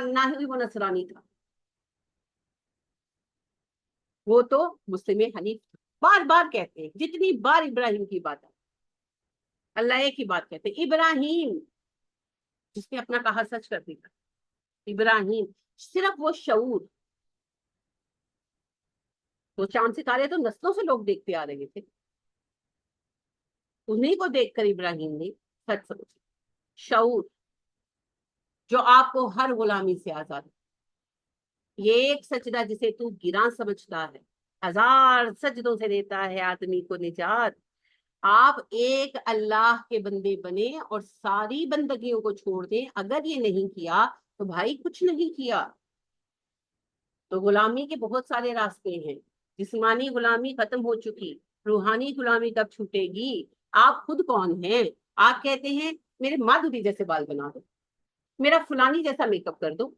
نہ ہی وہ نصرانی تھا، وہ تو مسلم حنیف تھا. بار بار کہتے ہیں، جتنی بار ابراہیم کی بات ہے اللہ ایک ہی بات کہتے ہیں، ابراہیم جس نے اپنا کہا سچ کر دیا. ابراہیم صرف وہ شعور، وہ چاند ستارے تو نسلوں سے لوگ دیکھتے آ رہے تھے، انہیں کو دیکھ کر ابراہیم نے سچ سمجھا. شعور جو آپ کو ہر غلامی سے آزاد، یہ ایک سجدہ جسے تو گراں سمجھتا ہے، ہزار سجدوں سے دیتا ہے آدمی کو نجات. آپ ایک اللہ کے بندے بنے اور ساری بندگیوں کو چھوڑ دیں، اگر یہ نہیں کیا تو بھائی کچھ نہیں کیا. تو غلامی کے بہت سارے راستے ہیں. جسمانی غلامی ختم ہو چکی، روحانی غلامی کب چھوٹے گی؟ آپ خود کون ہیں؟ آپ کہتے ہیں میرے مادھوری جیسے بال بنا دو، میرا فلانی جیسا میک اپ کر دو،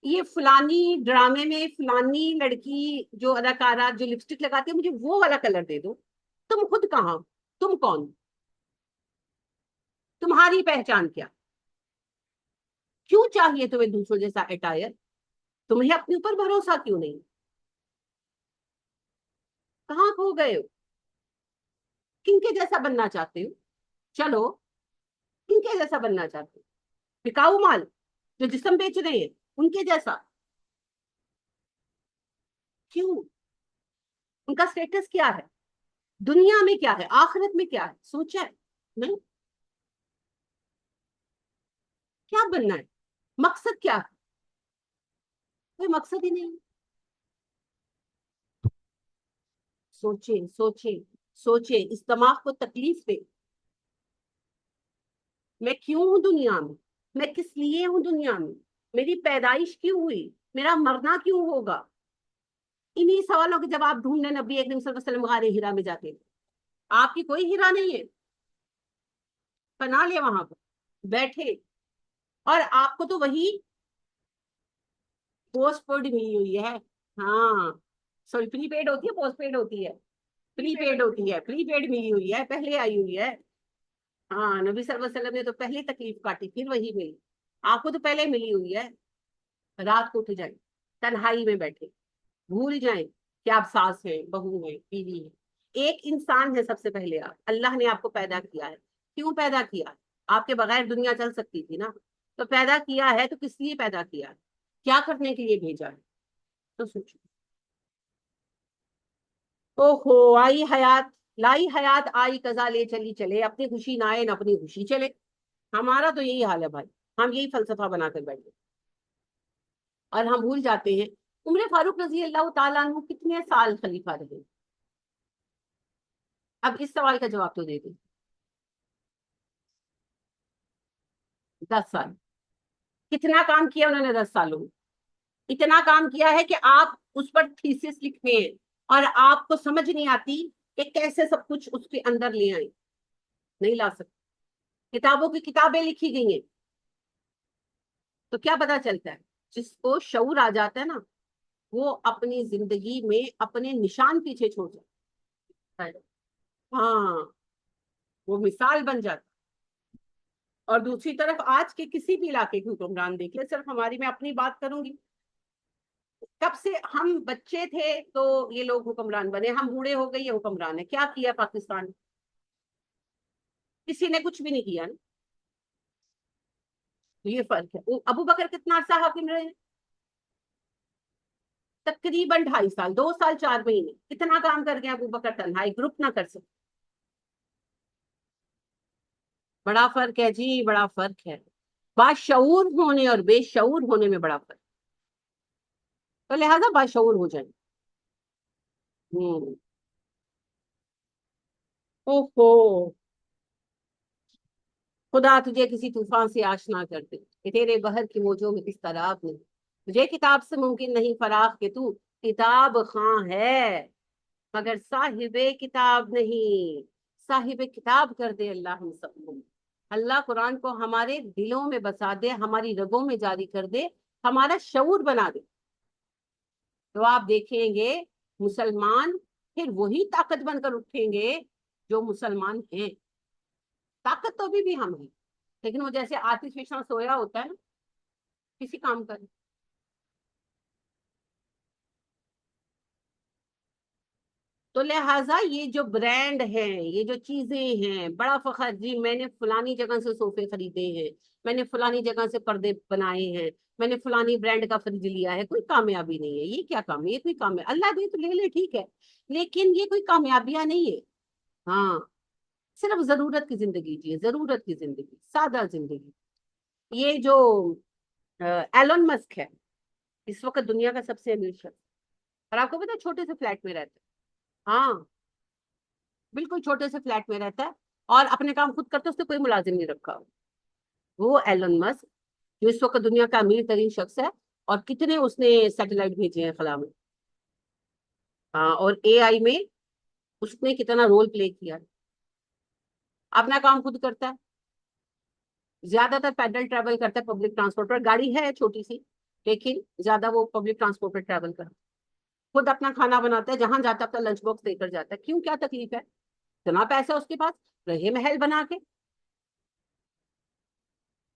یہ فلانی ڈرامے میں فلانی لڑکی جو اداکارہ جو لپسٹک لگاتی ہے مجھے وہ والا کلر دے دو. تم خود کہاں؟ تم کون؟ تمہاری پہچان کیا؟ کیوں چاہیے تمہیں دوسروں جیسا اٹائر؟ تمہیں اپنے اوپر بھروسہ کیوں نہیں؟ کہاں کھو گئے ہو؟ کن کے جیسا بننا چاہتے ہو؟ چلو کن کے جیسا بننا چاہتے ہو؟ بکاؤ مال جو جسم بیچ رہے ہیں ان کے جیسا؟ کیوں؟ ان کا سٹیٹس کیا ہے؟ دنیا میں کیا ہے؟ آخرت میں کیا ہے؟ سوچا ہے نہیں؟ کیا بننا ہے؟ مقصد کیا ہے؟ کوئی مقصد ہی نہیں. سوچیں سوچیں سوچیں، اس دماغ کو تکلیف دے. میں کیوں ہوں دنیا میں کس لیے ہوں دنیا میں، میری پیدائش کیوں ہوئی، میرا مرنا کیوں ہوگا؟ انہی سوالوں کے جواب ڈھونڈنے نبی اکرم صلی اللہ علیہ وسلم غار ہرا میں جاتے تھے. آپ کی کوئی ہرا نہیں ہے، پناہ لے وہاں پر بیٹھے، اور آپ کو تو وہی پوسٹ پیڈ ملی ہوئی ہے. ہاں سوری، پری پیڈ ہوتی ہے، پوسٹ پیڈ ہوتی ہے، پری پیڈ ہوتی ہے، پری پیڈ ملی ہوئی ہے، پہلے آئی ہوئی ہے. ہاں نبی صلی اللہ علیہ وسلم نے تو پہلے تکلیف کاٹی پھر وہی ملی. آپ کو تو پہلے ملی ہوئی ہے. رات کو اٹھ جائیں، تنہائی میں بیٹھے، بھول جائیں کہ آپ ساس ہیں، بہو ہیں، بیوی ہیں. ایک انسان ہے سب سے پہلے. آپ اللہ نے آپ کو پیدا کیا ہے. کیوں پیدا کیا؟ آپ کے بغیر دنیا چل سکتی تھی نا. تو پیدا کیا ہے تو کس لیے پیدا کیا ہے؟ کیا کرنے کے لیے بھیجا ہے؟ تو سوچو. او ہو آئی حیات لائی حیات آئی قضا لے چلی چلے، اپنی خوشی نہ آئے نہ اپنی خوشی چلے. ہمارا تو یہی حال ہے بھائی، ہم یہی فلسفہ بنا کر بیٹھے اور ہم بھول جاتے ہیں عمر فاروق رضی اللہ تعالیٰ عنہ کتنے سال خلیفہ رہے. اب اس سوال کا جواب تو دے دیں. 10 سال. کتنا کام کیا انہوں نے 10 سالوں میں؟ اتنا کام کیا ہے کہ آپ اس پر تھیسس لکھتے ہیں اور آپ کو سمجھ نہیں آتی کہ کیسے سب کچھ اس کے اندر لے آئیں. نہیں لا سکتے. کتابوں کی کتابیں لکھی گئی ہیں. تو کیا پتا چلتا ہے؟ جس کو شعور آ جاتا ہے نا، وہ اپنی زندگی میں اپنے نشان پیچھے چھوڑ جاتا ہے. ہاں، وہ مثال بن جاتا. اور دوسری طرف آج کے کسی بھی علاقے کے حکمران دیکھ لیں، صرف ہماری میں اپنی بات کروں گی، کب سے ہم بچے تھے تو یہ لوگ حکمران بنے، ہم بوڑھے ہو گئے یہ حکمران ہے. کیا کیا پاکستان نے؟ کسی نے کچھ بھی نہیں کیا نا. یہ فرق ہے. ابو بکر کتنا عرصہ حاکم رہے؟ تقریباً 2.5 سال، 2 سال 4 مہینے. کتنا کام کر گئے ابو بکر؟ تنہا ایک گروپ نہ کر سکتے. بڑا فرق ہے جی، بڑا فرق ہے. باشعور ہونے اور بے شعور ہونے میں بڑا فرق. تو لہذا باشعور ہو جائیں. اوہو، خدا تجھے کسی طوفان سے آشنا کر دے کہ تیرے بحر کی موجوں میں کس طرح نہیں. تجھے کتاب سے ممکن نہیں فراغ کہ تو کتاب خواں ہے، مگر صاحب کتاب نہیں. صاحب کتاب کر دے اللہ ہم سب کو. اللہ قرآن کو ہمارے دلوں میں بسا دے، ہماری رگوں میں جاری کر دے، ہمارا شعور بنا دے. تو آپ دیکھیں گے مسلمان پھر وہی طاقت بن کر اٹھیں گے جو مسلمان ہیں. طاقت تو بھی ہم ہیں، لیکن وہ جیسے آتش فشاں سویا ہوتا ہے نا، کسی کام کا. تو لہٰذا یہ جو برانڈ ہیں، یہ جو چیزیں ہیں، بڑا فخر جی میں نے فلانی جگہ سے صوفے خریدے ہیں، میں نے فلانی جگہ سے پردے بنائے ہیں، میں نے فلانی برانڈ کا فریج لیا ہے. کوئی کامیابی نہیں ہے. یہ کیا کام ہے؟ یہ کوئی کام ہے؟ اللہ دے تو لے لے، ٹھیک ہے، لیکن یہ کوئی کامیابیاں نہیں ہے. ہاں، صرف ضرورت کی زندگی جیے، ضرورت کی زندگی، سادہ زندگی. یہ جو ایلون مسک ہے اس وقت دنیا کا سب سے امیر شخص، اور آپ کو پتا چھوٹے سے فلیٹ میں رہتا ہے. ہاں، بالکل چھوٹے سے فلیٹ میں رہتا ہے اور اپنے کام خود کرتا ہے، اس نے کوئی ملازم نہیں رکھا. وہ ایلن مسک جو اس وقت دنیا کا امیر ترین شخص ہے، اور کتنے اس نے سیٹلائٹ بھیجے ہیں خلا میں. ہاں، اور اے آئی میں اس نے کتنا رول پلے کیا. اپنا کام خود کرتا ہے، زیادہ تر پیدل ٹریول کرتا ہے، پبلک ٹرانسپورٹ پر. گاڑی ہے چھوٹی سی لیکن زیادہ وہ پبلک ٹرانسپورٹ پر ٹریول کرتا ہے. خود اپنا کھانا بناتا ہے، جہاں جاتا ہے اپنا لنچ باکس دے کر جاتا ہے. کیوں؟ کیا تکلیف ہے؟ اتنا پیسہ اس کے پاس، رہے محل بنا کے،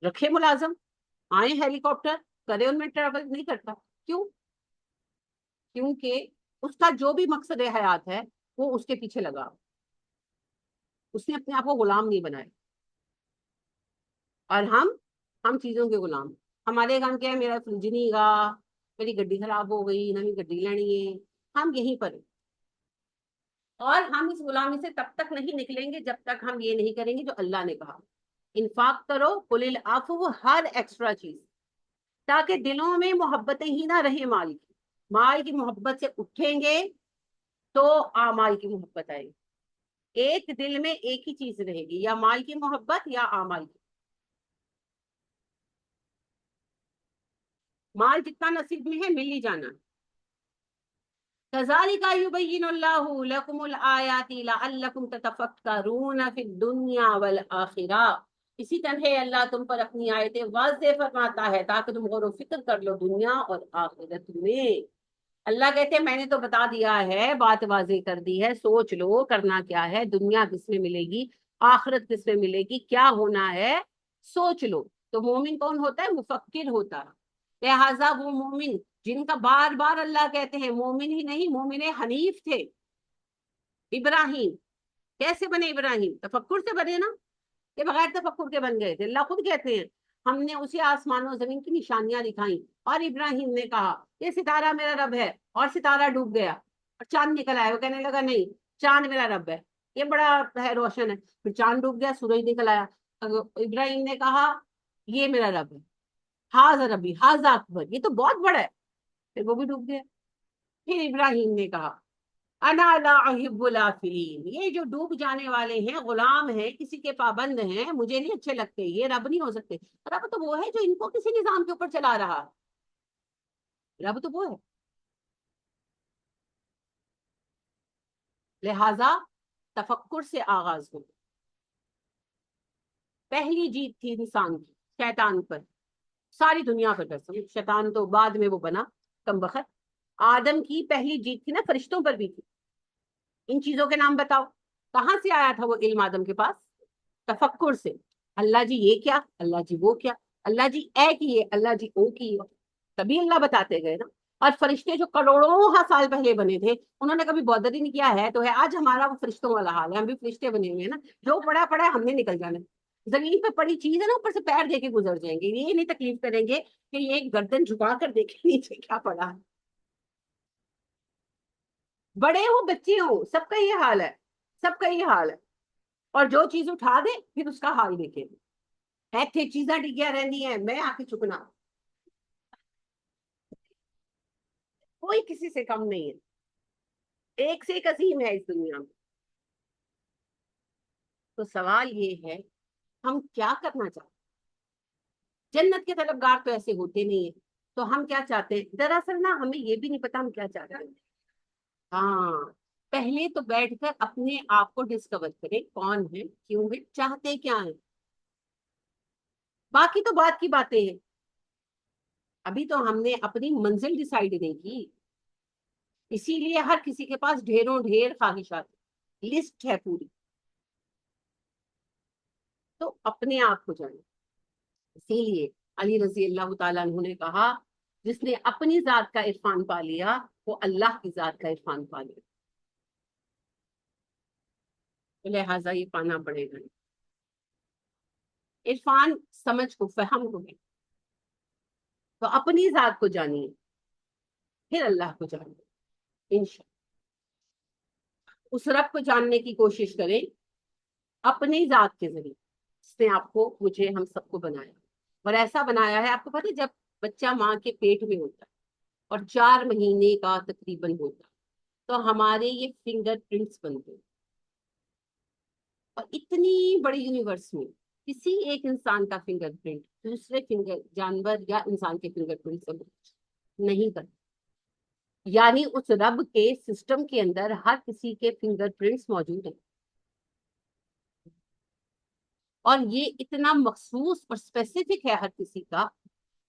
رکھے ملازم، آئے ہیلی کاپٹر، کرے ان میں ٹریول. نہیں کرتا. کیوں؟ کیونکہ اس کا جو بھی مقصد حیات ہے وہ اس کے پیچھے لگا. اس نے اپنے آپ کو غلام نہیں بنایا. اور ہم چیزوں کے غلام. ہمارے کام کیا ہے؟ میرا فریج نہیں گا، میری گڈی خراب ہو گئی، نئی گڈی لینی ہے. ہم یہیں پر ہیں. اور ہم اس غلامی سے تب تک نہیں نکلیں گے جب تک ہم یہ نہیں کریں گے جو اللہ نے کہا. انفاق کرو، قل العفو، ہر ایکسٹرا چیز، تاکہ دلوں میں محبتیں ہی نہ رہیں مال کی. مال کی محبت سے اٹھیں گے تو اعمال کی محبت آئے گی. ایک دل میں ایک ہی چیز رہے گی، یا مال کی محبت یا اعمال کی. مال جتنا نصیب میں ہے مل ہی جانا. كذلك يبين الله لكم الآيات لعلكم تتفكرون في الدنيا والآخرة. اسی طرح اللہ تم پر اپنی آیتیں واضح فرماتا ہے تاکہ تم غور و فکر کر لو دنیا اور آخرت میں. اللہ کہتے ہیں میں نے تو بتا دیا ہے، بات واضح کر دی ہے، سوچ لو کرنا کیا ہے، دنیا کس میں ملے گی، آخرت کس میں ملے گی، کیا ہونا ہے، سوچ لو. تو مومن کون ہوتا ہے؟ مفکر ہوتا ہے. لہٰذا وہ مومن جن کا بار بار اللہ کہتے ہیں مومن ہی نہیں، مومن حنیف تھے. ابراہیم کیسے بنے؟ ابراہیم تفکر سے بنے نا، کہ بغیر تفکر کے بن گئے تھے. اللہ خود کہتے ہیں ہم نے اسے آسمان و زمین کی نشانیاں دکھائیں، اور ابراہیم نے کہا یہ ستارہ میرا رب ہے، اور ستارہ ڈوب گیا اور چاند نکل آیا. وہ کہنے لگا نہیں، چاند میرا رب ہے. یہ بڑا ہے روشن ہے. پھر چاند ڈوب گیا, سورج نکل آیا. ابراہیم نے کہا یہ میرا رب ہے, ہاذا ربی ہاذا اکبر, یہ تو بہت بڑا ہے. پھر وہ بھی ڈوب گیا. پھر ابراہیم نے کہا انا لا احب الافلین, یہ جو ڈوب جانے والے ہیں غلام ہیں, کسی کے پابند ہیں, مجھے نہیں اچھے لگتے, یہ رب نہیں ہو سکتے. رب تو وہ ہے جو ان کو کسی نظام کے اوپر چلا رہا ہے, رب تو وہ ہے. لہذا تفکر سے آغاز ہو. پہلی جیت تھی انسان کی شیطان پر, ساری دنیا پر قسم, شیطان تو بعد میں وہ بنا کم بخت. آدم کی پہلی جیت تھی نا, فرشتوں پر بھی تھی. ان چیزوں کے نام بتاؤ, کہاں سے آیا تھا وہ علم آدم کے پاس؟ تفکر سے. اللہ جی یہ کیا, اللہ جی وہ کیا, اللہ جی اے کیے, اللہ جی او کیے, تبھی اللہ بتاتے گئے نا. اور فرشتے جو کروڑوں سال پہلے بنے تھے, انہوں نے کبھی بودری نہیں کیا ہے تو ہے. آج ہمارا وہ فرشتوں والا حال ہے, ہم بھی فرشتے بنے ہوئے ہیں نا, جو پڑا پڑا ہے ہم نے نکل جانا. زمین پہ پڑی چیز ہے نا, اوپر سے پیر دے کے گزر جائیں گے, یہ نہیں تکلیف کریں گے کہ یہ گردن جھکا کر دیکھیں نیچے کیا پڑا ہے. بڑے ہو بچے ہو, سب کا یہ حال ہے, سب کا یہ حال ہے. اور جو چیز اٹھا دے پھر اس کا حال دیکھے. ایتھے چیزاں ڈگیا رہی ہیں, میں آ کے چکنا, کوئی کسی سے کم نہیں ہے, ایک سے ایک عظیم ہے اس دنیا میں. تو سوال یہ ہے ہم کیا کرنا چاہتے ہیں؟ جنت کے طلبگار تو ایسے ہوتے نہیں ہیں, تو ہم کیا چاہتے ہیں؟ دراصل نا ہمیں یہ بھی نہیں پتا ہم کیا چاہتے ہیں. ہاں, پہلے تو بیٹھ کر اپنے آپ کو ڈسکور کریں, کون ہے, کیوں ہے, چاہتے کیا ہیں. باقی تو بات کی باتیں ہیں, ابھی تو ہم نے اپنی منزل ڈیسائیڈ نہیں کی. اسی لیے ہر کسی کے پاس ڈھیروں ڈھیر خواہشات, لسٹ ہے پوری. تو اپنے آپ کو جانے. اسی لیے علی رضی اللہ تعالیٰ عنہ نے کہا جس نے اپنی ذات کا عرفان پا لیا وہ اللہ کی ذات کا عرفان پا لیا. لہٰذا یہ پانا پڑے گا. عرفان سمجھ کو, فہم کو ہے, تو اپنی ذات کو جانیے, پھر اللہ کو جانیے انشاءاللہ. اس رب کو جاننے کی کوشش کریں اپنی ذات کے ذریعے, جس نے آپ کو, مجھے, ہم سب کو بنایا. اور ایسا بنایا ہے, آپ کو پتہ ہے جب بچہ ماں کے پیٹ میں ہوتا ہے اور 4 مہینے کا تقریباً ہوتا ہے تو ہمارے یہ فنگر پرنٹس بنتے ہیں. اور اتنی بڑی یونیورس میں کسی ایک انسان کا فنگر پرنٹ دوسرے جانور یا انسان کے فنگر پرنٹ سے نہیں کرتا. یعنی اس رب کے سسٹم کے اندر ہر کسی کے فنگر پرنٹس موجود ہیں. اور یہ اتنا مخصوص اور اسپیسیفک ہے ہر کسی کا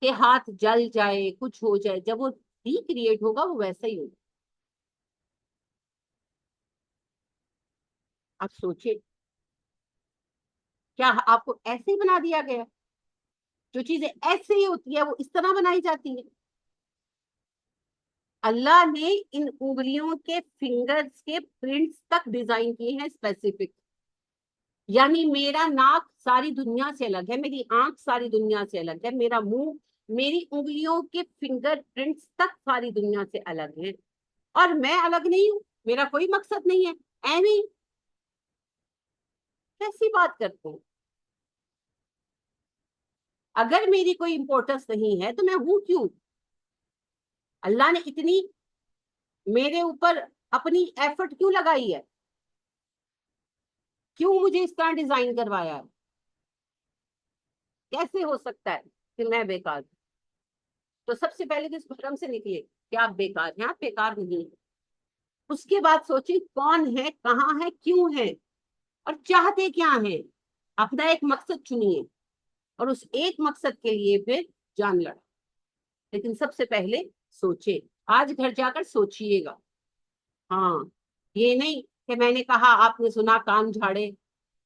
کہ ہاتھ جل جائے, کچھ ہو جائے, جب وہ ریکریٹ ہوگا وہ ویسا ہی ہوگا. آپ سوچیں, کیا آپ کو ایسے ہی بنا دیا گیا؟ جو چیزیں ایسے ہی ہوتی ہے وہ اس طرح بنائی جاتی ہیں. اللہ نے ان انگلیوں کے فنگرز کے پرنٹس تک ڈیزائن کیے ہیں اسپیسیفک. یعنی میرا ناک ساری دنیا سے الگ ہے, میری آنکھ ساری دنیا سے الگ ہے, میرا منہ, میری انگلیوں کے فنگر پرنٹس تک ساری دنیا سے الگ ہیں. اور میں الگ نہیں ہوں, میرا کوئی مقصد نہیں ہے. ایویں کیسی بات کرتے ہیں؟ اگر میری کوئی امپورٹنس نہیں ہے تو میں ہوں کیوں؟ اللہ نے اتنی میرے اوپر اپنی ایفرٹ کیوں لگائی ہے؟ کیوں مجھے اس طرح ڈیزائن کروایا ہے؟ کیسے ہو سکتا ہے کہ میں بیکار ہوں؟ تو سب سے پہلے تو اس بھرم سے نکلے کہ آپ بیکار ہیں. آپ بیکار نہیں ہیں. اس کے بعد سوچیں کون ہے, کہاں ہے, کیوں ہے, اور چاہتے کیا ہیں. اپنا ایک مقصد چنیے اور اس ایک مقصد کے لیے پھر جان لڑا. لیکن سب سے پہلے سوچے, آج گھر جا کر سوچئے گا. ہاں, یہ نہیں کہ میں نے کہا آپ نے سنا کان جھاڑے,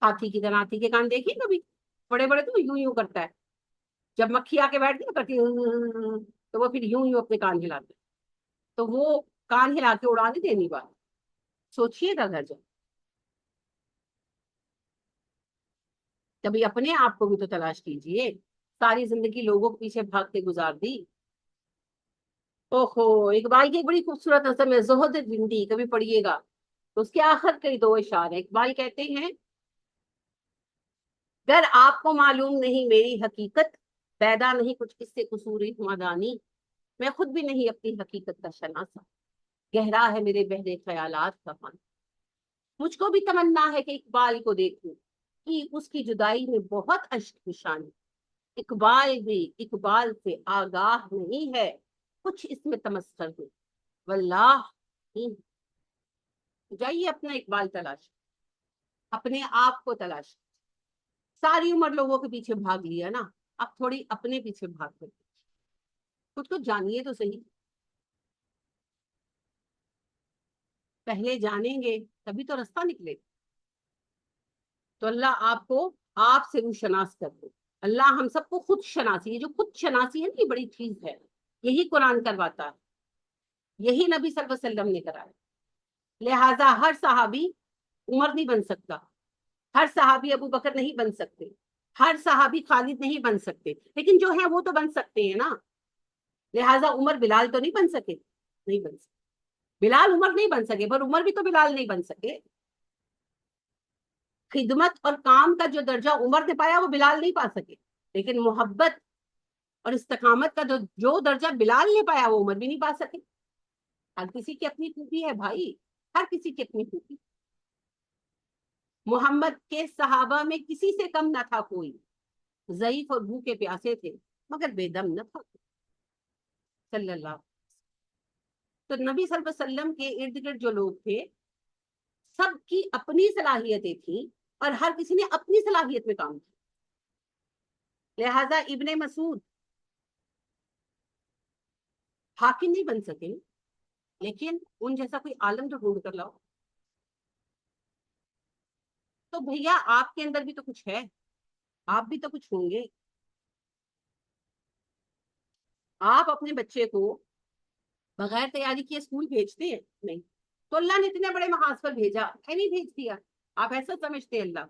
ہاتھی کی طرح. ہاتھی کے کان دیکھیے کبھی, بڑے بڑے تو یوں یوں کرتا ہے. جب مکھی آ کے بیٹھتی ہے کرتی تو وہ پھر یوں یوں اپنے کان ہلاتے, تو وہ کان ہلا کے اڑا نہیں دینی بات. سوچئے گا گھر جا. کبھی اپنے آپ کو بھی تو تلاش کیجئے. ساری زندگی لوگوں کے پیچھے بھاگتے گزار دی. اوہو, اقبال کی ایک بڑی خوبصورت نظم ہے زہد زندگی, کبھی پڑھیے گا. تو اس کے آخر کے دو اشارے اقبال کہتے ہیں گر آپ کو معلوم نہیں میری حقیقت پیدا نہیں کچھ اس سے قصوری ہمدانی میں خود بھی نہیں اپنی حقیقت کا شناسا گہرا ہے میرے بہرے خیالات کا پانی مجھ کو بھی تمنا ہے کہ اقبال کو دیکھوں کہ اس کی جدائی میں بہت اشک نشانی اقبال بھی اقبال سے آگاہ نہیں ہے کچھ اس میں تمسخر ہو واللہ نہیں۔ جائیے اپنا اقبال تلاش اپنے آپ کو تلاش ساری عمر لوگوں کے پیچھے بھاگ لیا نا اب تھوڑی اپنے پیچھے بھاگ کر خود کو جانیے تو صحیح پہلے جانیں گے تبھی تو راستہ نکلے تو اللہ آپ کو آپ سے وہ شناس کر دے اللہ ہم سب کو خود شناسی یہ جو خود شناسی ہے نا یہ بڑی چیز ہے یہی قرآن کرواتا ہے یہی نبی صلی اللہ علیہ وسلم نے کرایا لہٰذا ہر صحابی عمر نہیں بن سکتا ہر صحابی ابو بکر نہیں بن سکتے ہر صحابی خالد نہیں بن سکتے لیکن جو ہے وہ تو بن سکتے ہیں نا لہٰذا عمر بلال تو نہیں بن سکے نہیں بن سکے بلال عمر نہیں بن سکے پر عمر بھی تو بلال نہیں بن سکے خدمت اور کام کا جو درجہ عمر نے پایا وہ بلال نہیں پا سکے لیکن محبت اور استقامت کا جو درجہ بلال نے پایا وہ عمر بھی نہیں پا سکے ہر کسی کی اپنی خوبی ہے بھائی ہر کسی کی اپنی خوبی محمد کے صحابہ میں کسی سے کم نہ تھا کوئی ضعیف اور بھوکے پیاسے تھے مگر بے دم نہ تھا صلی اللہ تو نبی صلی اللہ علیہ وسلم کے ارد گرد جو لوگ تھے سب کی اپنی صلاحیتیں تھیں اور ہر کسی نے اپنی صلاحیت میں کام کیا لہذا ابن مسعود حاکم نہیں بن سکے لیکن ان جیسا کوئی عالم تو ڈھونڈ کر لاؤ تو بھیا آپ کے اندر بھی تو کچھ ہے آپ بھی تو کچھ ہوں گے آپ اپنے بچے کو بغیر تیاری کیے اسکول بھیجتے ہیں نہیں تو اللہ نے اتنے بڑے محاذ پر بھیجا ہے نہیں بھیج دیا آپ ایسا سمجھتے ہیں اللہ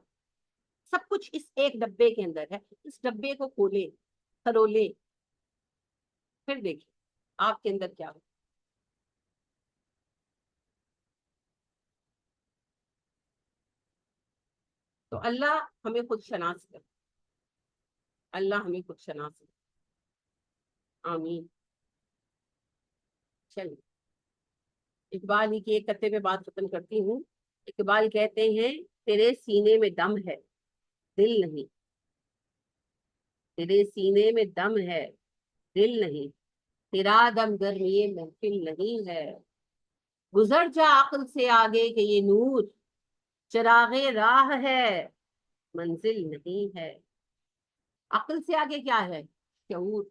سب کچھ اس ایک ڈبے کے اندر ہے اس ڈبے کو کھولے کھرولے پھر دیکھیں آپ کے اندر کیا ہو تو اللہ ہمیں خود شناس کر اللہ ہمیں خود شناس کر آمین چلیے اقبال ہی کی ایک قطعے پہ بات ختم کرتی ہوں اقبال کہتے ہیں تیرے سینے میں دم ہے دل نہیں تیرے سینے میں دم ہے دل نہیں تیرا دم گرمی محفل نہیں ہے گزر جا عقل سے آگے کہ یہ نور چراغ راہ ہے منزل نہیں ہے عقل سے آگے کیا ہے شعور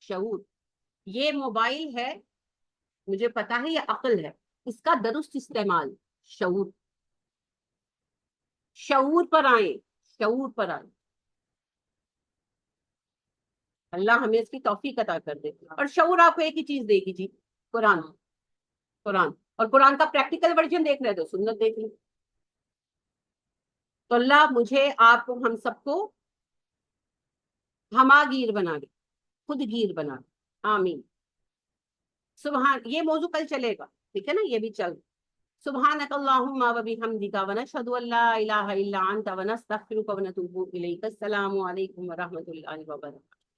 شعور یہ موبائل ہے مجھے پتا ہے یہ عقل ہے اس کا درست استعمال شعور شعور پر آئیں شعور پر آئیں اللہ ہمیں اس کی توفیق عطا کر دے اور شعور آپ کو ایک ہی چیز دے گی جی قرآن قرآن اور قرآن کا پریکٹیکل ورژن دیکھ رہے تو سنت دیکھ لیں تو اللہ مجھے آپ کو ہم سب کو ہماگیر بنا دے خود گیر بنا دے آمین سبحان یہ موضوع کل چلے گا ٹھیک ہے نا یہ بھی چل سبحانک اللہم و بحمدک ونشہد ان لا الہ الا انت ونستغفرک ونتوب الیک السلام علیکم ورحمۃ اللہ وبرکاتہ